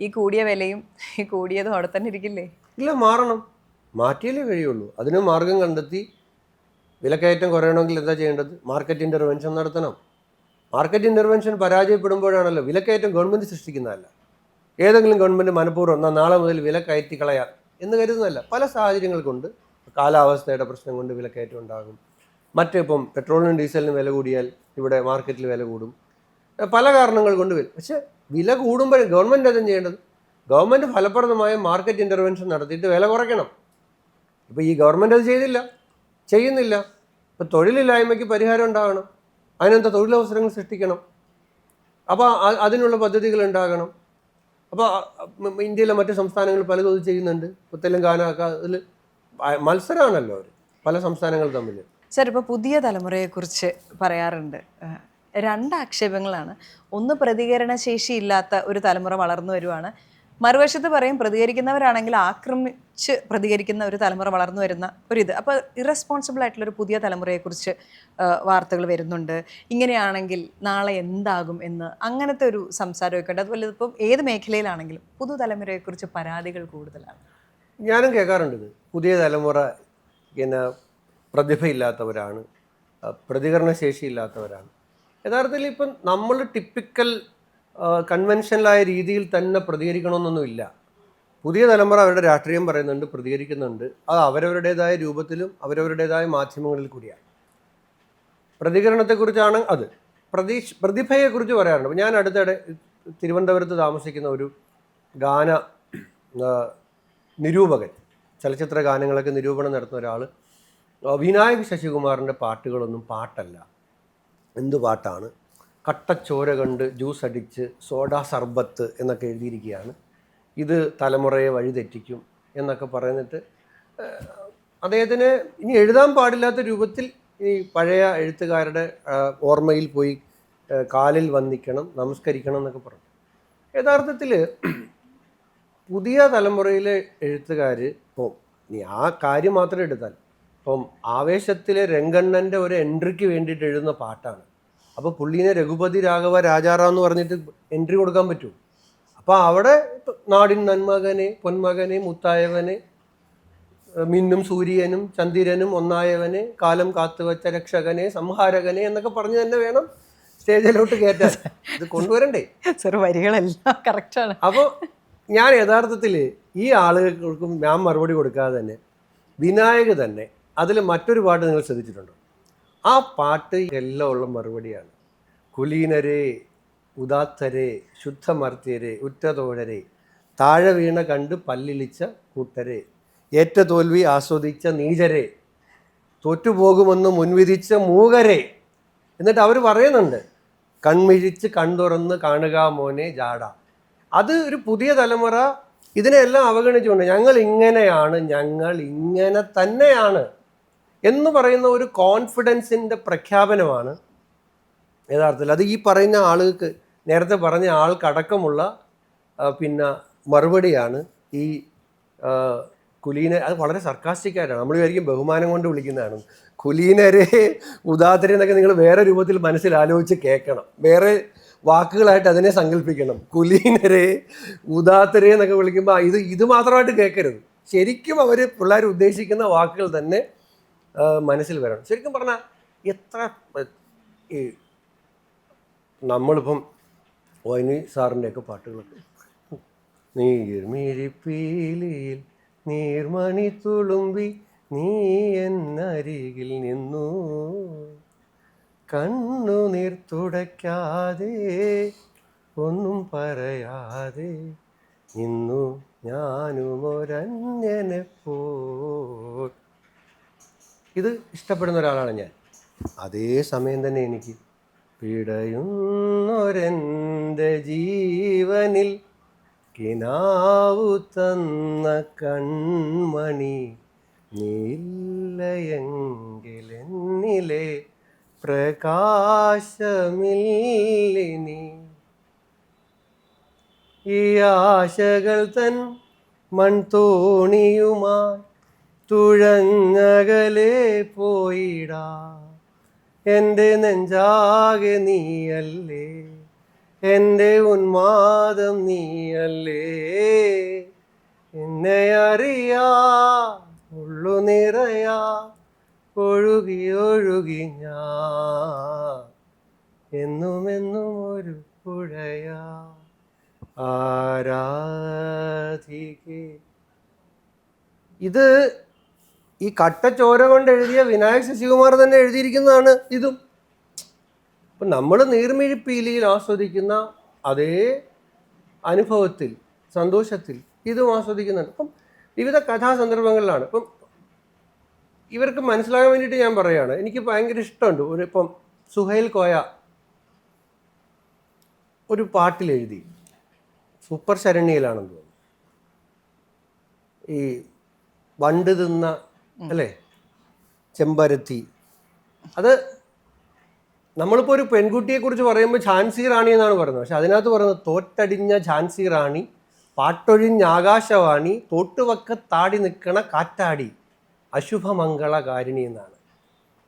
ഈ കൂടിയ വിലയും ഈ കൂടിയതും അവിടെ തന്നെ ഇരിക്കില്ലേ? ഇല്ല, മാറണം. മാറ്റിയാലേ കഴിയുള്ളൂ. അതിന് മാർഗം കണ്ടെത്തി വിലക്കയറ്റം കുറയണമെങ്കിൽ എന്താ ചെയ്യേണ്ടത്? മാർക്കറ്റ് ഇൻ്റർവെൻഷൻ നടത്തണം. മാർക്കറ്റ് ഇൻ്റർവെൻഷൻ പരാജയപ്പെടുമ്പോഴാണല്ലോ വിലക്കയറ്റം ഗവൺമെൻറ് സൃഷ്ടിക്കുന്നതല്ല. ഏതെങ്കിലും ഗവൺമെൻറ് മനഃപൂർവ്വം നാളെ മുതൽ വില കയറ്റി കളയാം എന്ന് കരുതുന്നതല്ല. പല സാഹചര്യങ്ങൾ കൊണ്ട്, കാലാവസ്ഥയുടെ പ്രശ്നം കൊണ്ട് വിലക്കയറ്റം ഉണ്ടാകും. മറ്റിപ്പം പെട്രോളിനും ഡീസലിനും വില കൂടിയാൽ ഇവിടെ മാർക്കറ്റിൽ വില കൂടും. പല കാരണങ്ങൾ കൊണ്ട് വരും. പക്ഷെ വില കൂടുമ്പോൾ ഗവൺമെൻറ് അതും ചെയ്യേണ്ടത്, ഗവൺമെൻറ് ഫലപ്രദമായ മാർക്കറ്റ് ഇൻ്റർവെൻഷൻ നടത്തിയിട്ട് വില കുറയ്ക്കണം. ഇപ്പോൾ ഈ ഗവൺമെൻറ് അത് ചെയ്യുന്നില്ല. ഇപ്പോൾ തൊഴിലില്ലായ്മയ്ക്ക് പരിഹാരം ഉണ്ടാകണം. അതിനെന്താ? തൊഴിലവസരങ്ങൾ സൃഷ്ടിക്കണം. അപ്പോൾ അതിനുള്ള പദ്ധതികൾ ഉണ്ടാകണം. അപ്പോൾ ഇന്ത്യയിലെ മറ്റ് സംസ്ഥാനങ്ങൾ പലതും അത് ചെയ്യുന്നുണ്ട്. ഇപ്പോൾ തെലങ്കാന ഒക്കെ അതിൽ മത്സരമാണല്ലോ അവർ പല സംസ്ഥാനങ്ങൾ തമ്മിൽ. സാർ, ഇപ്പോൾ പുതിയ തലമുറയെക്കുറിച്ച് പറയാറുണ്ട്. 2 ആക്ഷേപങ്ങളാണ്. ഒന്ന്, പ്രതികരണശേഷി ഇല്ലാത്ത ഒരു തലമുറ വളർന്നു വരുവാണ്. മറുവശത്ത് പറയും പ്രതികരിക്കുന്നവരാണെങ്കിൽ ആക്രമിച്ച് പ്രതികരിക്കുന്ന ഒരു തലമുറ വളർന്നു വരുന്ന ഒരിത്. അപ്പോൾ ഇറസ്പോൺസിബിൾ ആയിട്ടുള്ളൊരു പുതിയ തലമുറയെക്കുറിച്ച് വാർത്തകൾ വരുന്നുണ്ട്. ഇങ്ങനെയാണെങ്കിൽ നാളെ എന്താകും എന്ന്, അങ്ങനത്തെ ഒരു സംസാരമൊക്കെ ഉണ്ട്. അതുപോലെ ഇപ്പം ഏത് മേഖലയിലാണെങ്കിലും പുതുതലമുറയെക്കുറിച്ച് പരാതികൾ കൂടുതലാണ്. ഞാനും കേൾക്കാറുണ്ട് ഇത്. പുതിയ തലമുറ പ്രതിഭയില്ലാത്തവരാണ്, പ്രതികരണശേഷി ഇല്ലാത്തവരാണ്. യഥാർത്ഥത്തിൽ ഇപ്പം നമ്മൾ ടിപ്പിക്കൽ കൺവെൻഷനലായ രീതിയിൽ തന്നെ പ്രതികരിക്കണമെന്നൊന്നുമില്ല. പുതിയ തലമുറ അവരുടെ രാഷ്ട്രീയം പറയുന്നുണ്ട്, പ്രതികരിക്കുന്നുണ്ട്. അത് അവരവരുടേതായ രൂപത്തിലും അവരവരുടേതായ മാധ്യമങ്ങളിൽ കൂടിയാണ്. പ്രതികരണത്തെക്കുറിച്ചാണ് അത്. പ്രതിഭയെക്കുറിച്ച് പറയാറുണ്ട്. ഞാൻ അടുത്തിടെ തിരുവനന്തപുരത്ത് താമസിക്കുന്ന ഒരു ഗാന നിരൂപകൻ, ചലച്ചിത്ര ഗാനങ്ങളൊക്കെ നിരൂപണം നടത്തുന്ന ഒരാൾ, വിനായക് ശശികുമാറിൻ്റെ പാട്ടുകളൊന്നും പാട്ടല്ല, എന്തു പാട്ടാണ്, കട്ടച്ചോര കണ്ട് ജ്യൂസ് അടിച്ച് സോഡാ സർബത്ത് എന്നൊക്കെ എഴുതിയിരിക്കുകയാണ്, ഇത് തലമുറയെ വഴിതെറ്റിക്കും എന്നൊക്കെ പറയുന്നിട്ട് അദ്ദേഹത്തിന് ഇനി എഴുതാൻ പാടില്ലാത്ത രൂപത്തിൽ ഈ പഴയ എഴുത്തുകാരുടെ ഓർമ്മയിൽ പോയി കാലിൽ വന്ദിക്കണം, നമസ്കരിക്കണം എന്നൊക്കെ പറഞ്ഞു. യഥാർത്ഥത്തിൽ പുതിയ തലമുറയിലെ എഴുത്തുകാർ ഇപ്പോൾ നീ ആ കാര്യം മാത്രം എടുത്താൽ ഇപ്പം ആവേശത്തിലെ രംഗണ്ണൻ്റെ ഒരു എൻട്രിക്ക് വേണ്ടിയിട്ട് എഴുതുന്ന പാട്ടാണ്. അപ്പോൾ പുള്ളീനെ രഘുപതി രാഘവ രാജാറാം എന്ന് പറഞ്ഞിട്ട് എൻട്രി കൊടുക്കാൻ പറ്റുമോ? അപ്പോൾ അവിടെ നാടിൻ നന്മകനെ, പൊന്മകനെ, മുത്തായവനെ, മിന്നും സൂര്യനും ചന്ദ്രനും ഒന്നായവനെ, കാലം കാത്തുവച്ച രക്ഷകനെ, സംഹാരകനെ എന്നൊക്കെ പറഞ്ഞ് തന്നെ വേണം സ്റ്റേജിലോട്ട് കയറ്റാൻ. ഇത് കൊണ്ടുവരണ്ടേ? സർ, വരികളെല്ലാം കറക്റ്റാണ്. അപ്പോൾ ഞാൻ യഥാർത്ഥത്തിൽ ഈ ആളുകൾക്കും ഞാൻ മറുപടി കൊടുക്കാതെ തന്നെ വിനായക് തന്നെ അതിൽ മറ്റൊരു പാട്ട് നിങ്ങൾ ശ്രദ്ധിച്ചിട്ടുണ്ടോ? ആ പാട്ട് എല്ലാം ഉള്ള മറുപടിയാണ്. കുലീനരെ, ഉദാത്തരെ, ശുദ്ധമർത്യരെ, ഉറ്റതോഴരെ, താഴെ വീണ കണ്ട് പല്ലിളിച്ച കൂട്ടരെ, ഏറ്റ തോൽവി ആസ്വദിച്ച നീചരെ, തോറ്റുപോകുമെന്ന് മുൻവിധിച്ച മൂകരെ. എന്നിട്ട് അവർ പറയുന്നുണ്ട്, കൺമിഴിച്ച് കൺതുറന്ന് കാണുക മോനെ ജാട. അത് ഒരു പുതിയ തലമുറ ഇതിനെല്ലാം അവഗണിച്ചുകൊണ്ട് ഞങ്ങൾ ഇങ്ങനെയാണ്, ഞങ്ങൾ ഇങ്ങനെ തന്നെയാണ് എന്ന് പറയുന്ന ഒരു കോൺഫിഡൻസിൻ്റെ പ്രഖ്യാപനമാണ് യഥാർത്ഥത്തിൽ. അത് ഈ പറയുന്ന ആളുകൾക്ക്, നേരത്തെ പറഞ്ഞ ആൾക്കടക്കമുള്ള പിന്നെ മറുപടിയാണ് ഈ കുലീന. അത് വളരെ സർക്കാസ്റ്റിക്കായിട്ടാണ്. നമ്മൾ വിചാരിക്കും ബഹുമാനം കൊണ്ട് വിളിക്കുന്നതാണ്. കുലീനരെ, ഉദാത്തരെ എന്നൊക്കെ നിങ്ങൾ വേറെ രൂപത്തിൽ മനസ്സിൽ ആലോചിച്ച് കേൾക്കണം, വേറെ വാക്കുകളായിട്ട് അതിനെ സങ്കല്പിക്കണം. കുലീനരെ, ഉദാത്തരെ എന്നൊക്കെ വിളിക്കുമ്പോൾ ഇത് മാത്രമായിട്ട് കേൾക്കരുത്. ശരിക്കും അവർ പിള്ളേർ ഉദ്ദേശിക്കുന്ന വാക്കുകൾ തന്നെ മനസ്സിൽ വരണം. ശരിക്കും പറഞ്ഞാൽ എത്ര ഈ നമ്മളിപ്പം വൈനി സാറിൻ്റെയൊക്കെ പാട്ടുകളൊക്കെ, നീർമിഴിപ്പീലിയിൽ നീർമണി തുളുമ്പി നീ എന്നരികിൽ നിന്നു, കണ്ണുനീർ തുടയ്ക്കാതെ ഒന്നും പറയാതെ നിന്നു ഞാനും ഒരന്യനെ പോ. ഇത് ഇഷ്ടപ്പെടുന്ന ഒരാളാണ് ഞാൻ. അതേ സമയം തന്നെ എനിക്ക് പിടയുന്നൊരെൻ്റെ ജീവനിൽ കിനാവു തന്ന കൺമണി, നീല്ലയെങ്കിലെന്നിലെ പ്രകാശമില്ലിനി. ഈ ആശകൾ തൻ മൺതോണിയുമായി തുഴഞ്ഞകലെ പോയിടാ, എൻ്റെ നെഞ്ചാകെ നീയല്ലേ, എൻ്റെ ഉന്മാദം നീയല്ലേ, എന്നെ അറിയാ ഉള്ളു നിറയാ ഒഴുകി ഒഴുകി ഞാൻ എന്നുമെന്നും ഒരു പുഴയാ ആരാധികേ. ഇത് ഈ കട്ടച്ചോര കൊണ്ട് എഴുതിയ വിനായക് ശശികുമാർ തന്നെ എഴുതിയിരിക്കുന്നതാണ് ഇതും. അപ്പം നമ്മൾ നീർമിഴിപ്പീലിയിൽ ആസ്വദിക്കുന്ന അതേ അനുഭവത്തിൽ, സന്തോഷത്തിൽ ഇതും ആസ്വദിക്കുന്നുണ്ട്. അപ്പം വിവിധ കഥാസന്ദർഭങ്ങളിലാണ്. ഇപ്പം ഇവർക്ക് മനസ്സിലാകാൻ വേണ്ടിയിട്ട് ഞാൻ പറയുകയാണ്, എനിക്ക് ഭയങ്കര ഇഷ്ടമുണ്ട്. ഇപ്പം സുഹൈൽ കോയ ഒരു പാട്ടിലെഴുതി, സൂപ്പർ ശരണ്യയിലാണെന്ന് തോന്നുന്നു, ഈ വണ്ട് തിന്ന അല്ലേ ചെമ്പരത്തി. അത് നമ്മളിപ്പോൾ ഒരു പെൺകുട്ടിയെക്കുറിച്ച് പറയുമ്പോൾ ഝാൻസി റാണി എന്നാണ് പറയുന്നത്. പക്ഷെ അതിനകത്ത് പറയുന്നത് തോറ്റടിഞ്ഞ ഝാൻസി റാണി, പാട്ടൊഴിഞ്ഞ ആകാശവാണി, തോട്ടുവക്കത്താടി നിൽക്കണ കാറ്റാടി, അശുഭമംഗളകാരിണി എന്നാണ്.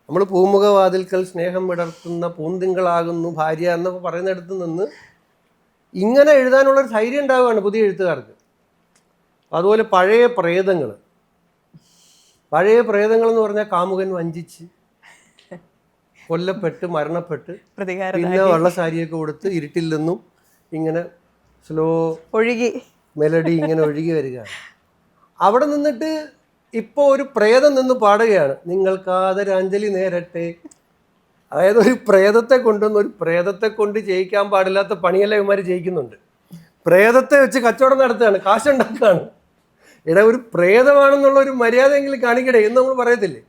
നമ്മൾ പൂമുഖവാതിൽക്കൽ സ്നേഹം വിടർത്തുന്ന പൂന്തിങ്കളാകുന്നു ഭാര്യ എന്നൊക്കെ പറയുന്നിടത്ത് നിന്ന് ഇങ്ങനെ എഴുതാനുള്ളൊരു ധൈര്യം ഉണ്ടാവുകയാണ് പുതിയ എഴുത്തുകാർക്ക്. അതുപോലെ പഴയ പ്രേതങ്ങൾ എന്ന് പറഞ്ഞാൽ കാമുകൻ വഞ്ചിച്ച് കൊല്ലപ്പെട്ട് മരണപ്പെട്ട് പിന്നെ വെള്ളസാരിയൊക്കെ കൊടുത്ത് ഇരുട്ടിൽ നിന്നും ഇങ്ങനെ സ്ലോ ഒഴുകി മെലഡി ഇങ്ങനെ ഒഴുകി വരികയാണ്. അവിടെ നിന്നിട്ട് ഇപ്പോൾ ഒരു പ്രേതം നിന്ന് പാടുകയാണ്, നിങ്ങൾക്കാദരാഞ്ജലി നേരട്ടെ. അതായത് ഒരു പ്രേതത്തെ കൊണ്ട് ചെയ്യിക്കാൻ പാടില്ലാത്ത പണിയെല്ലാം ഇവന്മാർ ചെയ്യിക്കുന്നുണ്ട്. പ്രേതത്തെ വെച്ച് കച്ചവടം നടത്തുകയാണ്, കാശുണ്ടാക്കുകയാണ്. ഒരു പ്രേതമാണെന്നുള്ള ഒരു മര്യാദയെങ്കിലും കാണിക്കട്ടെ എന്ന് നമ്മൾ പറയത്തില്ലേ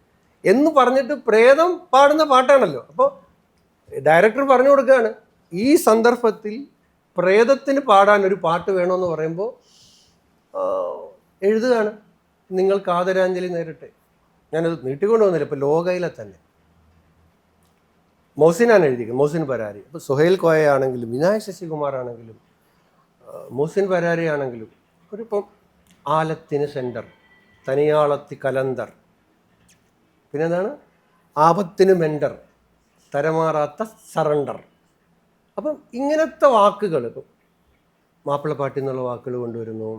എന്ന് പറഞ്ഞിട്ട് പ്രേതം പാടുന്ന പാട്ടാണല്ലോ. അപ്പോൾ ഡയറക്ടർ പറഞ്ഞു കൊടുക്കുകയാണ്, ഈ സന്ദർഭത്തിൽ പ്രേതത്തിന് പാടാൻ ഒരു പാട്ട് വേണമെന്ന് പറയുമ്പോൾ എഴുതുകയാണ്. നിങ്ങൾക്ക് ആദരാഞ്ജലി നേരട്ടെ. ഞാനത് നീട്ടിക്കൊണ്ടു വന്നില്ല. ഇപ്പോൾ ലോകയിലെ തന്നെ മോസിനാണ് എഴുതിയത്, മോസിൻ പരാരി. ഇപ്പോൾ സുഹൈൽ കോയ ആണെങ്കിലും വിനായക് ശശികുമാർ ആണെങ്കിലും മോസിൻ പരാരി ആണെങ്കിലും ഒരിപ്പം ആലത്തിന് സെൻറ്റർ, തനിയാളത്തി കലന്തർ, പിന്നെന്താണ് ആപത്തിന് മെൻഡർ, തരമാറാത്ത സറണ്ടർ. അപ്പം ഇങ്ങനത്തെ വാക്കുകൾ ഇപ്പം മാപ്പിളപ്പാട്ടി എന്നുള്ള വാക്കുകൾ കൊണ്ടുവരുന്നു,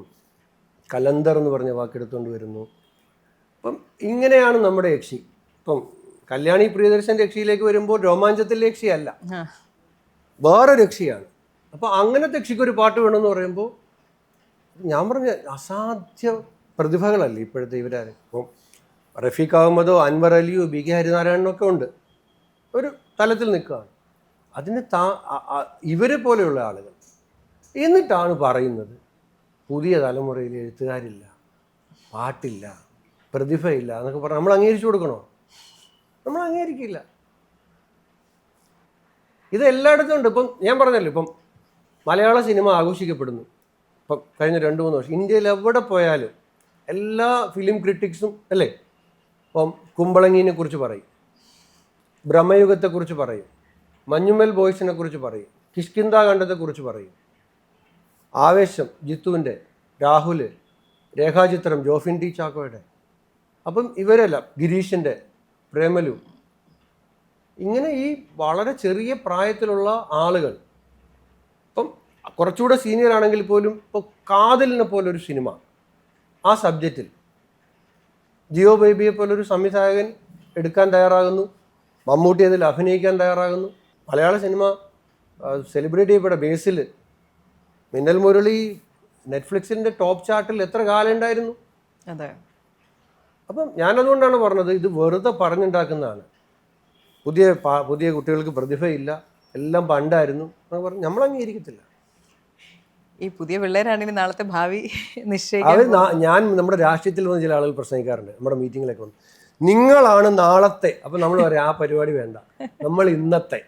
കലന്തർ എന്ന് പറഞ്ഞ വാക്കെടുത്തുകൊണ്ട് വരുന്നു. അപ്പം ഇങ്ങനെയാണ് നമ്മുടെ യക്ഷി. ഇപ്പം കല്യാണി പ്രിയദർശൻ്റെ യക്ഷിയിലേക്ക് വരുമ്പോൾ രോമാഞ്ചത്തിലെ യക്ഷിയല്ല, വേറൊരു യക്ഷിയാണ്. അപ്പോൾ അങ്ങനത്തെ യക്ഷിക്കൊരു പാട്ട് വേണമെന്ന് പറയുമ്പോൾ ഞാൻ പറഞ്ഞ അസാധ്യ പ്രതിഭകളല്ലേ ഇപ്പോഴത്തെ ഇവരാരും. ഇപ്പം റഫീഖ് അഹമ്മദോ അൻവർ അലിയോ ബി കെ ഹരിനാരായണനോ ഒക്കെ ഉണ്ട്, ഒരു തലത്തിൽ നിൽക്കുകയാണ്. അതിന് ഇവരെ പോലെയുള്ള ആളുകൾ എന്നിട്ടാണ് പറയുന്നത് പുതിയ തലമുറയിൽ എഴുത്തുകാരില്ല, പാട്ടില്ല, പ്രതിഭയില്ല എന്നൊക്കെ പറഞ്ഞാൽ നമ്മൾ അംഗീകരിച്ചു കൊടുക്കണോ? നമ്മൾ അംഗീകരിക്കില്ല. ഇത് എല്ലായിടത്തും ഉണ്ട്. ഇപ്പം ഞാൻ പറഞ്ഞല്ലോ, ഇപ്പം മലയാള സിനിമ ആഘോഷിക്കപ്പെടുന്നു. ഇപ്പം കഴിഞ്ഞ 2-3 വർഷം ഇന്ത്യയിൽ എവിടെ പോയാലും എല്ലാ ഫിലിം ക്രിറ്റിക്സും അല്ലേ ഇപ്പം കുമ്പളങ്ങീനെ കുറിച്ച് പറയും, ബ്രഹ്മയുഗത്തെക്കുറിച്ച് പറയും, മഞ്ഞുമൽ ബോയ്സിനെ കുറിച്ച് പറയും, കിഷ്കിന്ധാഖണ്ഡത്തെക്കുറിച്ച് പറയും, ആവേശം ജിത്തുവിൻ്റെ, രാഹുൽ, രേഖാചിത്രം ജോഫിൻ ടി ചാക്കോയുടെ, അപ്പം ഇവരെല്ലാം ഗിരീഷിൻ്റെ, പ്രേമലു, ഇങ്ങനെ ഈ വളരെ ചെറിയ പ്രായത്തിലുള്ള ആളുകൾ. ഇപ്പം കുറച്ചുകൂടെ സീനിയർ ആണെങ്കിൽ പോലും ഇപ്പോൾ കാതലിനെ പോലൊരു സിനിമ ആ സബ്ജക്റ്റിൽ ജിയോ ബേബിയെ പോലൊരു സംവിധായകൻ എടുക്കാൻ തയ്യാറാകുന്നു, മമ്മൂട്ടി അതിൽ അഭിനയിക്കാൻ തയ്യാറാകുന്നു. മലയാള സിനിമ സെലിബ്രേറ്റ് ചെയ്യപ്പെട്ട ബേസിൽ മിന്നൽ മുരളി നെറ്റ്ഫ്ലിക്സിൻ്റെ ടോപ്പ് ചാർട്ടിൽ എത്ര കാലം ഉണ്ടായിരുന്നു. അതെ. അപ്പം ഞാനതുകൊണ്ടാണ് പറഞ്ഞത് ഇത് വെറുതെ പറഞ്ഞുണ്ടാക്കുന്നതാണ്. പുതിയ കുട്ടികൾക്ക് പ്രതിഭയില്ല, എല്ലാം പണ്ടായിരുന്നു എന്നൊക്കെ പറഞ്ഞ് നമ്മൾ അംഗീകരിക്കത്തില്ല. ഈ പുതിയ പിള്ളേരാണെങ്കിൽ നാളത്തെ ഭാവി നിശ്ചയിക്കാൻ ഞാൻ നമ്മുടെ രാഷ്ട്രീയത്തിൽ വന്ന് ചില ആളുകൾ പ്രസംഗിക്കാറുണ്ട്, നമ്മുടെ മീറ്റിങ്ങിലൊക്കെ വന്ന് നിങ്ങളാണ് നാളത്തെ. അപ്പം നമ്മൾ പറയാം ആ പരിപാടി വേണ്ട, നമ്മൾ ഇന്നത്തെ.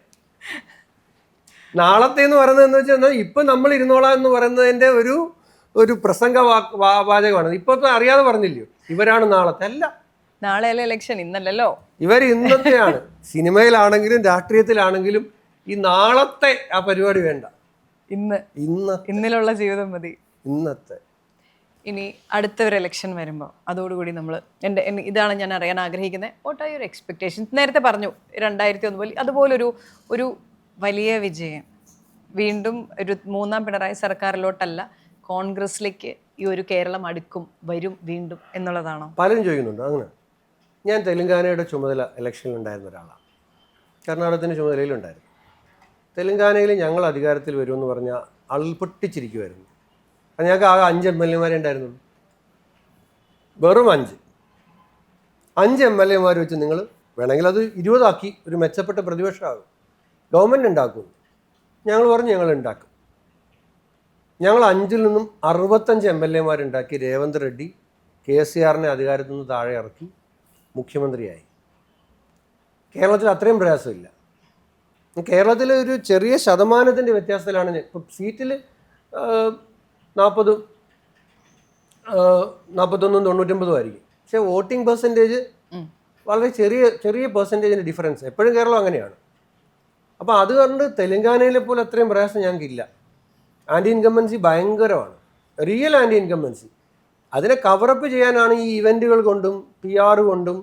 നാളത്തെ എന്ന് പറയുന്നത് എന്ന് വെച്ചാൽ ഇപ്പം നമ്മൾ ഇരുന്നോളാം എന്ന് പറയുന്നതിൻ്റെ ഒരു പ്രസംഗ വാചകമാണ്. ഇപ്പോഴത്തെ അറിയാതെ പറഞ്ഞില്ലയോ ഇവരാണ് നാളത്തെ. അല്ല, നാളെയല്ലേ ഇലക്ഷൻ, ഇന്നല്ലല്ലോ. ഇവർ ഇന്നത്തെയാണ്. സിനിമയിലാണെങ്കിലും രാഷ്ട്രീയത്തിലാണെങ്കിലും ഈ നാളത്തെ ആ പരിപാടി വേണ്ട, ഇന്നിലുള്ള ജീവിതം മതി, ഇന്നത്തെ. ഇനി അടുത്ത ഒരു ഇലക്ഷൻ വരുമ്പോൾ അതോടുകൂടി നമ്മൾ ഇതാണ് ഞാൻ അറിയാൻ ആഗ്രഹിക്കുന്നത്. What are your expectations? നേരത്തെ പറഞ്ഞു 2001 പോലെ അതുപോലൊരു വലിയ വിജയം വീണ്ടും ഒരു 3ാം പിണറായി സർക്കാരിലോട്ടല്ല കോൺഗ്രസിലേക്ക് ഈ ഒരു കേരളം വരും വീണ്ടും എന്നുള്ളതാണോ? പലരും ചോദിക്കുന്നുണ്ട് അങ്ങനെ. ഞാൻ തെലങ്കാനയുടെ ചുമതല ഇലക്ഷനിൽ ഉണ്ടായിരുന്ന ഒരാളാണ്, കർണാടകത്തിൻ്റെ ചുമതലയിലുണ്ടായിരുന്നു. തെലങ്കാനയിൽ ഞങ്ങൾ അധികാരത്തിൽ വരുമെന്ന് പറഞ്ഞാൽ ആളുകൾ പൊട്ടിച്ചിരിക്കുമായിരുന്നു. അത് ഞങ്ങൾക്ക് ആകെ 5 MLA ഉണ്ടായിരുന്നുള്ളൂ, വെറും 5 MLA വെച്ച് നിങ്ങൾ വേണമെങ്കിൽ അത് 20 ആക്കി ഒരു മെച്ചപ്പെട്ട പ്രതിപക്ഷമാകും, ഗവൺമെൻറ് ഉണ്ടാക്കും. ഞങ്ങൾ പറഞ്ഞു ഞങ്ങൾ ഉണ്ടാക്കും. ഞങ്ങൾ 5-ൽ നിന്നും 65 MLA ഉണ്ടാക്കി രേവന്ത് റെഡ്ഡി KCRനെ അധികാരത്തിൽ നിന്ന് താഴെ ഇറക്കി മുഖ്യമന്ത്രിയായി. കേരളത്തിൽ അത്രയും പ്രയാസമില്ല. കേരളത്തിൽ ഒരു ചെറിയ ശതമാനത്തിൻ്റെ വ്യത്യാസത്തിലാണ്. ഇപ്പം സീറ്റിൽ 40, 41, 99 ആയിരിക്കും, പക്ഷേ വോട്ടിംഗ് പെർസെൻറ്റേജ് വളരെ ചെറിയ പെർസെൻറ്റേജിൻ്റെ ഡിഫറൻസ്. എപ്പോഴും കേരളം അങ്ങനെയാണ്. അപ്പോൾ അത് കണ്ട് തെലങ്കാനയിലെ പോലെ അത്രയും പ്രയാസം ഞങ്ങൾക്കില്ല. ആൻറ്റി ഇൻകംബൻസി ഭയങ്കരമാണ്, റിയൽ ആൻറ്റി ഇൻകംബൻസി. അതിനെ കവറപ്പ് ചെയ്യാനാണ് ഈ ഇവൻറ്റുകൾ കൊണ്ടും PR കൊണ്ടും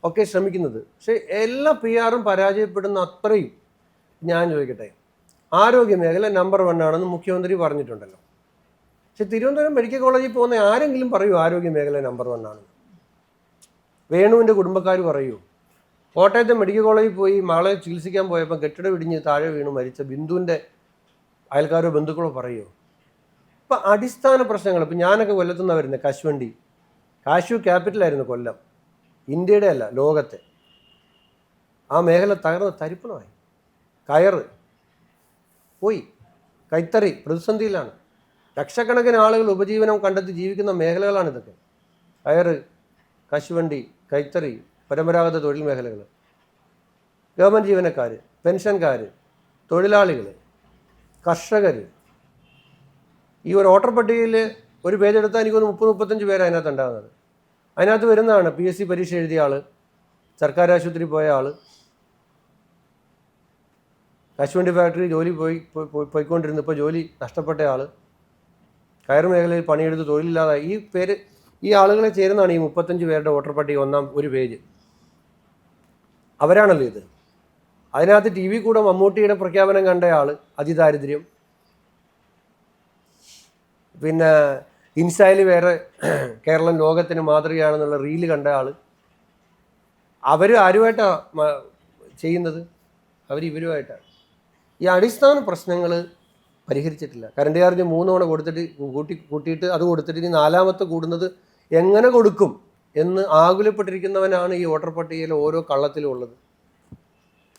ഒക്കെ ശ്രമിക്കുന്നത്. പക്ഷേ എല്ലാ PR പരാജയപ്പെടുന്ന അത്രയും. ഞാൻ ചോദിക്കട്ടെ, ആരോഗ്യ മേഖല നമ്പർ 1 ആണെന്ന് മുഖ്യമന്ത്രി പറഞ്ഞിട്ടുണ്ടല്ലോ. പക്ഷെ തിരുവനന്തപുരം മെഡിക്കൽ കോളേജിൽ പോകുന്ന ആരെങ്കിലും പറയൂ ആരോഗ്യ മേഖല നമ്പർ 1 ആണെന്ന്? വേണുവിൻ്റെ കുടുംബക്കാർ പറയൂ? കോട്ടയത്തെ മെഡിക്കൽ കോളേജിൽ പോയി മകളെ ചികിത്സിക്കാൻ പോയപ്പോൾ കെട്ടിടം ഇടിഞ്ഞ് താഴെ വീണു മരിച്ച ബിന്ദുവിൻ്റെ അയൽക്കാരോ ബന്ധുക്കളോ പറയുമോ? ഇപ്പം അടിസ്ഥാന പ്രശ്നങ്ങൾ. ഇപ്പം ഞാനൊക്കെ കൊല്ലത്തുനിന്ന് വരുന്നത്, കശുവണ്ടി, കാഷ്യൂ ക്യാപിറ്റലായിരുന്നു കൊല്ലം, ഇന്ത്യയുടെ അല്ല ലോകത്തെ. ആ മേഖല തകർന്ന് തരിപ്പണമായി. കയറ് പോയി, കൈത്തറി പ്രതിസന്ധിയിലാണ്. ലക്ഷക്കണക്കിന് ആളുകൾ ഉപജീവനം കണ്ടെത്തി ജീവിക്കുന്ന മേഖലകളാണ് ഇതൊക്കെ. കയറ്, കശുവണ്ടി, കൈത്തറി, പരമ്പരാഗത തൊഴിൽ മേഖലകൾ. ഗവൺമെൻറ് ജീവനക്കാർ, പെൻഷൻകാർ, തൊഴിലാളികൾ, കർഷകർ. ഈ ഒരു വോട്ടർ പട്ടികയിൽ ഒരു പേജ് എടുത്താൽ എനിക്കൊന്ന് 30-35 പേര് അതിനകത്ത് ഉണ്ടാകുന്നത്. അതിനകത്ത് വരുന്നതാണ് PSC പരീക്ഷ എഴുതിയ ആൾ, സർക്കാർ ആശുപത്രി പോയ ആൾ, കശുവണ്ടി ഫാക്ടറി ജോലി പോയിക്കൊണ്ടിരുന്നപ്പോൾ ജോലി നഷ്ടപ്പെട്ട ആൾ, കയർ മേഖലയിൽ പണിയെടുത്ത് തൊഴിലില്ലാതായി. ഈ ആളുകളെ ചേരുന്നതാണ് ഈ 35 പേരുടെ വോട്ടർ പട്ടിക ഒന്നാം ഒരു പേജ്. അവരാണല്ലോ ഇത്. അതിനകത്ത് TV കൂടെ മമ്മൂട്ടിയുടെ പ്രഖ്യാപനം കണ്ട ആൾ, അതിദാരിദ്ര്യം. പിന്നെ ഇൻസ്റ്റയിൽ വേറെ കേരളം ലോകത്തിന് മാതൃകയാണെന്നുള്ള റീല് കണ്ട ആൾ. അവർ ആരുമായിട്ടാണ് ചെയ്യുന്നത്? ഇവരുമായിട്ടാണ്. ഈ അടിസ്ഥാന പ്രശ്നങ്ങൾ പരിഹരിച്ചിട്ടില്ല. കറണ്ട് ചാർജ് 3 തവണ കൂട്ടിയിട്ട് അത് കൊടുത്തിട്ട് ഇനി 4ാമത്തെ കൂടുന്നത് എങ്ങനെ കൊടുക്കും എന്ന് ആകുലപ്പെട്ടിരിക്കുന്നവനാണ് ഈ വോട്ടർ പട്ടികയിൽ ഓരോ കള്ളത്തിലും ഉള്ളത്.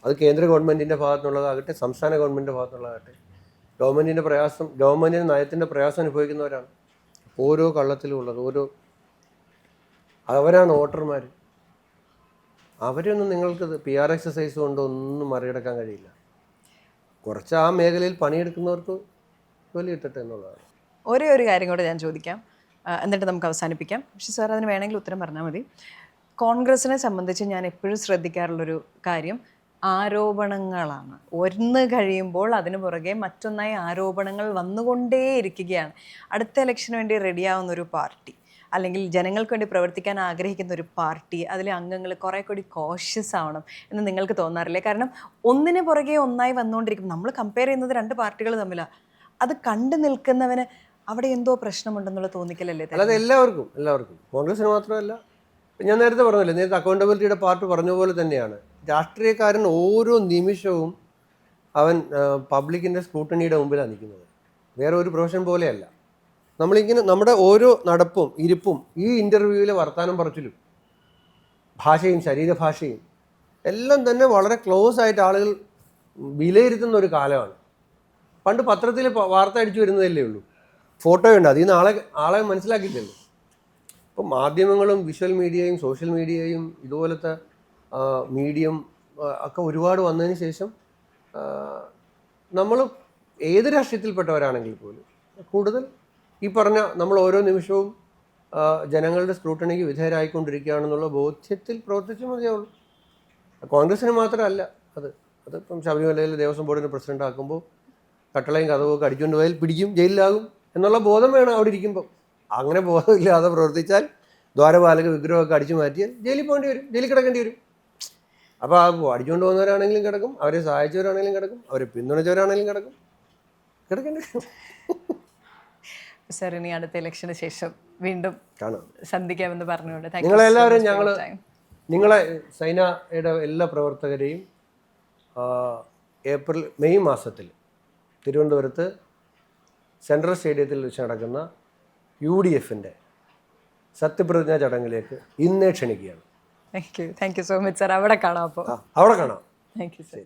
അത് കേന്ദ്ര ഗവൺമെൻറ്റിൻ്റെ ഭാഗത്തുനിന്നുള്ളതാകട്ടെ, സംസ്ഥാന ഗവൺമെൻറ്റിൻ്റെ ഭാഗത്തുനിന്നുള്ളതാകട്ടെ, ഗവൺമെൻറ്റിന് നയത്തിൻ്റെ പ്രയാസം അനുഭവിക്കുന്നവരാണ് ഓരോ കള്ളത്തിലും ഉള്ളത്. അവരാണ് വോട്ടർമാർ. അവരൊന്നും നിങ്ങൾക്ക് PR എക്സസൈസ് കൊണ്ടൊന്നും മറികടക്കാൻ കഴിയില്ല. കുറച്ച് ആ മേഖലയിൽ പണിയെടുക്കുന്നവർക്ക് ജോലി കിട്ടട്ടെ എന്നുള്ളതാണ്. ഒരേ ഒരു കാര്യം കൂടെ ഞാൻ ചോദിക്കാം, എന്നിട്ട് നമുക്ക് അവസാനിപ്പിക്കാം. പക്ഷേ സാർ അതിന് വേണമെങ്കിൽ ഉത്തരം പറഞ്ഞാൽ മതി. കോൺഗ്രസിനെ സംബന്ധിച്ച് ഞാൻ എപ്പോഴും ശ്രദ്ധിക്കാറുള്ളൊരു കാര്യം ആരോപണങ്ങളാണ്. ഒന്ന് കഴിയുമ്പോൾ അതിന് പുറകെ മറ്റൊന്നായി ആരോപണങ്ങൾ വന്നുകൊണ്ടേയിരിക്കുകയാണ്. അടുത്ത ഇലക്ഷന് വേണ്ടി റെഡിയാവുന്ന ഒരു പാർട്ടി, അല്ലെങ്കിൽ ജനങ്ങൾക്ക് വേണ്ടി പ്രവർത്തിക്കാൻ ആഗ്രഹിക്കുന്ന ഒരു പാർട്ടി, അതിലെ അംഗങ്ങൾ കുറേ കൂടി കോഷ്യസ് ആവണം എന്ന് നിങ്ങൾക്ക് തോന്നാറില്ലേ? കാരണം ഒന്നിന് പുറകെ ഒന്നായി വന്നുകൊണ്ടിരിക്കും. നമ്മൾ കമ്പയർ ചെയ്യുന്നത് 2 പാർട്ടികൾ തമ്മിലാണ്. അത് കണ്ടു നിൽക്കുന്നവന് അവിടെ എന്തോ പ്രശ്നമുണ്ടെന്നുള്ള തോന്നിക്കലല്ലേ? അല്ലാതെ എല്ലാവർക്കും കോൺഗ്രസിന് മാത്രമല്ല. ഞാൻ നേരത്തെ പറഞ്ഞില്ലേ, നേരത്തെ അക്കൗണ്ടബിലിറ്റിയുടെ പാർട്ട് പറഞ്ഞ പോലെ തന്നെയാണ് രാഷ്ട്രീയക്കാരൻ ഓരോ നിമിഷവും അവൻ പബ്ലിക്കിൻ്റെ സ്ക്രൂട്ടണിയുടെ മുമ്പിലാണ് നിൽക്കുന്നത്. വേറെ ഒരു പ്രൊഫഷൻ പോലെയല്ല. നമ്മളിങ്ങനെ നമ്മുടെ ഓരോ നടപ്പും ഇരിപ്പും ഈ ഇൻ്റർവ്യൂവിലെ വർത്തമാനം പറച്ചിലും ഭാഷയും ശരീരഭാഷയും എല്ലാം തന്നെ വളരെ ക്ലോസ് ആയിട്ട് ആളുകൾ വിലയിരുത്തുന്ന ഒരു കാലമാണ്. പണ്ട് പത്രത്തിൽ വാർത്ത അടിച്ചു വരുന്നതല്ലേ ഉള്ളൂ, ഫോട്ടോയുണ്ട്, അതിൽ നിന്ന് ആളെ മനസ്സിലാക്കിയില്ലല്ലോ. ഇപ്പം മാധ്യമങ്ങളും വിഷ്വൽ മീഡിയയും സോഷ്യൽ മീഡിയയും ഇതുപോലത്തെ മീഡിയം ഒക്കെ ഒരുപാട് വന്നതിന് ശേഷം നമ്മൾ ഏത് രാഷ്ട്രീയത്തിൽപ്പെട്ടവരാണെങ്കിൽ പോലും കൂടുതൽ ഈ പറഞ്ഞ നമ്മൾ ഓരോ നിമിഷവും ജനങ്ങളുടെ സ്ക്രൂട്ടണിക്ക് വിധേയരായിക്കൊണ്ടിരിക്കുകയാണെന്നുള്ള ബോധ്യത്തിൽ പ്രവർത്തിച്ചു മതിയാവുള്ളൂ. കോൺഗ്രസ്സിന് മാത്രമല്ല, അതിപ്പം ശബരിമലയിൽ ദേവസ്വം ബോർഡിന് പ്രസിഡന്റ് ആക്കുമ്പോൾ കട്ടളയും കഥവുമൊക്കെ അടിച്ചുകൊണ്ട് പോയാൽ പിടിക്കും, ജയിലിലാകും എന്നുള്ള ബോധം വേണം അവിടെ ഇരിക്കുമ്പോൾ. അങ്ങനെ ബോധമില്ലാതെ പ്രവർത്തിച്ചാൽ ദ്വാരപാലക വിഗ്രഹമൊക്കെ അടിച്ചു മാറ്റിയാൽ ജയിലിൽ പോകേണ്ടി വരും, ജയിലിൽ കിടക്കേണ്ടി വരും. അപ്പോൾ അടിച്ചുകൊണ്ട് പോകുന്നവരാണെങ്കിലും കിടക്കും, അവരെ സഹായിച്ചവരാണെങ്കിലും കിടക്കും, അവരെ പിന്തുണച്ചവരാണെങ്കിലും കിടക്കേണ്ടി വരും. സാർ, ഇനി അടുത്ത ഇലക്ഷന് ശേഷം വീണ്ടും കാണാം, സന്ധിക്കാമെന്ന് പറഞ്ഞുകൊണ്ട് നിങ്ങളെല്ലാവരും നിങ്ങളെ സൈനയുടെ എല്ലാ പ്രവർത്തകരെയും മെയ് മാസത്തിൽ തിരുവനന്തപുരത്ത് സെൻട്രൽ സ്റ്റേഡിയത്തിൽ വെച്ച് നടക്കുന്ന UDFൻ്റെ സത്യപ്രതിജ്ഞാ ചടങ്ങിലേക്ക് ഇന്നേ ക്ഷണിക്കുകയാണ്. Thank you so much sir. അവിടെ കാണാം. അവിടെ കാണാം. Thank you sir.